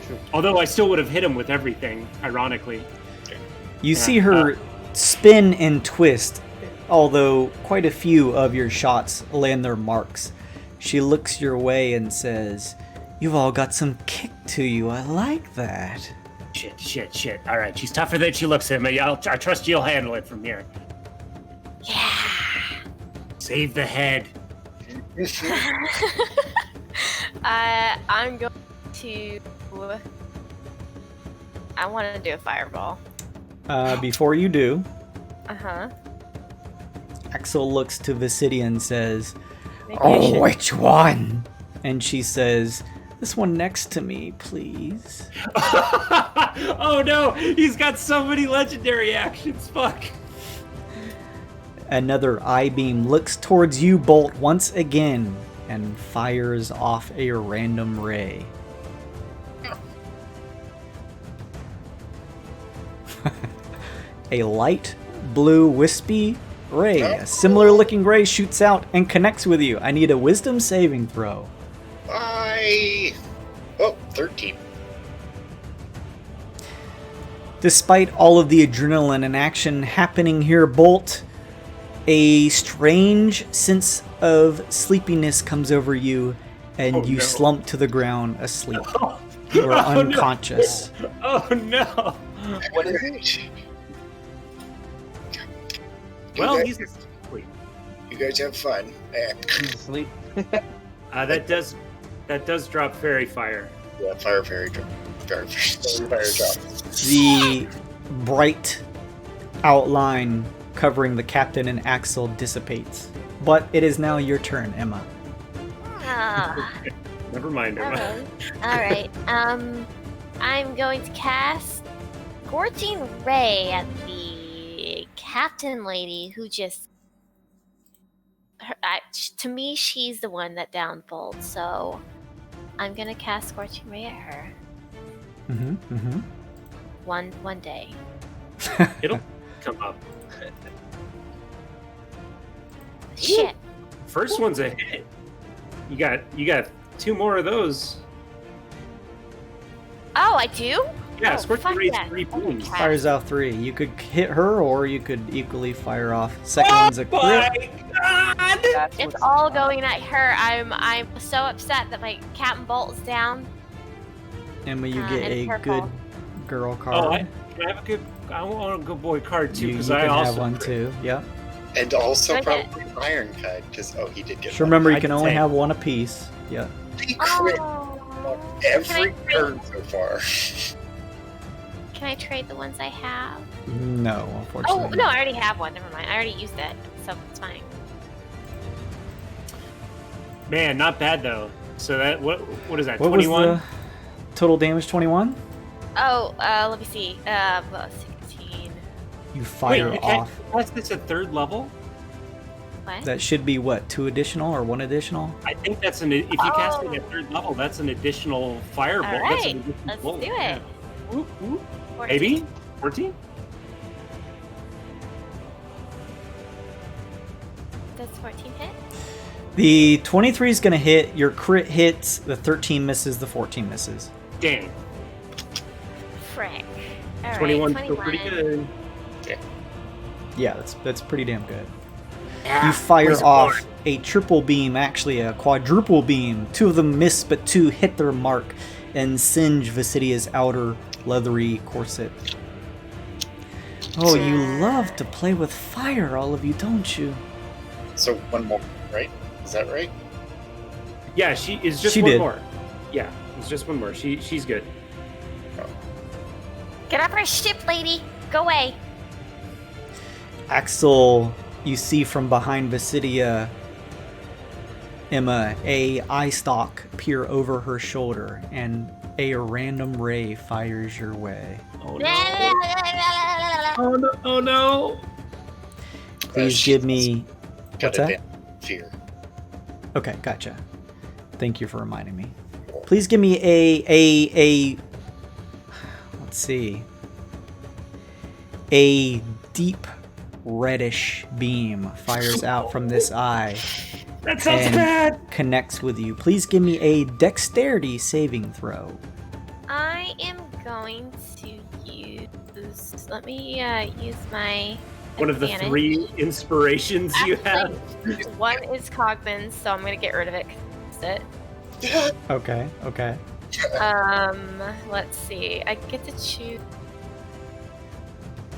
True. Although I still would have hit him with everything, ironically. You see her spin and twist, although quite a few of your shots land their marks. She looks your way and says, "You've all got some kick to you. I like that." Shit. All right, she's tougher than she looks, Emma. I trust you'll handle it from here. Yeah. Save the head. I'm going to. I want to do a fireball. Before you do, Uh-huh. Axel looks to Visidia and says, Maybe I "Oh, should- which one?" And she says, "This one next to me, please." Oh no, he's got so many legendary actions. Fuck. Another eye beam looks towards you, Bolt, once again, and fires off a random ray. A light blue wispy ray, a similar looking ray, shoots out and connects with you. I need a wisdom saving throw. 13. Despite all of the adrenaline and action happening here, Bolt, a strange sense of sleepiness comes over you, and you slump to the ground asleep. You are unconscious. No. Oh no. What is it? Well, guys, he's asleep. you guys have fun. He's asleep. That does drop fairy fire. Yeah, fire drop. The bright outline covering the captain and Axel dissipates. But it is now your turn, Emma. Ah. Never mind, Emma. Alright. I'm going to cast Scorching Ray at the captain lady who just. To me, she's the one that downed Bolt, so I'm gonna cast Scorching Ray at her. One day. It'll come up. Shit. First one's a hit. You got 2 more of those. Oh, I do? Yeah, Oh, Scorching fuck Ray's yeah. 3 wounds. Fires out 3. You could hit her, or you could equally fire off. Second one's a crit. My God! That's It's what's all up. going at her. I'm so upset that my Captain Bolt is down. Emma, you get and a purple. good girl card. Oh, can I have a good? I want a good boy card too, you because can I also have one too. Yep. And also Okay. probably Ironhide, because he did get Just remember, you I can can only take- have one apiece. Yep. He crit Oh. every Can I turn so far. Can I trade the ones I have? No, Oh, unfortunately. no, I already have one. Never mind. I already used it, so it's fine. Man, not bad though. So that what is that? What was 21. the total damage? 21. Oh, let me see. 16. You fire Wait, off. that's this at 3rd level. What? That should be what, 2 additional or 1 additional? I think that's if you cast it at 3rd level, that's an additional firebolt. All That's right, an additional let's bolt. do it. Whoop, whoop. 14. Maybe 14. Does 14 hit? The 23 is going to hit. Your crit hits. The 13 misses. The 14 misses. Dang. Frick. All right, 21 still pretty good. Yeah, that's pretty damn good. Yeah, You fire where's it off going? a triple beam, actually a quadruple beam. 2 of them miss, but 2 hit their mark and singe Visidia's outer leathery corset. Oh, you love to play with fire, all of you, don't you? So one more, right? Is that right? Yeah, she is just She one did. more. Yeah, it's just one more. She's good. Get off our ship, lady. Go away. Axel, you see from behind Visidia, Emma, a eye stalk peer over her shoulder, and a random ray fires your way. Oh no! Oh no! Oh no! Please She give me... got What's a that? damn fear. Okay, gotcha. Thank you for reminding me. Please give me a let's see. A deep reddish beam fires out from this eye That sounds and bad. connects with you. Please give me a dexterity saving throw. I am going to use. Let me use my. One of the advantage. 3 inspirations you have. Actually, one is Cogman, so I'm gonna get rid of it. 'Cause it's it. Okay, okay. Let's see. I get to choose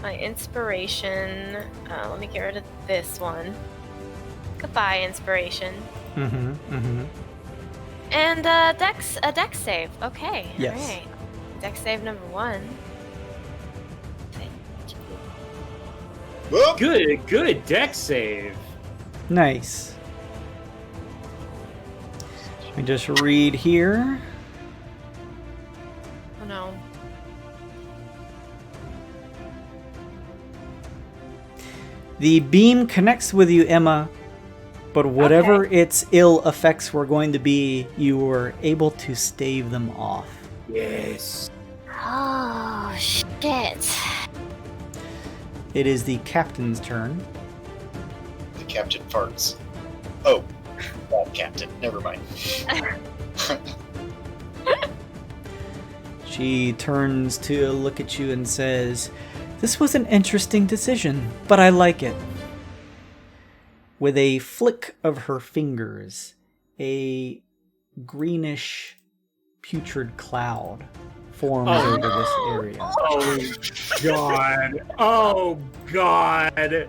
my inspiration. Let me get rid of this one. Goodbye, inspiration. Mm-hmm, mm-hmm. And dex save. Okay. Yes. All right. Dex save number 1. Whoop! Good deck save. Nice. Let me just read here. Oh no. The beam connects with you, Emma, but whatever its ill effects were going to be, you were able to stave them off. Yes. Oh shit. It is the captain's turn. The captain farts. Oh, bad captain. Never mind. She turns to look at you and says, "This was an interesting decision, but I like it." With a flick of her fingers, a greenish, putrid cloud forms over this area. Oh god. Oh god.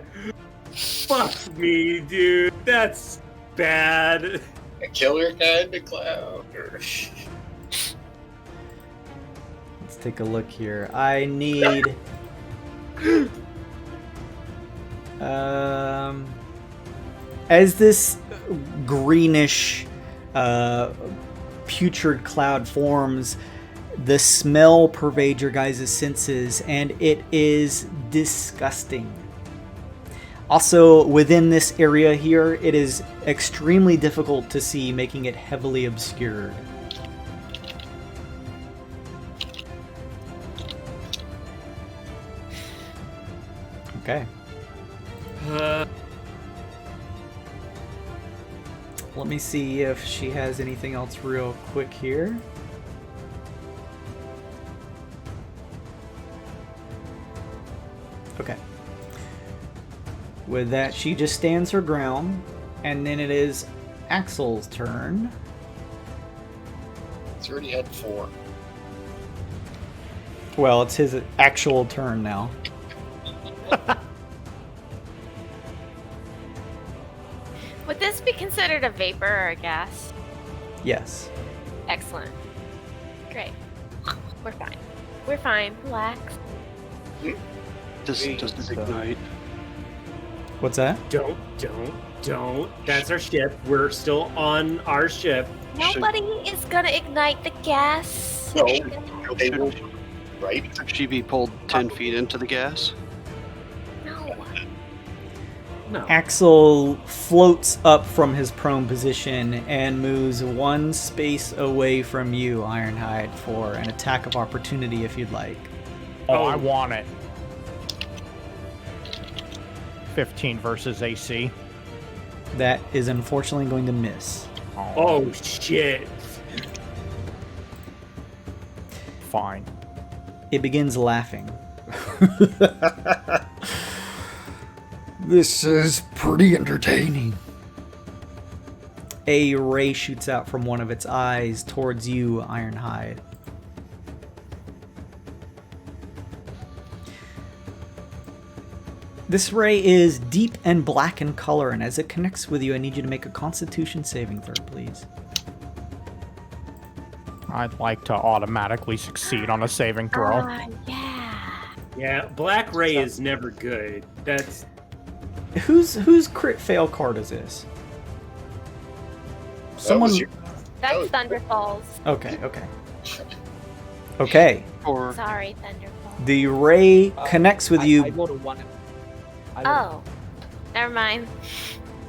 Fuck me, dude. That's bad. A killer kind of cloud. Let's take a look here. I need... as this greenish, putrid cloud forms, the smell pervades your guys' senses, and it is disgusting. Also, within this area here, it is extremely difficult to see, making it heavily obscured. Okay. Let me see if she has anything else real quick here. Okay. With that, she just stands her ground, and then it is Axel's turn. He's already had 4. Well, it's his actual turn now. Would this be considered a vapor or a gas? Yes. Excellent. Great. We're fine. We're fine. Relax. Does this ignite? What's that? Don't. That's our ship. We're still on our ship. Nobody is gonna ignite the gas. No, they will. Right? Should she be pulled 10 feet into the gas? No. No. Axel floats up from his prone position and moves one space away from you, Ironhide, for an attack of opportunity if you'd like. Oh, I want it. 15 versus AC. That is unfortunately going to miss. Oh, shit. Fine. It begins laughing. This is pretty entertaining. A ray shoots out from one of its eyes towards you, Ironhide. This ray is deep and black in color, and as it connects with you, I need you to make a Constitution saving throw, please. I'd like to automatically succeed on a saving throw. Yeah. Yeah, Black Ray is never good. That's Whose crit fail card is this? Someone. That's Thunderfalls. Okay. Okay. Or Sorry, Thunderfalls. The ray connects with you. I rolled a 1. Oh, never mind.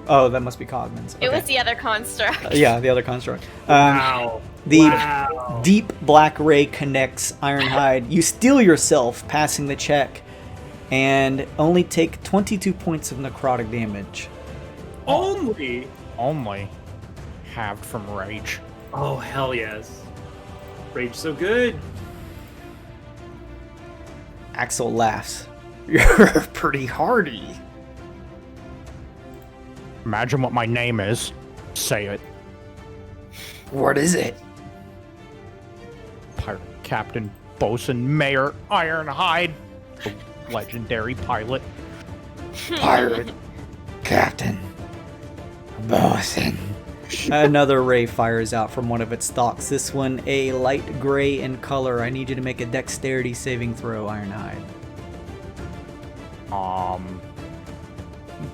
Oh, that must be Cogman's. It Okay. was the other construct. Yeah, the other construct. wow. The deep black ray connects Ironhide. You steel yourself, passing the check, and only take 22 points of necrotic damage. Only. Halved from rage. Oh hell yes. Rage so good. Axel laughs. You're pretty hardy. Imagine what my name is. Say it. What is it? Pirate Captain Bosun Mayor Ironhide. The legendary pilot. Pirate Captain Bosun. Another ray fires out from one of its stalks. This one a light gray in color. I need you to make a dexterity saving throw, Ironhide.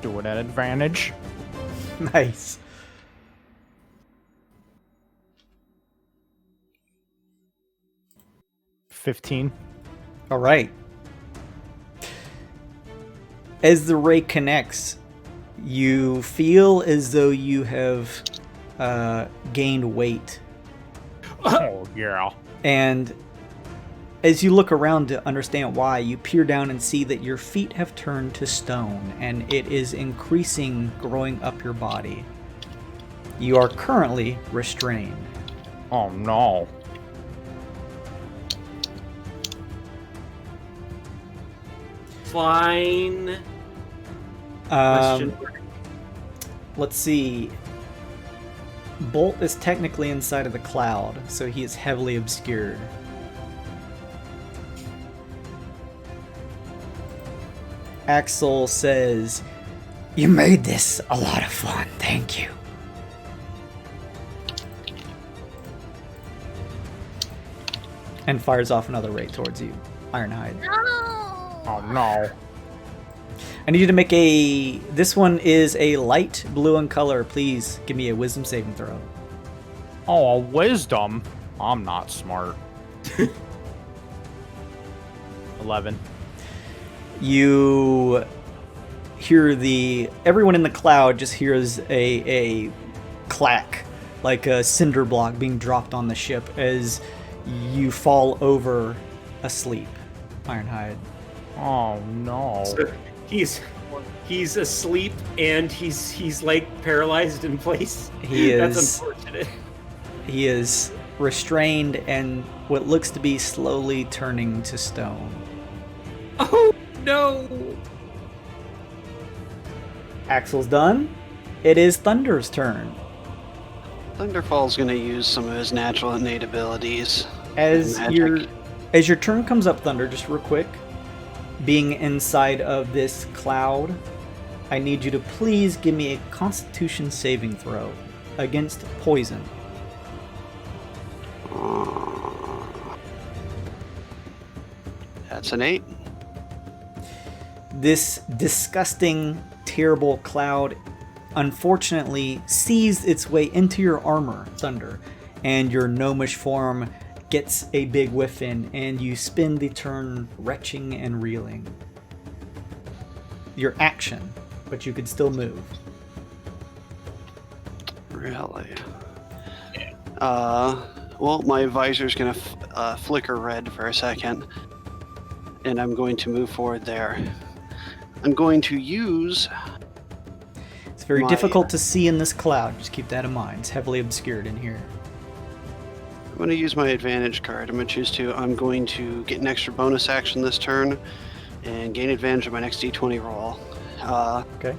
Do it at advantage. Nice. $15. All right. As the ray connects, you feel as though you have gained weight. Oh, yeah. And as you look around to understand why, you peer down and see that your feet have turned to stone, and it is increasing, growing up your body. You are currently restrained. Oh, no. Fine. Question. Let's see. Bolt is technically inside of the cloud, so he is heavily obscured. Axel says, "You made this a lot of fun, thank you." And fires off another ray towards you, Ironhide. No. Oh, no. I need you to make a... This one is a light blue in color. Please give me a wisdom saving throw. Oh, a wisdom? I'm not smart. 11. You hear the... Everyone in the cloud just hears a clack, like a cinder block being dropped on the ship as you fall over asleep, Ironhide. Oh, no. So he's asleep and he's like paralyzed in place. He is. That's unfortunate. He is restrained and what looks to be slowly turning to stone. Oh no! Axel's done. It is Thunder's turn. Thunderfall's gonna use some of his natural innate abilities. As Magic. your turn comes up, Thunder, just real quick, being inside of this cloud, I need you to please give me a Constitution saving throw against poison. That's an 8. This disgusting, terrible cloud unfortunately sees its way into your armor, Thunder, and your gnomish form gets a big whiff in, and you spend the turn retching and reeling. Your action, but you could still move. Really? Well, my visor's gonna flicker red for a second, and I'm going to move forward there. I'm going to use... It's very difficult to see in this cloud. Just keep that in mind. It's heavily obscured in here. I'm going to use my advantage card. I'm going to get an extra bonus action this turn and gain advantage of my next d20 roll. Okay.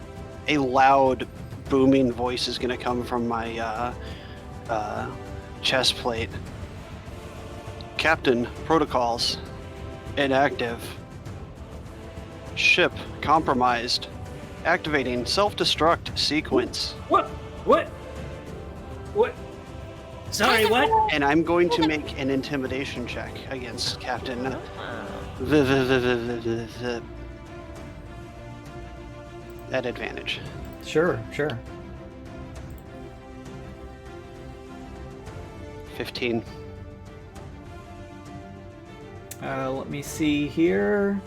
A loud, booming voice is going to come from my chest plate. Captain, protocols, inactive. Ship, compromised. Activating self-destruct sequence. What? Sorry, what? And I'm going to make an intimidation check against Captain. At advantage. Sure. 15. Let me see here.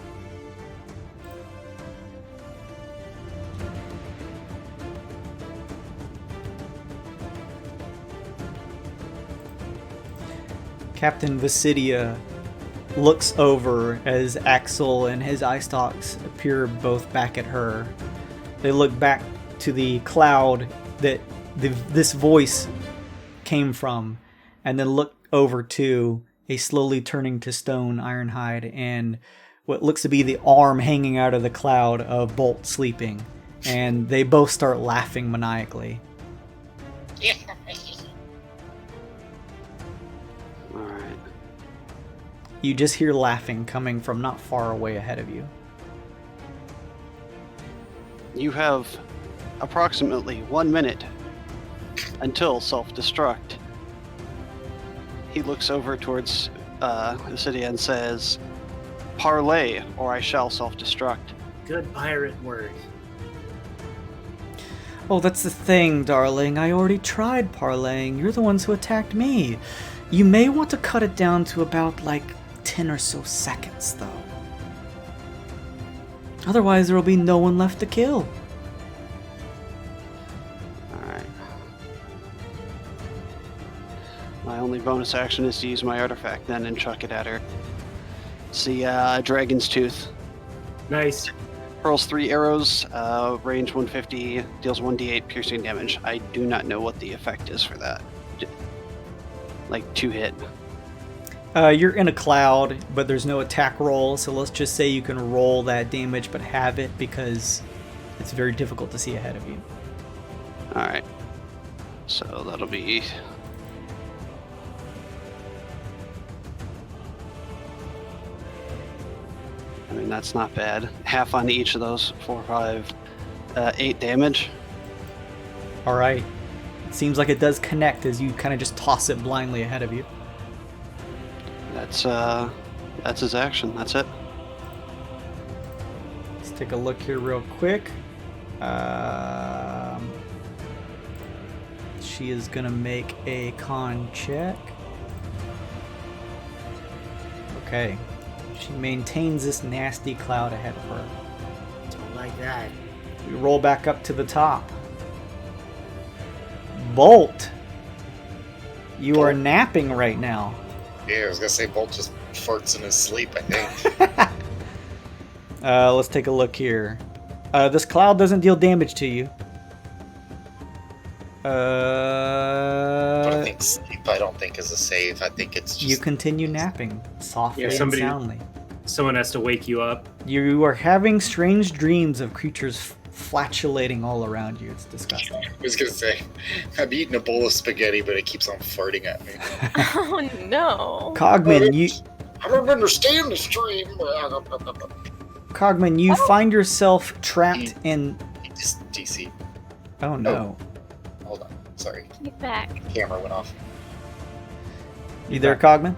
Captain Visidia looks over as Axel and his eye stalks appear both back at her. They look back to the cloud that this voice came from, and then look over to a slowly turning to stone Ironhide and what looks to be the arm hanging out of the cloud of Bolt sleeping. And they both start laughing maniacally. Alright. You just hear laughing coming from not far away ahead of you. You have approximately 1 minute until self-destruct. He looks over towards the city and says, "Parley, or I shall self-destruct." Good pirate word. Oh, that's the thing, darling. I already tried parlaying. You're the ones who attacked me. You may want to cut it down to about, 10 or so seconds, though. Otherwise, there will be no one left to kill. Alright. My only bonus action is to use my artifact then and chuck it at her. It's the Dragon's Tooth. Nice. Hurls 3 arrows, range 150, deals 1d8 piercing damage. I do not know what the effect is for that. 2 hit. You're in a cloud, but there's no attack roll, so let's just say you can roll that damage but have it because it's very difficult to see ahead of you. Alright. So that'll be... I mean, that's not bad. Half on each of those. 4, 5, 8 damage. Alright. It seems like it does connect as you kind of just toss it blindly ahead of you. That's his action. That's it. Let's take a look here real quick. She is going to make a con check. Okay. She maintains this nasty cloud ahead of her. Don't like that. We roll back up to the top. Bolt! You are napping right now. Yeah, I was gonna say Bolt just farts in his sleep, I think. Let's take a look here. This cloud doesn't deal damage to you. But I think sleep, I don't think is a save. I think it's just... You continue napping, softly and soundly. Someone has to wake you up. You are having strange dreams of creatures flatulating all around you. It's disgusting. I was gonna say, I'm eating a bowl of spaghetti, but it keeps on farting at me. Oh no. Cogman, you... I don't understand the stream. Cogman, you find yourself trapped in... Just DC. Oh no. Hold on. Sorry. Get back. Camera went off. You there, Cogman?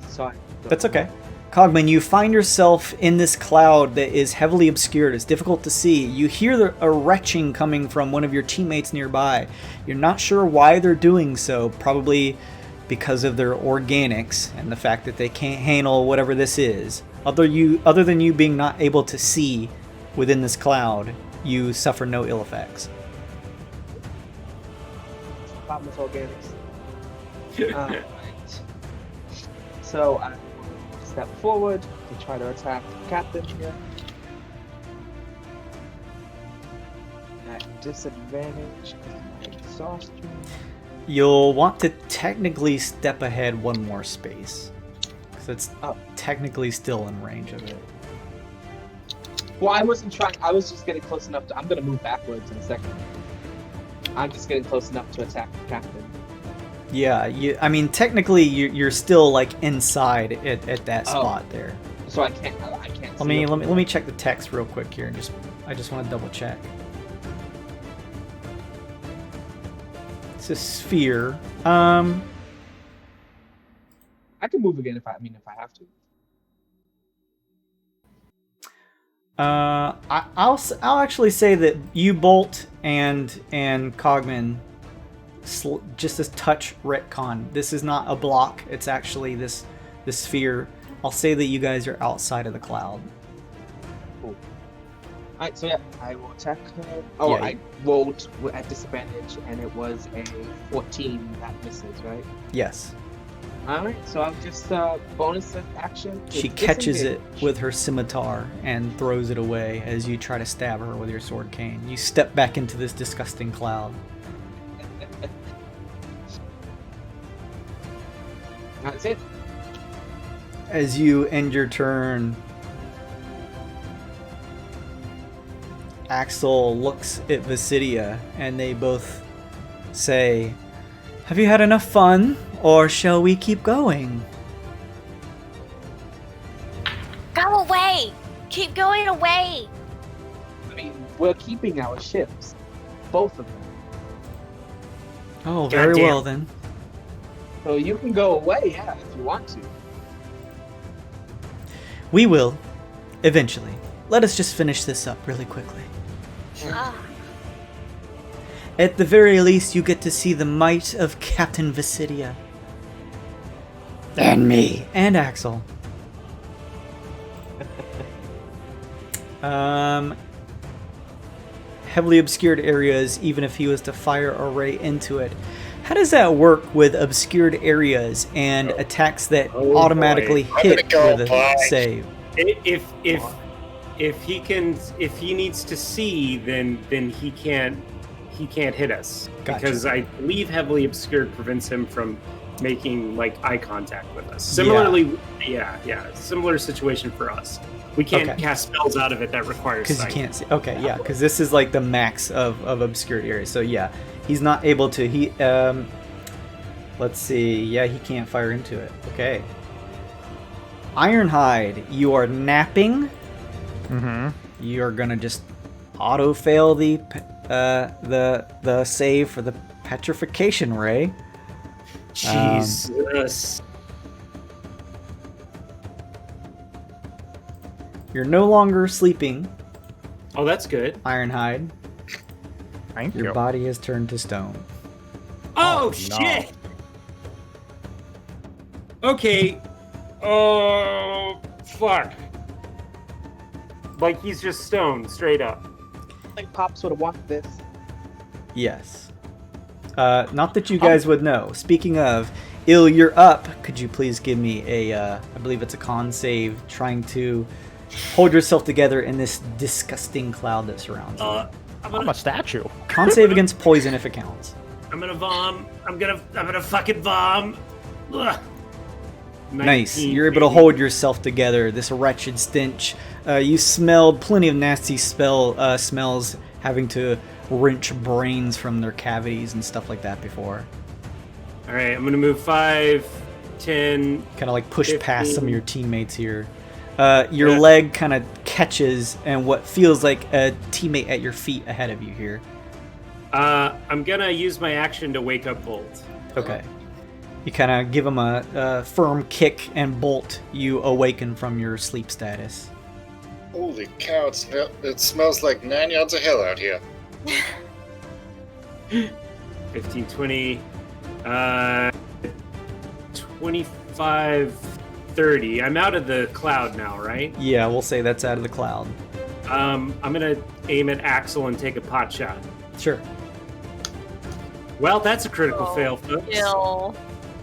Sorry. That's okay. Cogman, you find yourself in this cloud that is heavily obscured. It's difficult to see. You hear a retching coming from one of your teammates nearby. You're not sure why they're doing so. Probably because of their organics and the fact that they can't handle whatever this is. Other than you being not able to see within this cloud, you suffer no ill effects. Problem with organics. Alright. So I will step forward to try to attack the captain here. At disadvantage, my exhaustion. You'll want to technically step ahead one more space. Because it's technically still in range of it. Well, I wasn't trying. I was just getting close enough to. I'm gonna move backwards in a second. I'm just getting close enough to attack the captain. Yeah, I mean, technically, you're still like inside at that spot there. So I can't. Let me check the text real quick here, and I just want to double check. It's a sphere. I can move again if I have to. I'll actually say that you, Bolt, and Cogman, just a touch retcon. This is not a block. It's actually this sphere. I'll say that you guys are outside of the cloud. Cool. Alright, so yeah, I will attack her. Oh, yeah, I rolled at disadvantage, and it was a 14 that misses, right? Yes. Alright, so I'll just bonus action. She catches it with her scimitar and throws it away as you try to stab her with your sword cane. You step back into this disgusting cloud. That's it. As you end your turn, Axel looks at Visidia and they both say, "Have you had enough fun, or shall we keep going?" Go away! Keep going away! I mean, we're keeping our ships. Both of them. Oh, very Goddamn. well then. So you can go away, yeah, if you want to. We will, eventually. Let us just finish this up really quickly. Ah, At the very least, you get to see the might of Captain Visidia. And me. And Axel. Heavily obscured areas, even if he was to fire a ray into it. How does that work with obscured areas and attacks that automatically boy. hit I'm gonna with go a back. save? If he needs to see, then he can't hit us. Gotcha. Because I believe heavily obscured prevents him from making like eye contact with us. Similarly, similar situation for us. We can't cast spells out of it that requires Because you sight. can't see. Okay, yeah, because this is like the max of obscured areas. So yeah, he's not able to. Let's see. Yeah, he can't fire into it. Okay. Ironhide, you are napping. Mm-hmm. You're gonna just auto fail the save for the petrification ray. Jesus. You're no longer sleeping, Oh, that's good. Ironhide. Thank Your you. body has turned to stone. Oh, no. shit! Okay. Oh, fuck. Like he's just stoned, straight up. I think Pops would have wanted this. Yes. Not that you guys would know. Speaking of, Ill, you're up. Could you please give me I believe it's a con save, trying to hold yourself together in this disgusting cloud that surrounds you. I'm a statue. Con save against poison if it counts. I'm gonna vom. I'm gonna fucking vom. Ugh. Nice. 19, You're able to baby. hold yourself together. This wretched stench. You smelled plenty of nasty smells, having to wrench brains from their cavities and stuff like that before. All right, I'm gonna move 5, 10. Kind of like push 15. past some of your teammates here. Your leg kind of catches and what feels like a teammate at your feet ahead of you here. I'm gonna use my action to wake up Bolt. Okay. You kind of give him a firm kick, and Bolt, you awaken from your sleep status. Holy cow, it smells like 9 yards of hell out here. 15, 20, 25, 30. I'm out of the cloud now, right? Yeah, we'll say that's out of the cloud. I'm gonna aim at Axel and take a pot shot. Sure. Well, that's a critical fail, folks. Ill.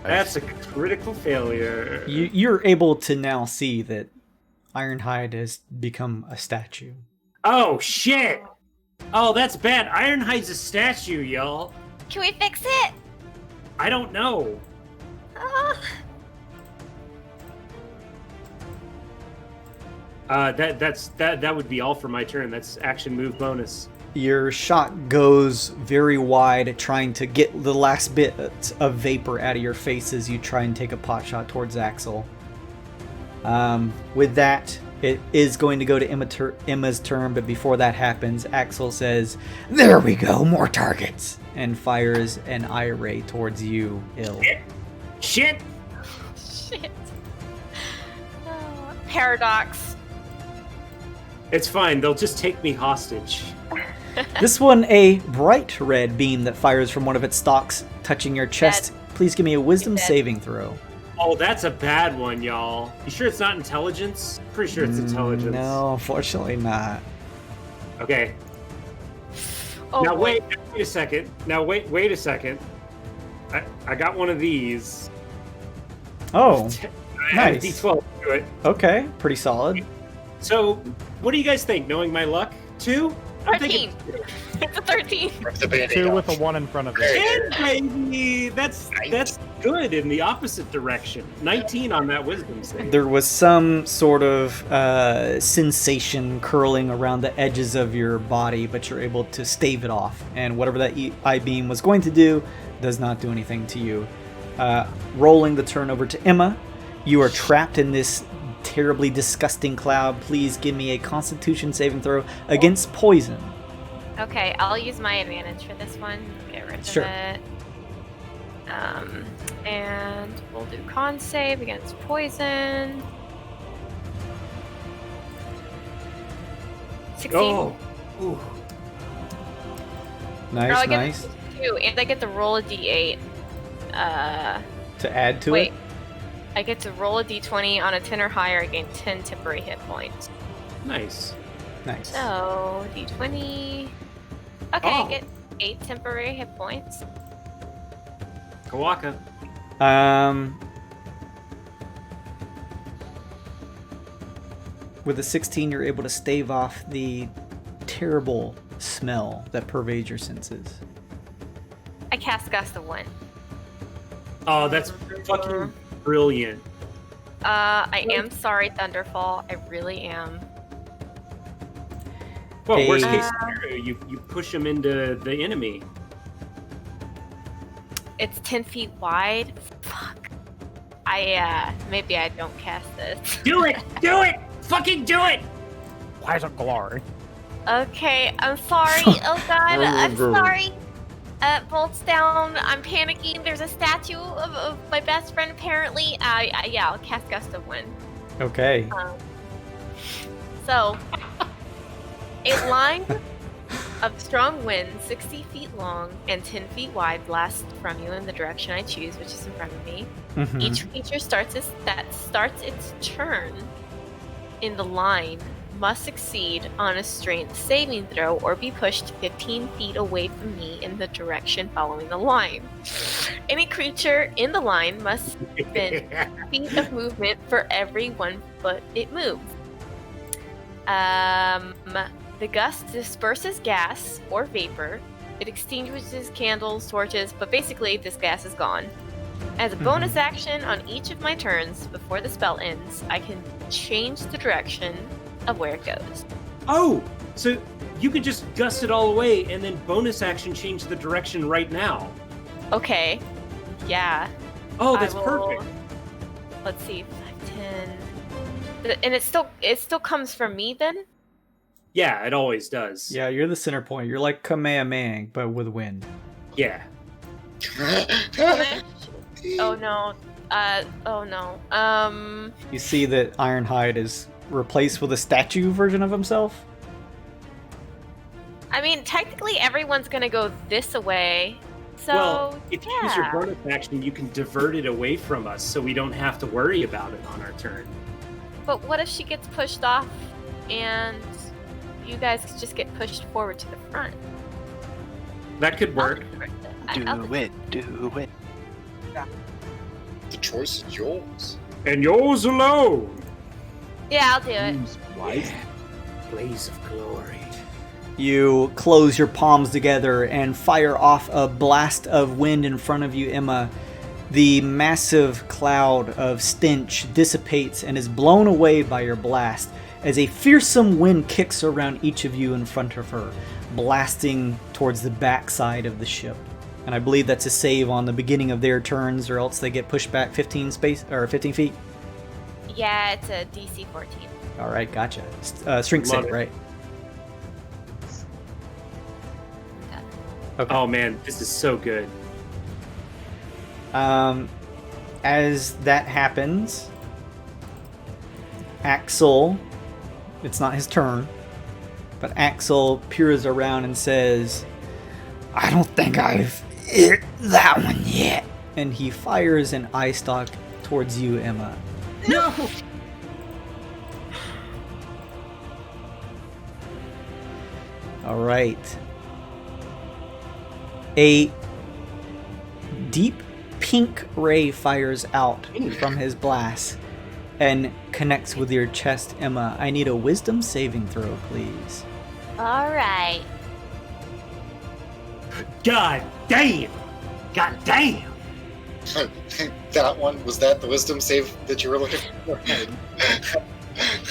That's a critical failure. You're able to now see that Ironhide has become a statue. Oh, shit! Oh, that's bad. Ironhide's a statue, y'all. Can we fix it? I don't know. That would be all for my turn. That's action move bonus. Your shot goes very wide, trying to get the last bit of vapor out of your face as you try and take a pot shot towards Axel. With that, it is going to go to Emma's turn, but before that happens, Axel says, "There we go, more targets," and fires an eye ray towards you, Ill. Shit! Shit. Paradox. It's fine. They'll just take me hostage. This one, a bright red beam that fires from one of its stalks, touching your chest. Please give me a wisdom saving throw. Oh, that's a bad one, y'all. You sure it's not intelligence? Pretty sure it's intelligence. No, unfortunately not. Okay. Oh, Now boy. wait a second. Wait a second. I got one of these. Oh, I have a nice. D12 to it. Okay, pretty solid. So, what do you guys think? Knowing my luck, 2? I'm 13. thinking It's a 13. Rip the Band-Aid 2 off. with a 1 in front of it. 10, baby. That's good in the opposite direction. 19 on that wisdom save. There was some sort of sensation curling around the edges of your body, but you're able to stave it off. And whatever that eye beam was going to do does not do anything to you. Rolling the turn over to Emma. You are trapped in this terribly disgusting cloud. Please give me a Constitution saving throw against poison. Okay, I'll use my advantage for this one. Get rid Sure. of it. And we'll do con save against poison. 16. Oh. Ooh. Nice, I get nice. a 2, and I get to roll a d8. To add to Wait. it? I get to roll a d20 on a 10 or higher and gain 10 temporary hit points. Nice. Nice. So, d20. Okay, Oh. I get 8 temporary hit points. Kawaka. With a 16, you're able to stave off the terrible smell that pervades your senses. I cast Gust of Wind. Oh, that's fucking brilliant. I am sorry, Thunderfall. I really am. Well, worst Hey. case scenario, you push him into the enemy. It's 10 feet wide. Fuck. Maybe I don't cast this. Do it! Do it! Fucking do it! Pleasant glory. Okay, I'm sorry. Oh god, I'm sorry. Bolts down. I'm panicking. There's a statue of my best friend apparently. Yeah, I'll cast Gust of Wind. Okay. So, a line of strong wind, 60 feet long and 10 feet wide, blasts from you in the direction I choose, which is in front of me. Mhm. Each creature starts its turn in the line must succeed on a strength saving throw or be pushed 15 feet away from me in the direction following the line. Any creature in the line must spend feet of movement for every 1 foot it moves. The gust disperses gas or vapor. It extinguishes candles, torches, but basically this gas is gone. As a bonus action on each of my turns before the spell ends, I can change the direction of where it goes. Oh, so you can just gust it all away and then bonus action change the direction right now. Okay. Yeah. Oh, I that's will- perfect. Let's see, 5, 10. And it still comes from me then? Yeah, it always does. Yeah, you're the center point. You're like Kamehameha, but with wind. Yeah. Oh no. Oh no. You see that Ironhide is replaced with a statue version of himself? I mean, technically everyone's gonna go this way. So, Well, if you use your yeah. bonus action, you can divert it away from us so we don't have to worry about it on our turn. But what if she gets pushed off and you guys could just get pushed forward to the front. That could work. Do it. The choice is yours. And yours alone. Yeah, I'll do it. Blaze of glory. You close your palms together and fire off a blast of wind in front of you, Emma. The massive cloud of stench dissipates and is blown away by your blast as a fearsome wind kicks around each of you in front of her, blasting towards the backside of the ship. And I believe that's a save on the beginning of their turns, or else they get pushed back 15 feet. Yeah, it's a DC 14. All right, gotcha. Strength Love save, it. right? Okay. Okay. Oh man, this is so good. As that happens, Axel, it's not his turn, but Axel peers around and says, "I don't think I've hit that one yet." And he fires an eye stalk towards you, Emma. No! All right. A deep pink ray fires out from his blast and connects with your chest, Emma. I need a wisdom saving throw, please. All right. God damn! God damn! That one, was that the wisdom save that you were looking for?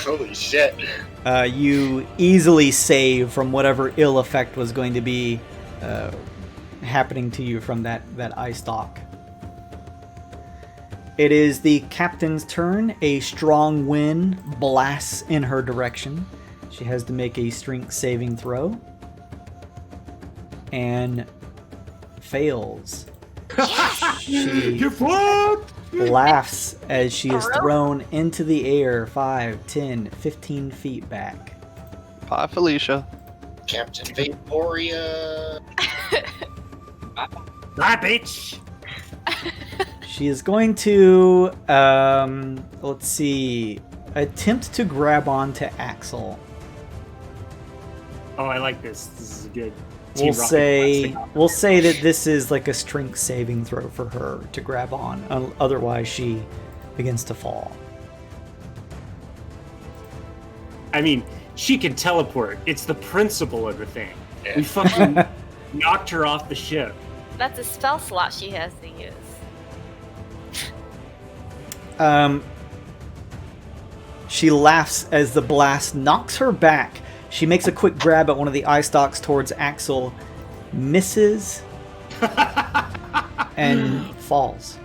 Holy shit. You easily save from whatever ill effect was going to be happening to you from that eye stalk. It is the captain's turn. A strong wind blasts in her direction. She has to make a strength saving throw. And fails. She You're fucked! laughs as she is thrown into the air 5, 10, 15 feet back. Bye, Felicia. Captain Vaporia. Bye, bitch! She is going to, let's see, attempt to grab onto Axel. Oh, I like this. This is good. We'll Team Rocket say blasting we'll say that this is like a strength saving throw for her to grab on. Otherwise, she begins to fall. I mean, she can teleport. It's the principle of the thing. Yeah. We fucking knocked her off the ship. That's a spell slot she has to use. She laughs as the blast knocks her back. She makes a quick grab at one of the eye stalks towards Axel, misses, and falls.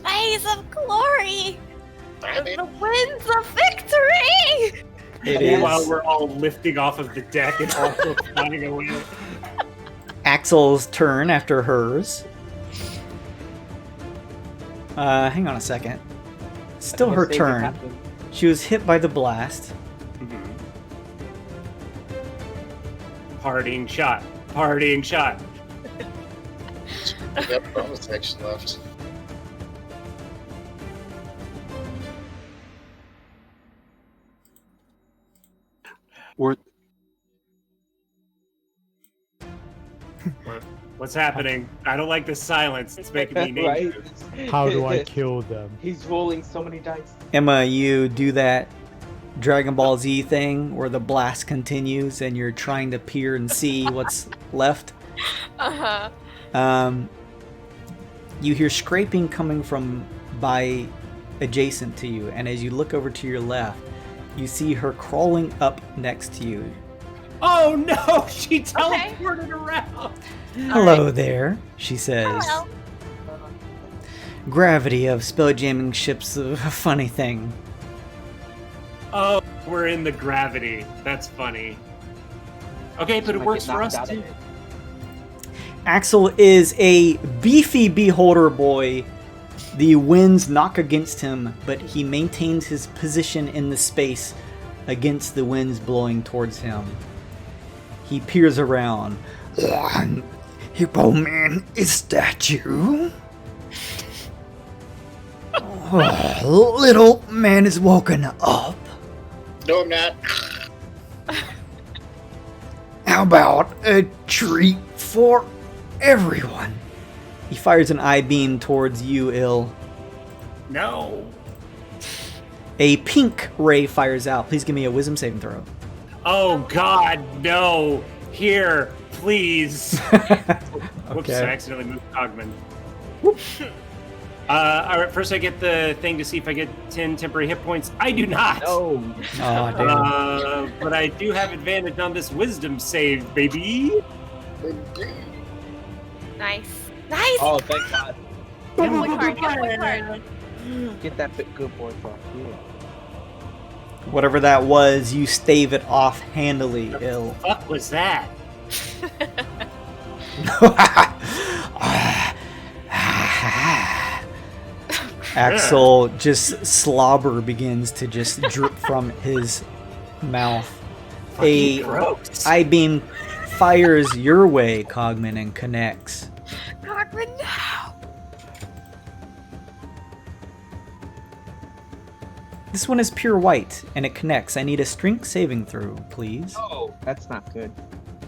Blaze of glory! Damn it. The winds of victory! It is While we're all lifting off of the deck and also flying away. Axel's turn after hers. Hang on a second. Still her turn. She was hit by the blast. Partying shot. Partying shot. We got bonus action left. What's happening? I don't like this silence. It's making me Right? nervous. How do I kill them? He's rolling so many dice. Emma, you do that Dragon Ball Z thing where the blast continues and you're trying to peer and see what's left. Uh-huh. You hear scraping coming from by adjacent to you, and as you look over to your left, you see her crawling up next to you. Oh no! She teleported around! Hello there, she says. Hello. Gravity of spelljamming ships, a funny thing. Oh, we're in the gravity. That's funny. Okay, but it works for us too. Axel is a beefy beholder boy. The winds knock against him, but he maintains his position in the space against the winds blowing towards him. He peers around. Hippo Man, is that you? Oh, little man is woken up. No, I'm not. How about a treat for everyone? He fires an eye beam towards you, Ill. No. A pink ray fires out. Please give me a wisdom saving throw. Oh God, no! Here, please. Whoops! I accidentally moved Cogman. All right, first I get the thing to see if I get 10 temporary hit points. I do not. Oh. Oh, damn. But I do have advantage on this wisdom save, baby. Nice. Nice. Oh, thank God. Get a point card. Get a point card. Get that bit good boy from here. Whatever that was, you stave it off handily, Ill. What was that? Axel, just slobber begins to just drip from his mouth. A Gross. eye beam fires your way, Cogman, and connects. Cogman, no. This one is pure white, and it connects. I need a strength saving throw, please. Oh, that's not good.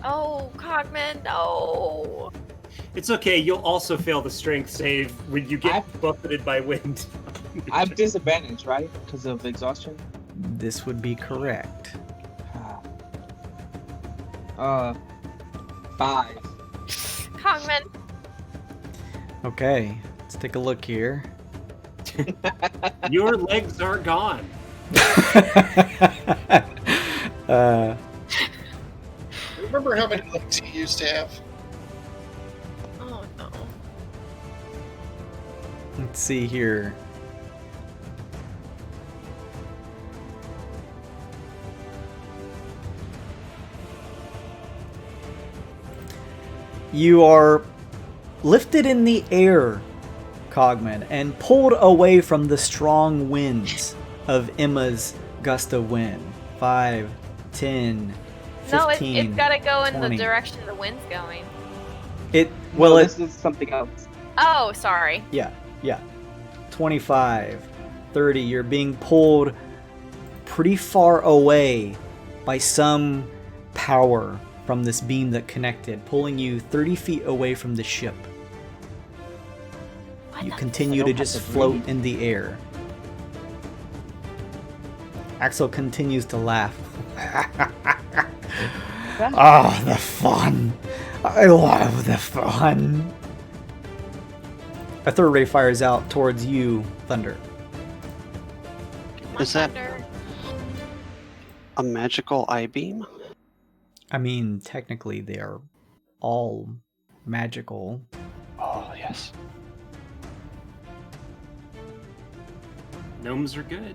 Oh, Cogman, no. It's okay. You'll also fail the strength save when you get buffeted by wind. I have disadvantage, right? Because of exhaustion? This would be correct. 5. Cogman. Okay, let's take a look here. Your legs are gone. Remember how many legs you used to have? Oh, no. Let's see here. You are lifted in the air, Cogman, and pulled away from the strong winds of Emma's gust of wind. 5, 10, 15, No, it's gotta go in 20. the direction the wind's going. Well, No, it, this is something else. Oh, sorry. yeah. 25, 30. You're being pulled pretty far away by some power from this beam that connected, pulling you 30 feet away from the ship. What You the continue to just float in the air. Axel continues to laugh. Oh, the fun. I love the fun. A third ray fires out towards you, Thunder. Is that Thunder. a magical eye beam? I mean, technically they are all magical. Oh, yes. Gnomes are good.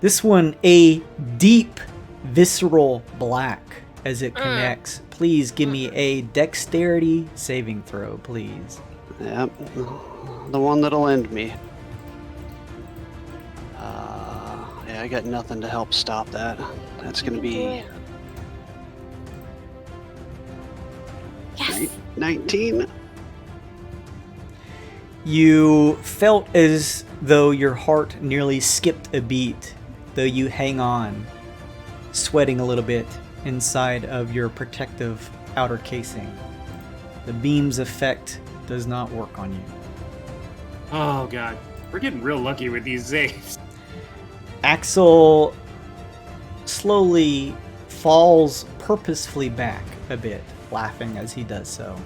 This one, a deep, visceral black as it connects. Please give me a dexterity saving throw, please. Yep. The one that'll end me. Yeah, I got nothing to help stop that. That's gonna be Yes. 19. You felt as though your heart nearly skipped a beat, though you hang on, sweating a little bit inside of your protective outer casing. The beam's effect does not work on you. Oh God, we're getting real lucky with these saves. Axel slowly falls purposefully back a bit, laughing as he does so.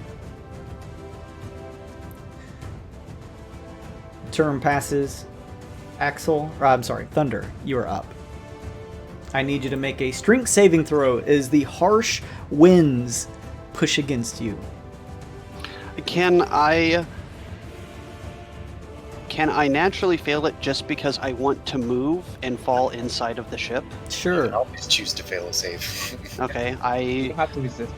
Turn passes. Axel, or I'm sorry, Thunder, you are up. I need you to make a strength saving throw as the harsh winds push against you. Can I naturally fail it just because I want to move and fall inside of the ship? I Sure. always choose to fail a save. Okay, You I have to resist.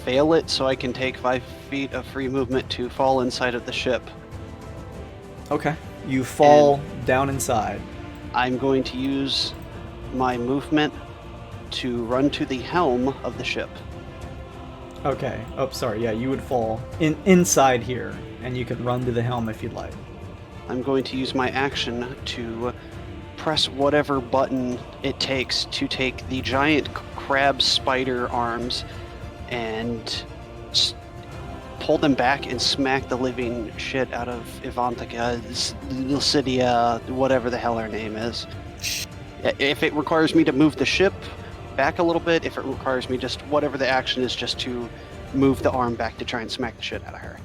fail it so I can take 5 feet of free movement to fall inside of the ship. Okay. You fall down inside. I'm going to use my movement to run to the helm of the ship. Okay. Oh, sorry. Yeah, you would fall inside here, and you can run to the helm if you'd like. I'm going to use my action to press whatever button it takes to take the giant crab spider arms and pull them back and smack the living shit out of Ivantika, Lucidia, whatever the hell her name is. If it requires me to move the ship back a little bit, if it requires me just whatever the action is, just to move the arm back to try and smack the shit out of her.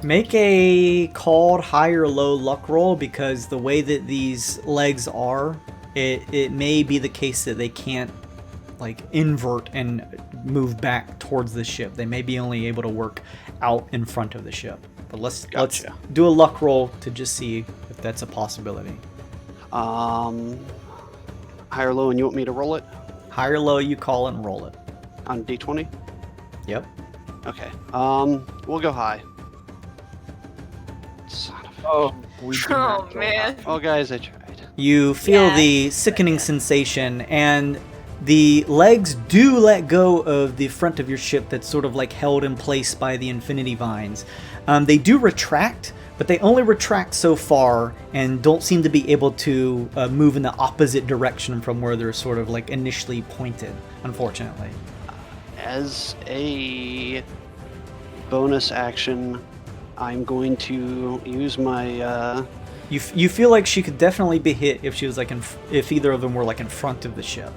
Make a called high or low luck roll, because the way that these legs are, it may be the case that they can't like invert and move back towards the ship. They may be only able to work out in front of the ship. But let's do a luck roll to just see if that's a possibility. High or low, and you want me to roll it? High or low, you call it and roll it. On D20? Yep. Okay. We'll go high. Son of a... Oh, we do not go man. Oh, guys, I tried. You feel Yeah. the sickening sensation, and the legs do let go of the front of your ship that's sort of like held in place by the infinity vines. They do retract, but they only retract so far and don't seem to be able to move in the opposite direction from where they're sort of like initially pointed, unfortunately. As a bonus action, I'm going to use my... You feel like she could definitely be hit if she was like if either of them were like in front of the ship.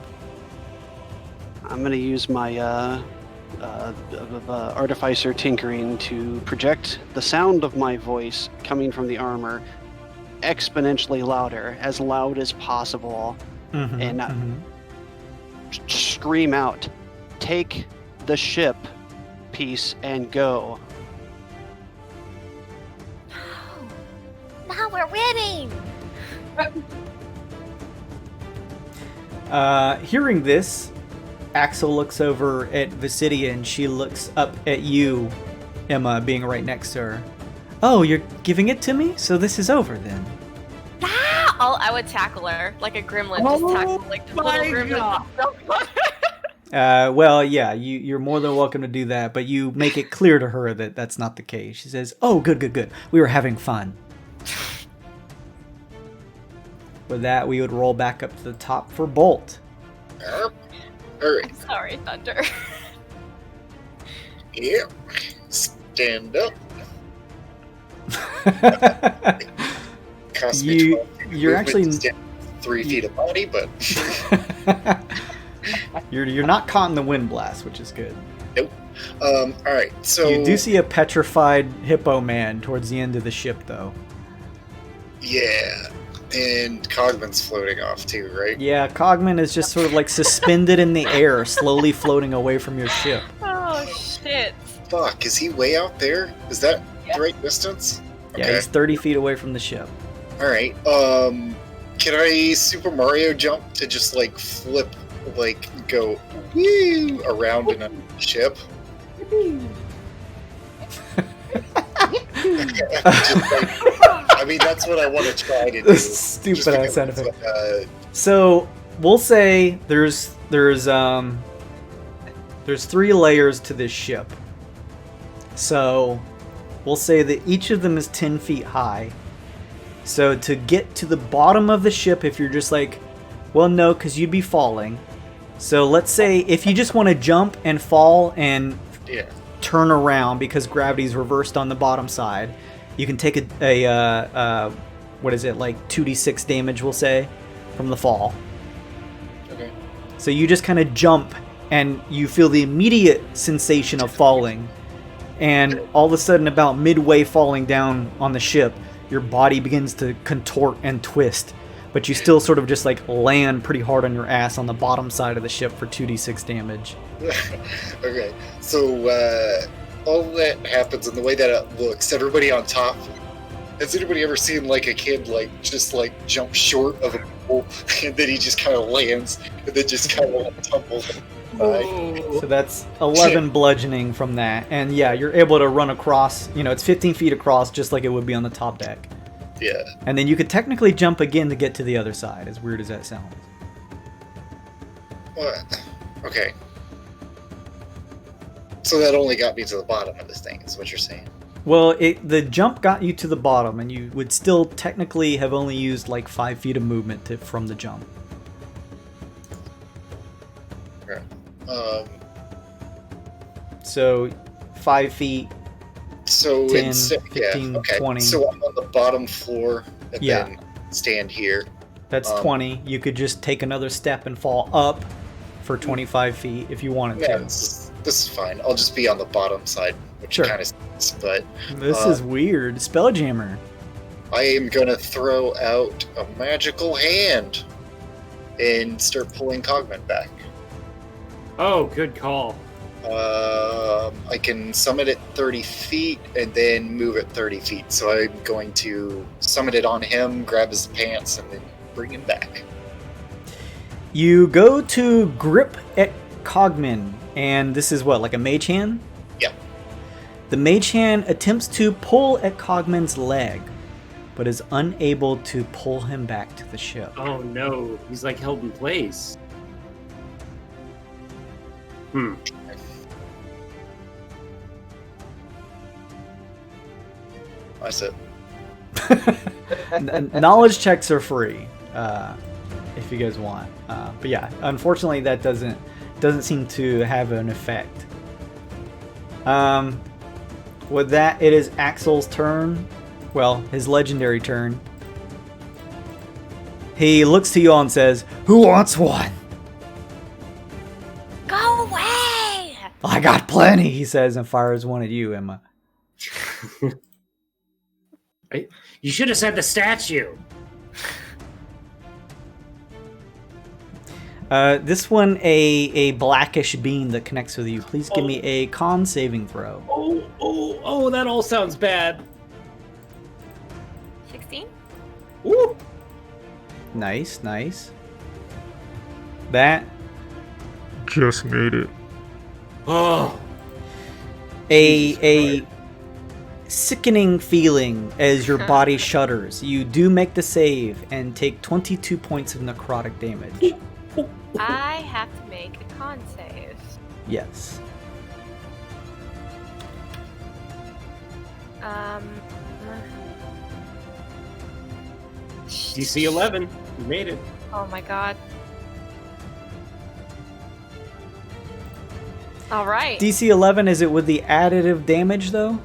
I'm going to use my Artificer tinkering to project the sound of my voice coming from the armor exponentially louder, as loud as possible, and scream out, "Take the ship piece and go." Now we're winning. Hearing this, Axel looks over at Visidia and she looks up at you, Emma, being right next to her. Oh, you're giving it to me? So this is over then. Ah! I would tackle her like a gremlin. Just tackle like the little gremlin. Well, yeah, you're more than welcome to do that, but you make it clear to her that that's not the case. She says, oh, good. We were having fun. With that, we would roll back up to the top for Bolt. All right. I'm sorry, Thunder. Yep. Stand up. Cost me 12 you're actually movement to stand 3 feet of body, but you're not caught in the wind blast, which is good. nope. All right. So You do see a petrified hippo man towards the end of the ship, though. yeah, and Cogman's floating off too, right? Yeah, Cogman is just sort of like suspended in the air, slowly floating away from your ship. Oh shit. Fuck, is he way out there? Is that the right distance? Yeah, Okay. he's 30 feet away from the ship. All right. Can I Super Mario jump to just like flip, like go woo around in a ship? Just, like, I mean, that's what I want to try to do. Stupid Just ass because sound it's, effect. So we'll say there's 3 layers to this ship. So we'll say that each of them is 10 feet high. So to get to the bottom of the ship, if you're just like, well, no, because you'd be falling. So let's say if you just want to jump and fall and yeah. turn around because gravity's reversed on the bottom side, you can take a what is it, like 2d6 damage, we'll say, from the fall. Okay. So you just kind of jump and you feel the immediate sensation of falling, and all of a sudden about midway falling down on the ship, your body begins to contort and twist, but you still sort of just like land pretty hard on your ass on the bottom side of the ship for 2d6 damage. Okay. So all that happens, and the way that it looks, everybody on top. Has anybody ever seen like a kid like just like jump short of a pool and then he just kind of lands and then just kind of like tumbles? So that's 11 bludgeoning from that, and yeah, you're able to run across. You know, it's 15 feet across, just like it would be on the top deck. Yeah. And then you could technically jump again to get to the other side. As weird as that sounds. What? Okay. So that only got me to the bottom of this thing, is what you're saying. Well, the jump got you to the bottom, and you would still technically have only used like 5 feet of movement from the jump. Okay. So 5 feet. So 10, it's 15, 20. So I'm on the bottom floor and Yeah. then stand here. That's 20. You could just take another step and fall up for 25 feet if you wanted Yeah, to. this is fine. I'll just be on the bottom side, which Sure. kind of sucks, but This is weird. Spelljammer. I am gonna throw out a magical hand and start pulling Cogman back. Oh, good call. I can summon it 30 feet and then move it 30 feet. So I'm going to summon it on him, grab his pants, and then bring him back. You go to grip at Cogman, and this is what, like a mage hand? Yeah. The mage hand attempts to pull at Cogman's leg, but is unable to pull him back to the ship. Oh no, he's like held in place. That's it. Knowledge checks are free, if you guys want. But yeah, unfortunately, that doesn't seem to have an effect. With that, it is Axel's turn. Well, his legendary turn. He looks to you all and says, "Who wants one?" Go away! "I got plenty," he says, and fires one at you, Emma. You should have said the statue. This one, a blackish beam that connects with you. Please give me a con saving throw. Oh, that all sounds bad. 16? Woo! Nice. That Just made it. Oh. a sickening feeling as your body shudders. You do make the save and take 22 points of necrotic damage. I have to make a con save. Yes. DC 11. You made it. Oh my god. Alright. DC 11, is it with the additive damage though?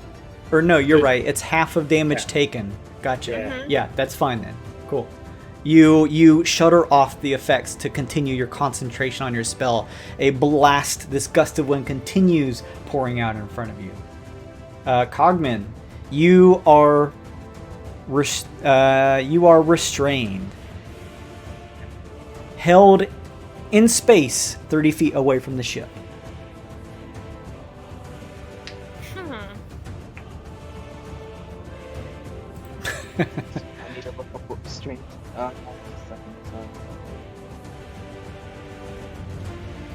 Or no, you're right. It's half of damage taken. Gotcha. Yeah. Yeah, that's fine then. Cool. You shudder off the effects to continue your concentration on your spell. A blast, this gust of wind continues pouring out in front of you. Cogman, you are restrained, held in space 30 feet away from the ship. I need to look up what restraint.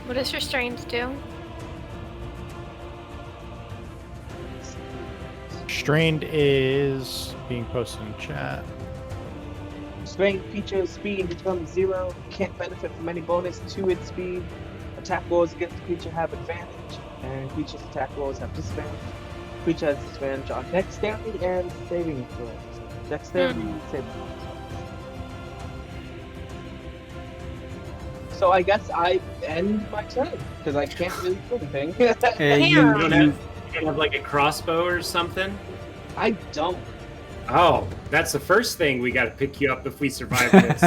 What does restrained do? Strained is being posted in chat. Restraint features speed becomes 0. Can't benefit from any bonus to its speed. Attack rolls against the creature have advantage, and creature's attack rolls have disadvantage. Creature has disadvantage on dexterity and saving throws. Dexterity saving throws. So I guess I end my turn because I can't really do anything. You don't have like a crossbow or something? I don't. Oh, that's the first thing we got to pick you up if we survive this.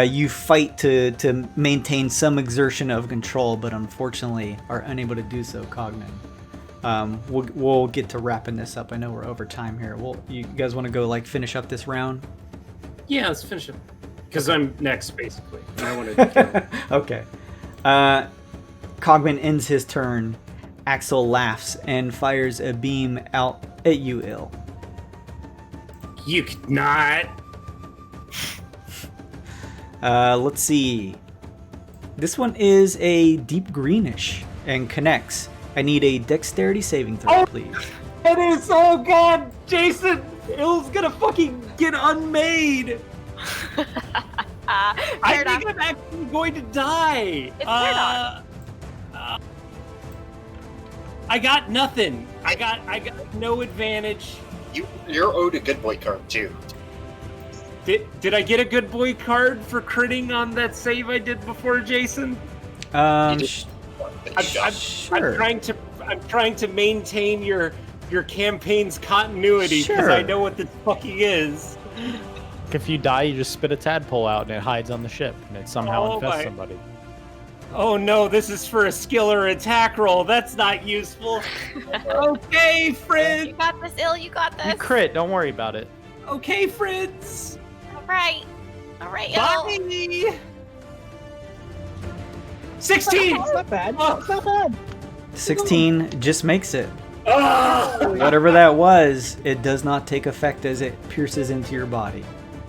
You fight to maintain some exertion of control, but unfortunately are unable to do so, Cogman. We'll get to wrapping this up. I know we're over time here. You guys want to go like finish up this round? Yeah, let's finish it. Because I'm next, basically. I want to. Okay. Cogman ends his turn. Axel laughs and fires a beam out at you, Ill. You could not. Let's see. This one is a deep greenish and connects. I need a dexterity saving throw, please. It is. Oh god, Jason, Ill's gonna fucking get unmade. I think I'm actually going to die. It's Paradox. I got nothing. I got no advantage. You're owed a good boy card too. Did I get a good boy card for critting on that save I did before, Jason? You did- Sure. I'm trying to maintain your campaign's continuity because Sure. I know what this fucking is. If you die, you just spit a tadpole out and it hides on the ship and it somehow Oh infests my- somebody. Oh no, this is for a skill or attack roll. That's not useful. Okay, You friend. got this, Il. You got this. You crit, don't worry about it. Okay, friends. All right, Il. Bye. 16. It's not bad. Oh. It's not bad. 16 just makes it. Oh, Whatever that was, it does not take effect as it pierces into your body.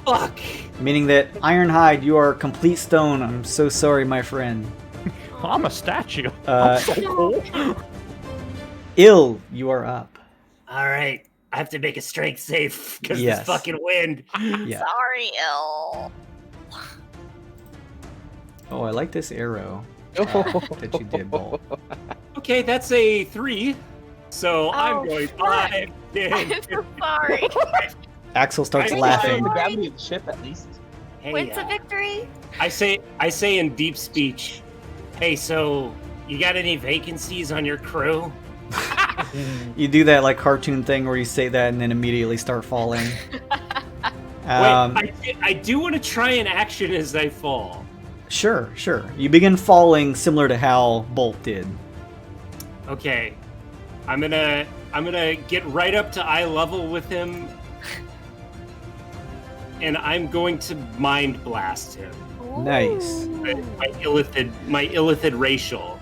fuck. Meaning that Ironhide, you are complete stone. I'm so sorry, my friend. I'm a statue. Uh, I'm so cool. Ill, you are up. All right, I have to make a strength save because Yes. this fucking wind. Yeah. Sorry, Il. Oh, I like this arrow that you did, Bolt. Okay, that's a 3. So I'm Oh, going fuck. 5. I'm 10, so sorry. Axel starts I- laughing. The gravity of the ship, at least. Hey, Wins a victory. I say in deep speech, hey, so you got any vacancies on your crew? You do that like cartoon thing where you say that and then immediately start falling. Wait, I do want to try an action as I fall. Sure. You begin falling similar to how Bolt did. Okay, I'm gonna get right up to eye level with him, and I'm going to mind blast him. Nice. My Illithid racial.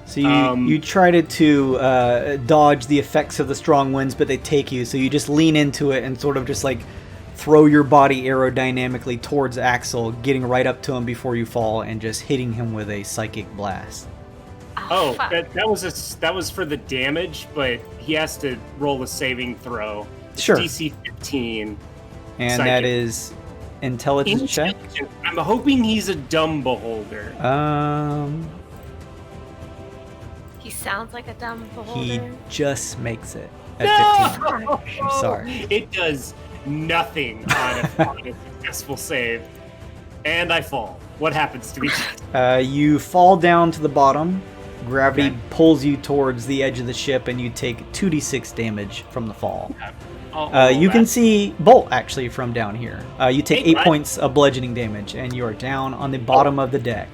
So you try to dodge the effects of the strong winds, but they take you. So you just lean into it and sort of just like throw your body aerodynamically towards Axel, getting right up to him before you fall and just hitting him with a psychic blast. Oh, fuck. that was for the damage, but he has to roll a saving throw. Sure. DC 15. And Psychic. that is intelligence check. I'm hoping he's a dumb beholder. He sounds like a dumb He beholder. just makes it at 15. No! I'm sorry. It does nothing on a successful save. And I fall. What happens to me? You fall down to the bottom. Gravity Okay. pulls you towards the edge of the ship, and you take 2d6 damage from the fall. Oh, You can see Bolt actually from down here. You take Hey, 8 bud. points of bludgeoning damage, and you are down on the bottom of the deck.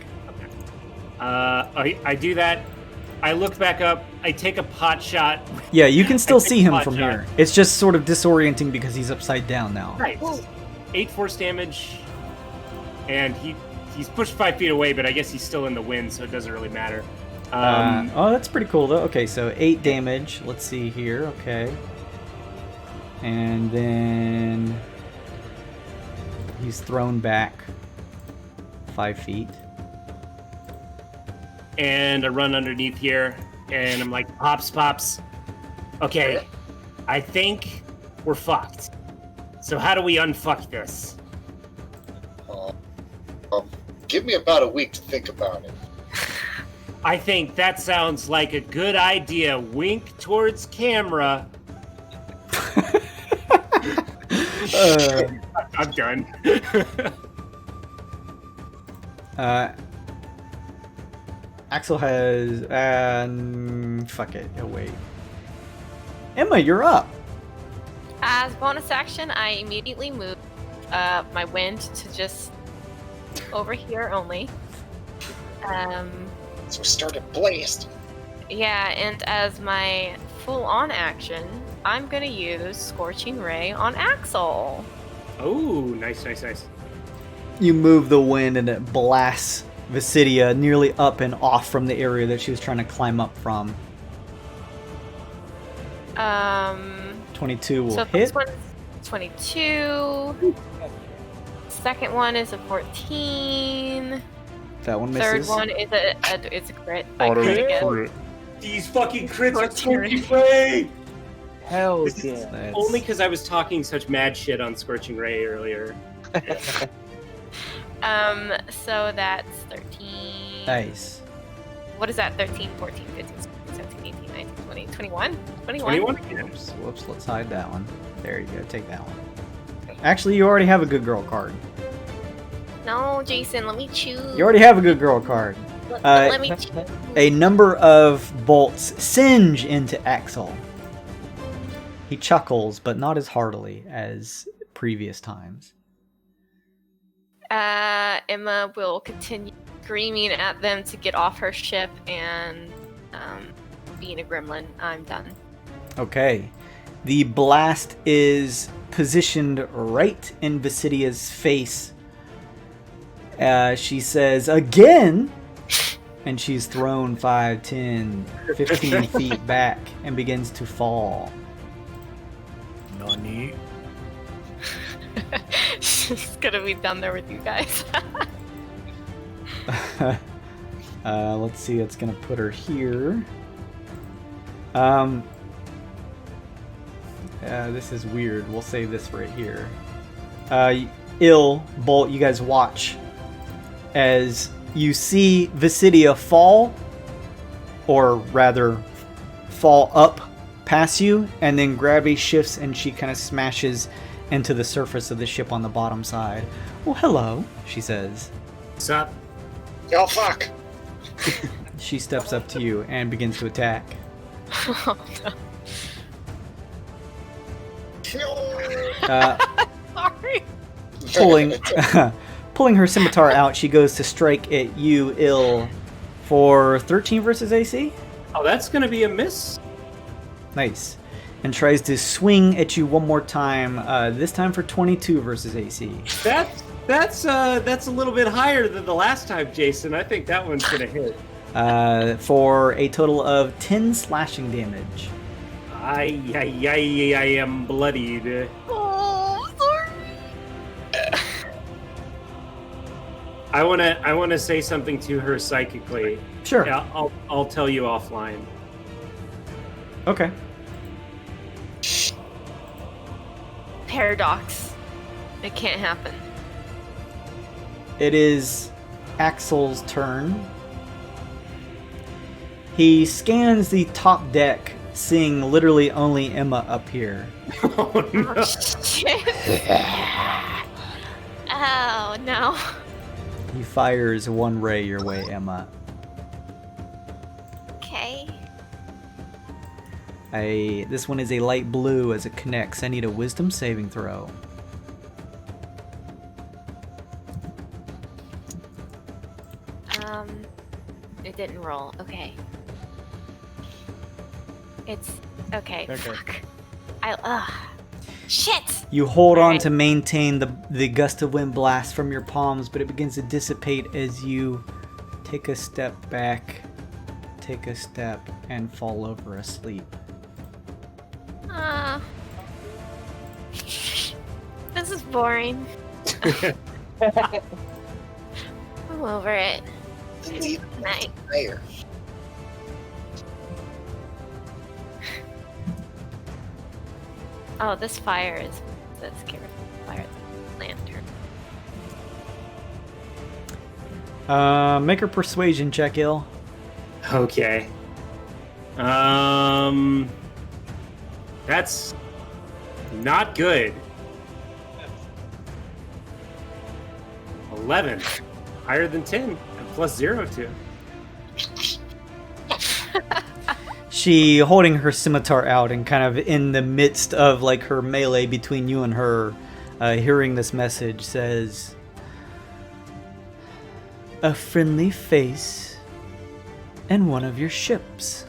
I do that. I look back up. I take a pot shot. Yeah, you can still I take see him pot from shot. here. It's just sort of disorienting because he's upside down now. Right. 8 force damage. And he's pushed 5 feet away, but I guess he's still in the wind, so it doesn't really matter. Oh, that's pretty cool though. Okay, so 8 damage. Let's see here. Okay. And then he's thrown back 5 feet. And I run underneath here, and I'm like, Pops. Okay, I think we're fucked. So how do we unfuck this? Give me about a week to think about it. I think that sounds like a good idea. Wink towards camera. I'm done. Axel has... fuck it. Oh, wait. Emma, you're up. As bonus action, I immediately move my wind to just over here only. So start a blast. Yeah, and as my full-on action, I'm gonna use Scorching Ray on Axel. Oh, nice. You move the wind and it blasts Visidia nearly up and off from the area that she was trying to climb up from. 22 will So hit. this one's 22. Second one is a 14. That one Third misses. one is a crit. I crit again. These fucking crits are Torturing. Scorching Ray! Hell This is yeah. That's- only because I was talking such mad shit on Scorching Ray earlier. So that's 13. Nice. What is that? 13, 14, 15. 17, 18, 19, 20, 21? 21 again. Whoops, let's hide that one. There you go, take that one. Actually, you already have a good girl card. No, Jason, let me choose. You already have a good girl card. Let me choose. A number of bolts singe into Axel. He chuckles, but not as heartily as previous times. Emma will continue screaming at them to get off her ship and being a gremlin. I'm done. Okay. The blast is positioned right in Visidia's face. She says, again! And she's thrown 5, 10, 15 feet back and begins to fall. Nani? She's gonna be down there with you guys. Let's see, it's gonna put her here. This is weird. We'll say this right here. Bolt, you guys watch as you see Visidia fall, or rather fall up past you, and then gravity shifts and she kind of smashes into the surface of the ship on the bottom side. Well, hello, she says. What's up? Oh, fuck! She steps up to you and begins to attack. Oh, no. Sorry. Pulling her scimitar out, she goes to strike at you, Ill, for 13 versus AC. Oh, that's gonna be a miss. Nice. And tries to swing at you one more time, this time for 22 versus AC. That's a little bit higher than the last time, Jason. I think that one's gonna hit. For a total of 10 slashing damage. I am bloodied. Oh, sorry. I wanna say something to her psychically. Sure. Yeah, I'll tell you offline. Okay. Paradox. It can't happen. It is Axel's turn. He scans the top deck, seeing literally only Emma up here. Oh no. Shit. Oh, no. He fires one ray your way, Emma. Okay. This one is a light blue as it connects. I need a wisdom saving throw. It didn't roll. Okay. It's okay. Fuck. Shit. You hold on Alright. to maintain the gust of wind blast from your palms, but it begins to dissipate as you take a step back, take a step, and fall over asleep. This is boring. I'm over it. Night. There. Oh, this fire is the scary fire lantern. Make a persuasion check, Ill. Okay. That's not good. 11. Higher than 10. And plus 0 too. She, holding her scimitar out and kind of in the midst of like her melee between you and her, hearing this message, says, "A friendly face and one of your ships.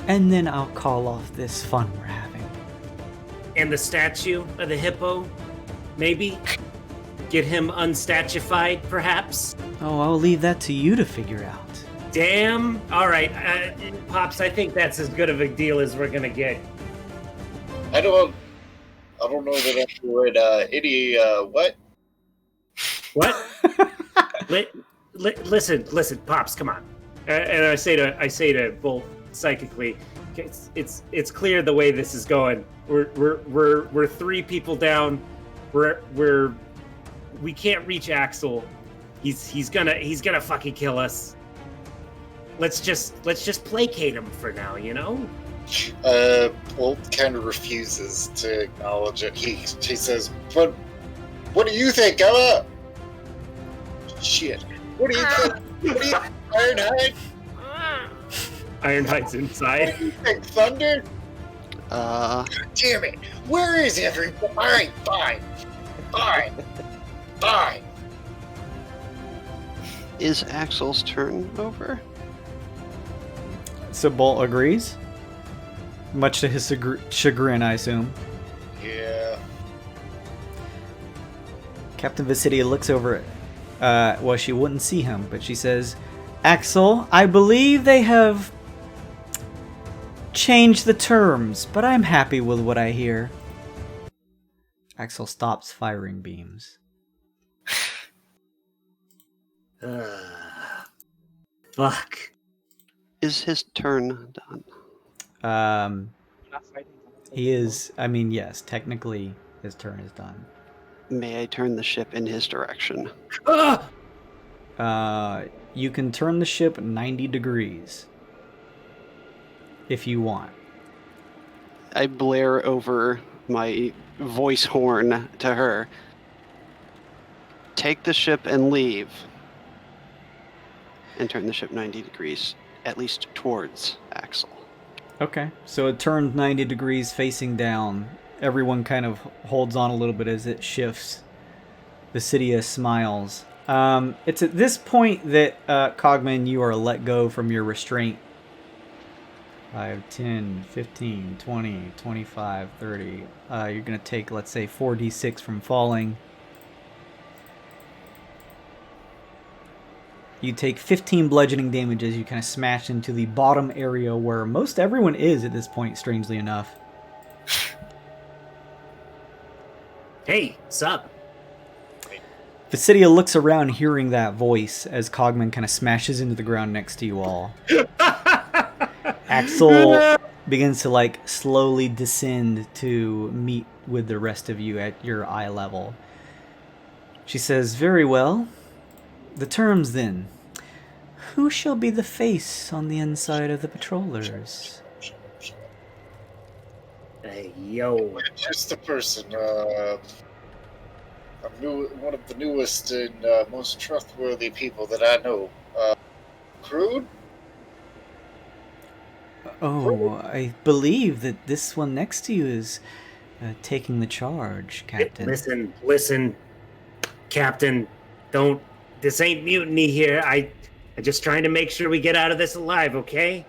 And then I'll call off this fun we're having." And the statue of the hippo? Maybe? Get him unstatuified, perhaps? Oh, I'll leave that to you to figure out. Damn. All right, Pops, I think that's as good of a deal as we're gonna get. I don't know that I would any what? What? Listen, Pops, come on. And I say to Bolt psychically, it's clear the way this is going. We're 3 people down. We can't reach Axel. He's gonna fucking kill us. let's just placate him for now, you know? Bolt kind of refuses to acknowledge it. He says, "But what do you think, Emma?" Shit. What do you think? What do you think, Ironhide? Ironhide's inside. What do you think, Thunder? Damn it. Where is everyone? Alright, fine. Is Axel's turn over? So Bolt agrees, much to his chagrin, I assume. Yeah. Captain Visidia looks over at, well, she wouldn't see him, but she says, Axel, I believe they have changed the terms, but I'm happy with what I hear. Axel stops firing beams. Fuck. Is his turn done? Not fighting. He is, I mean, yes, technically his turn is done. May I turn the ship in his direction? You can turn the ship 90 degrees if you want. I blare over my voice horn to her. Take the ship and leave. And turn the ship 90 degrees, at least towards Axel. Okay, so it turns 90 degrees facing down. Everyone kind of holds on a little bit as it shifts. Visidia smiles. It's at this point that, Cogman, you are let go from your restraint. 5, 10, 15, 20, 25, 30. You're going to take, let's say, 4d6 from falling. You take 15 bludgeoning damage as you kind of smash into the bottom area where most everyone is at this point, strangely enough. Hey, sup? Visidia looks around hearing that voice as Cogman kind of smashes into the ground next to you all. Axel begins to like slowly descend to meet with the rest of you at your eye level. She says, very well. The terms then. Who shall be the face on the inside of the patrollers? Hey, yo. Just the person. One of the newest and most trustworthy people that I know. Crude? Oh, I believe that this one next to you is taking the charge, Captain. Listen, Captain. Don't. This ain't mutiny here. I'm just trying to make sure we get out of this alive, okay?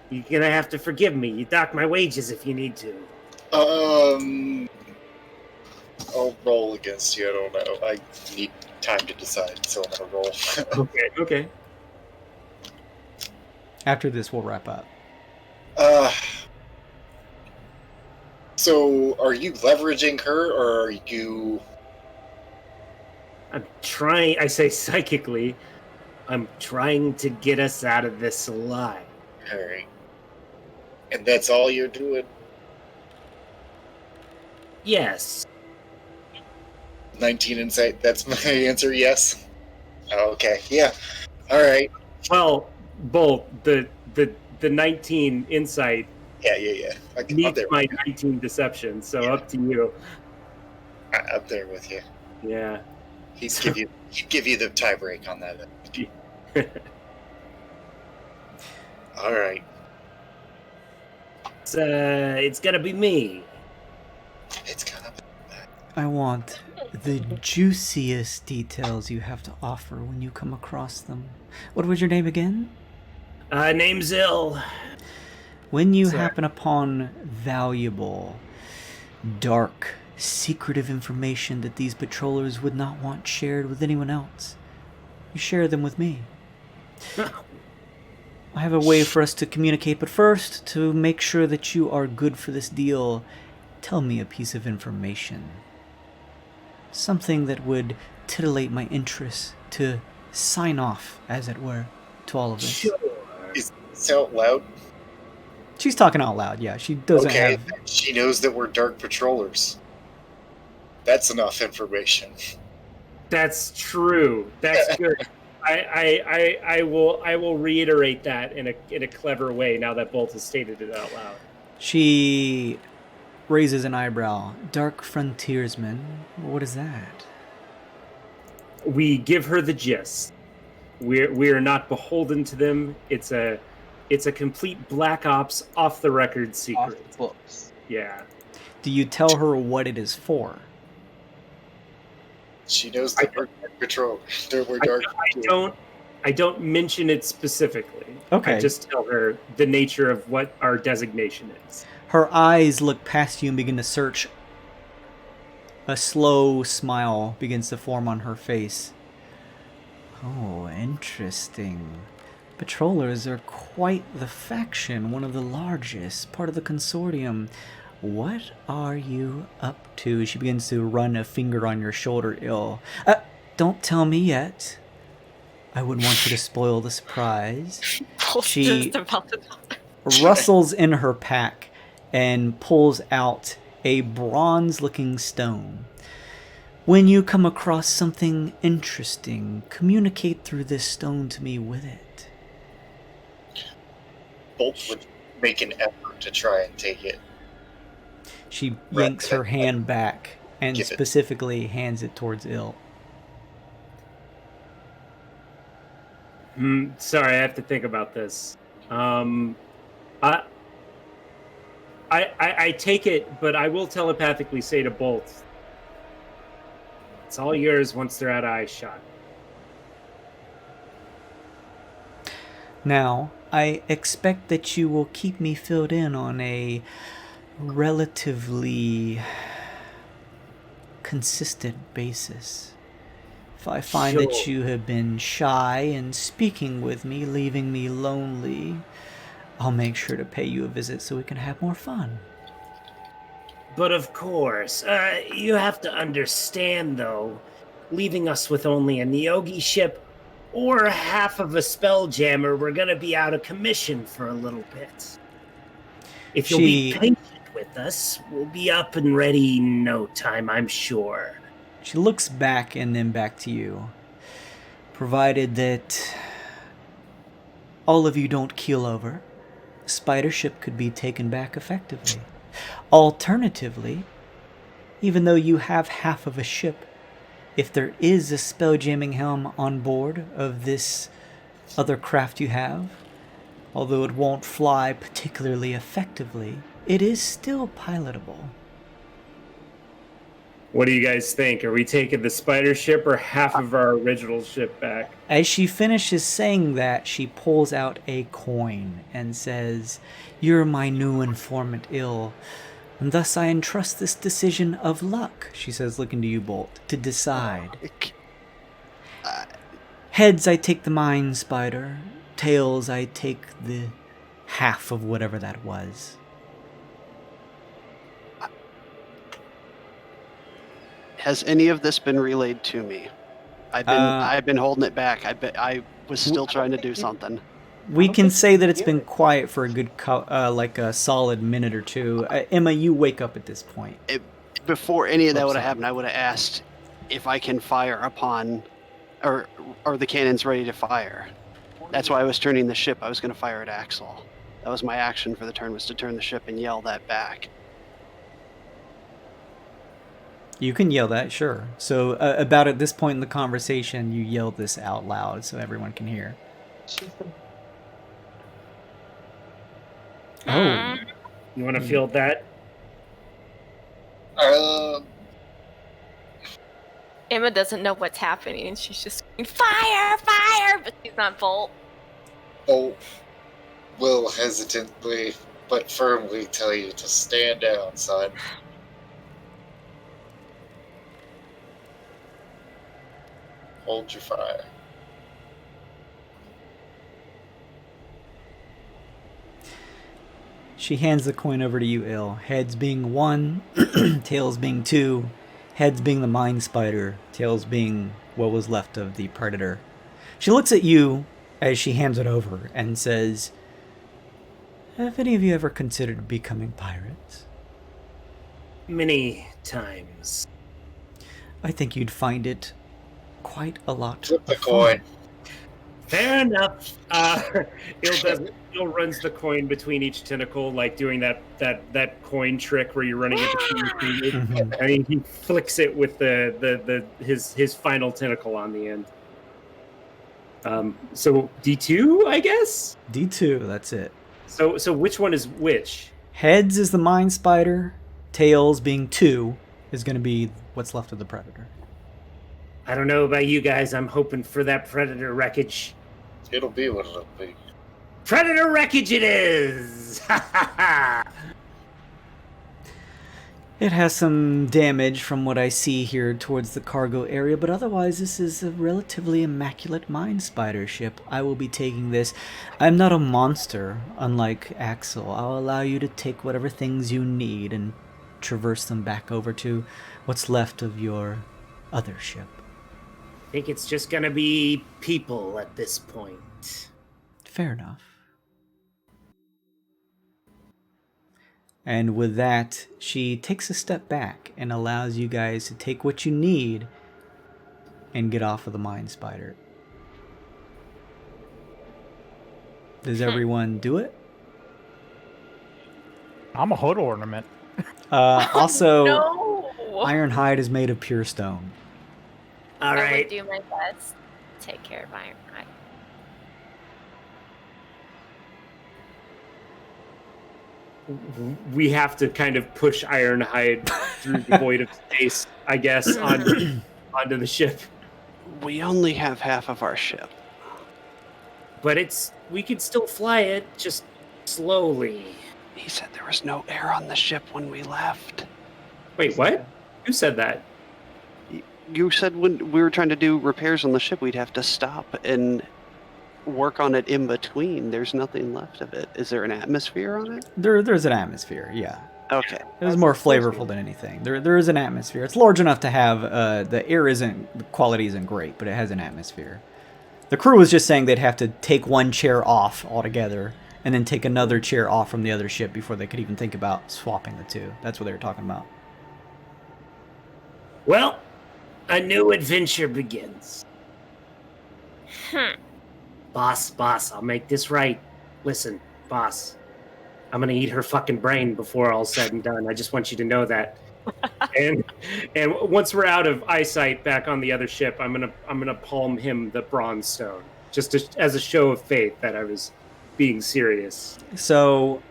You're gonna have to forgive me. You dock my wages if you need to. I'll roll against you. I don't know. I need time to decide, so I'm gonna roll. Okay. After this, we'll wrap up. So are you leveraging her, or are you... I'm trying, I say psychically, I'm trying to get us out of this alive. Alright. And that's all you're doing? Yes. 19 insight, that's my answer, yes? Okay, yeah. Alright. Well, Bolt, the 19 insight Yeah. needs my 19 deception, so up to you. I'm there with you. Yeah. He'd give you the tie break on that. Alright. It's gonna be me. It's gonna be... I want the juiciest details you have to offer when you come across them. What was your name again? Name's Ill. When you happen upon valuable, dark, secretive information that these patrollers would not want shared with anyone else, you share them with me. I have a way for us to communicate, but first, to make sure that you are good for this deal, tell me a piece of information. Something that would titillate my interest to sign off, as it were, to all of this. Sure. Is this out loud? She's talking out loud, yeah. She doesn't have... She knows that we're dark patrollers. That's enough information. That's true. That's good. I will reiterate that in a clever way now that Bolt has stated it out loud. She raises an eyebrow. Dark frontiersman. What is that? We give her the gist. We are not beholden to them. It's a complete black ops off the record Off secret. the books. Yeah. Do you tell her what it is for? She knows that we're patrol. We're dark. I don't mention it specifically. Okay. I just tell her the nature of what our designation is. Her eyes look past you and begin to search. A slow smile begins to form on her face. Oh, interesting. Patrollers are quite the faction, one of the largest, part of the consortium. What are you up to? She begins to run a finger on your shoulder, ill. Don't tell me yet. I wouldn't want you to spoil the surprise. She rustles in her pack and pulls out a bronze-looking stone. When you come across something interesting, communicate through this stone to me with it. Bolt would make an effort to try and take it. She yanks her hand back and specifically hands it towards Il. Sorry, I have to think about this. I take it, but I will telepathically say to Bolt, it's all yours once they're out of eye shot. Now, I expect that you will keep me filled in on a relatively consistent basis. If I find that you have been shy in speaking with me, leaving me lonely, I'll make sure to pay you a visit so we can have more fun. But of course, you have to understand, though, leaving us with only a Neogi ship or half of a Spelljammer, we're going to be out of commission for a little bit. If you'll be patient with us, we'll be up and ready in no time, I'm sure. She looks back and then back to you. Provided that all of you don't keel over, the spider ship could be taken back effectively. Alternatively, even though you have half of a ship, if there is a spelljamming helm on board of this other craft you have, although it won't fly particularly effectively, it is still pilotable. What do you guys think? Are we taking the spider ship or half of our original ship back? As she finishes saying that, she pulls out a coin and says, "You're my new informant, Il, and thus I entrust this decision of luck," she says, looking to you, Bolt, "to decide. Heads, I take the mind spider. Tails, I take the half of whatever that was." Has any of this been relayed to me? I've been holding it back. I was still trying to do something. We can say that it's been quiet for a good, like a solid minute or two. Emma, you wake up at this point. Before any of that would have happened, I would have asked if I can fire upon, or are the cannons ready to fire? That's why I was turning the ship. I was going to fire at Axel. That was my action for the turn, was to turn the ship and yell that back. You can yell that, sure. So about at this point in the conversation, you yell this out loud so everyone can hear. Oh. You want to field that? Emma doesn't know what's happening, and she's just screaming, "Fire! Fire!" But she's not Bolt. Bolt will hesitantly but firmly tell you to stand down, son. Hold your fire. She hands the coin over to you, Il. Heads being 1, tails being 2. Heads being the mind spider, tails being what was left of the predator. She looks at you as she hands it over and says, "Have any of you ever considered becoming pirates?" Many times. I think you'd find it quite a lot Flip the of fun. coin. Fair enough. Il runs the coin between each tentacle, like doing that coin trick where you're running it between your fingers. Mhm. And he flicks it with his final tentacle on the end. So D2, I guess. D2, that's it. So which one is which? Heads is the Mind Spider. Tails, being 2, is going to be what's left of the Predator. I don't know about you guys. I'm hoping for that Predator wreckage. It'll be what it'll be. Predator wreckage it is! It has some damage from what I see here towards the cargo area, but otherwise this is a relatively immaculate Mind Spider ship. I will be taking this. I'm not a monster, unlike Axel. I'll allow you to take whatever things you need and traverse them back over to what's left of your other ship. I think it's just gonna be people at this point. Fair enough. And with that, she takes a step back and allows you guys to take what you need and get off of the Mind Spider. Does everyone do it? I'm a hood ornament. Also, No. Ironhide is made of pure stone. All I right. would do my best to take care of Ironhide. We have to kind of push Ironhide through the void of space, I guess, onto the ship. We only have half of our ship. But we can still fly it, just slowly. He said there was no air on the ship when we left. Wait, what? Who said that? You said when we were trying to do repairs on the ship, we'd have to stop and work on it in between. There's nothing left of it. Is there an atmosphere on it? There's an atmosphere, yeah. Okay. It was more flavorful than anything. There is an atmosphere. It's large enough to have, the quality isn't great, but it has an atmosphere. The crew was just saying they'd have to take one chair off altogether, and then take another chair off from the other ship before they could even think about swapping the two. That's what they were talking about. Well, a new adventure begins. Boss, I'll make this right. Listen, boss, I'm gonna eat her fucking brain before all's said and done. I just want you to know that. and once we're out of eyesight back on the other ship, I'm gonna palm him the bronze stone, just as a show of faith that I was being serious. So,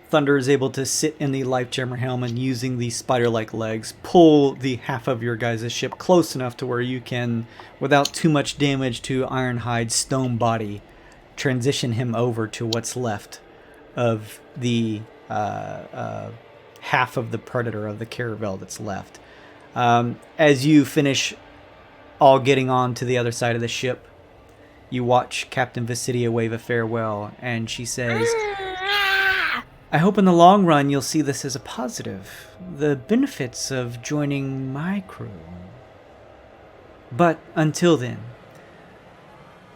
Thunder is able to sit in the life jammer helm and, using the spider-like legs, pull the half of your guys' ship close enough to where you can, without too much damage to Ironhide's stone body, transition him over to what's left of the half of the Predator of the caravel that's left. As you finish all getting on to the other side of the ship, you watch Captain Visidia wave a farewell, and she says, I hope in the long run you'll see this as a positive, the benefits of joining my crew. But until then,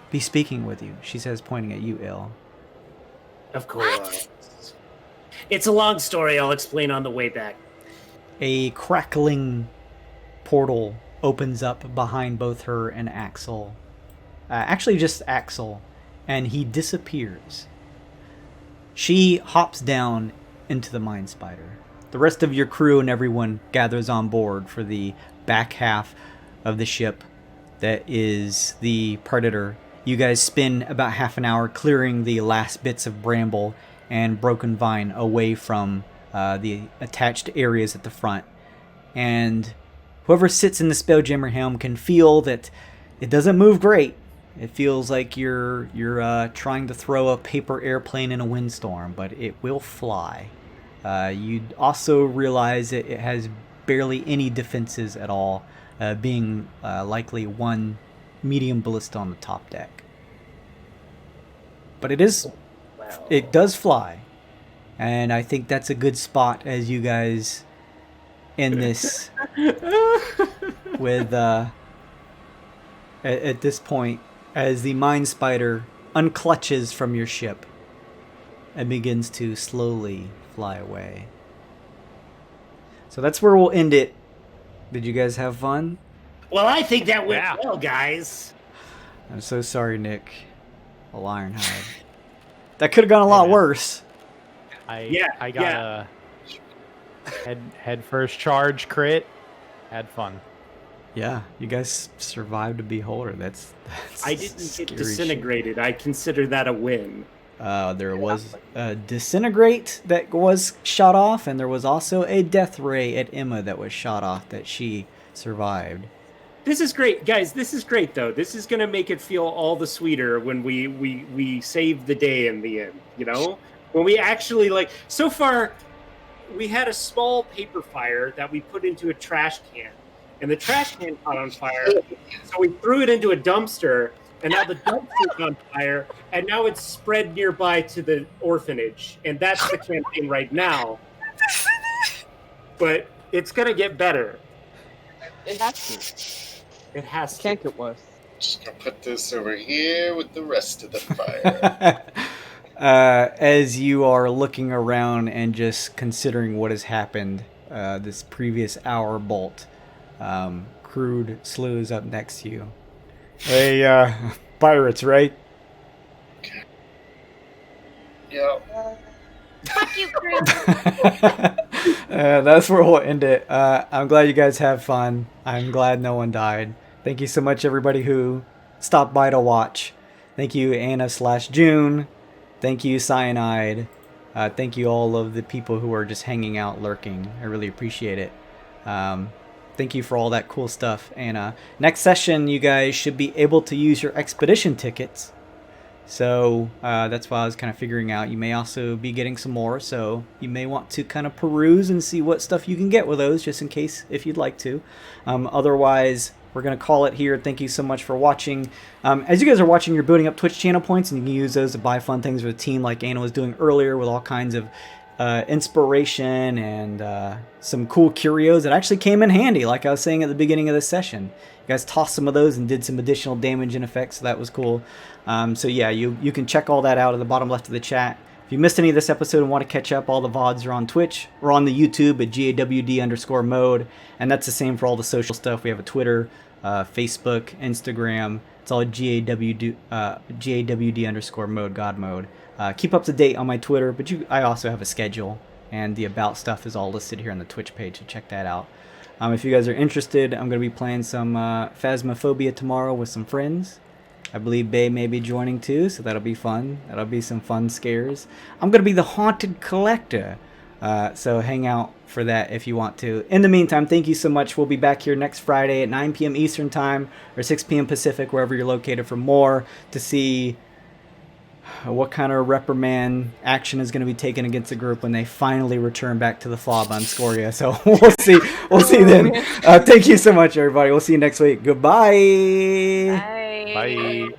be speaking with you, she says, pointing at you, Il. Of course. It's a long story. I'll explain on the way back. A crackling portal opens up behind both her and Axel. Actually, just Axel, and he disappears. She hops down into the Mind Spider. The rest of your crew and everyone gathers on board for the back half of the ship that is the Predator. You guys spend about half an hour clearing the last bits of bramble and broken vine away from the attached areas at the front. And whoever sits in the Spelljammer helm can feel that it doesn't move great. It feels like you're trying to throw a paper airplane in a windstorm, but it will fly. You'd also realize it has barely any defenses at all, being likely one medium ballista on the top deck. But it does fly, and I think that's a good spot as you guys end this with at this point, as the Mind Spider unclutches from your ship and begins to slowly fly away. So that's where we'll end it. Did you guys have fun? Well, I think that went Yeah. well, guys. I'm so sorry, Nick. Well, Ironhide. That could have gone a lot worse. I got a head first charge crit. Had fun. Yeah, you guys survived a beholder. That's I didn't scary get shit. disintegrated. I consider that a win. There was a disintegrate that was shot off, and there was also a death ray at Emma that was shot off that she survived. This is great, guys. This is great, though. This is gonna make it feel all the sweeter when we save the day in the end. You know, when we actually like. So far, we had a small paper fire that we put into a trash can, and the trash can caught on fire. So we threw it into a dumpster, and now the dumpster's on fire, and now it's spread nearby to the orphanage, and that's the campaign right now. But it's gonna get better. It has It has to. to. Can't get worse. Just gonna put this over here with the rest of the fire. As you are looking around and just considering what has happened, this previous hour bolt, Crude Slew up next to you. Hey, pirates, right? Yeah. Fuck you, Crew. That's where we'll end it. I'm glad you guys have fun. I'm glad no one died. Thank you so much, everybody who stopped by to watch. Thank you, Anna/June. Thank you, Cyanide. Thank you, all of the people who are just hanging out, lurking. I really appreciate it. Thank you for all that cool stuff. And next session, you guys should be able to use your expedition tickets. So that's why I was kind of figuring out. You may also be getting some more, so you may want to kind of peruse and see what stuff you can get with those, just in case, if you'd like to. Otherwise, we're going to call it here. Thank you so much for watching. As you guys are watching, you're building up Twitch channel points, and you can use those to buy fun things with a team like Anna was doing earlier, with all kinds of inspiration and some cool curios that actually came in handy, like I was saying at the beginning of this session. You guys tossed some of those and did some additional damage and effects, so that was cool. So yeah, you can check all that out at the bottom left of the chat. If you missed any of this episode and want to catch up, all the VODs are on Twitch. We're on the YouTube at GAWD_mode, and that's the same for all the social stuff. We have a Twitter, Facebook, Instagram. It's all GAWD_mode, God mode. Keep up to date on my Twitter, but I also have a schedule, and the about stuff is all listed here on the Twitch page, so check that out. If you guys are interested, I'm going to be playing some Phasmophobia tomorrow with some friends. I believe Bay may be joining too, so that'll be fun. That'll be some fun scares. I'm going to be the Haunted Collector, so hang out for that if you want to. In the meantime, thank you so much. We'll be back here next Friday at 9 p.m. Eastern Time, or 6 p.m. Pacific, wherever you're located, for more, to see what kind of reprimand action is going to be taken against the group when they finally return back to the FOB on Scoria. So we'll see. We'll see then. Thank you so much, everybody. We'll see you next week. Goodbye. Bye. Bye.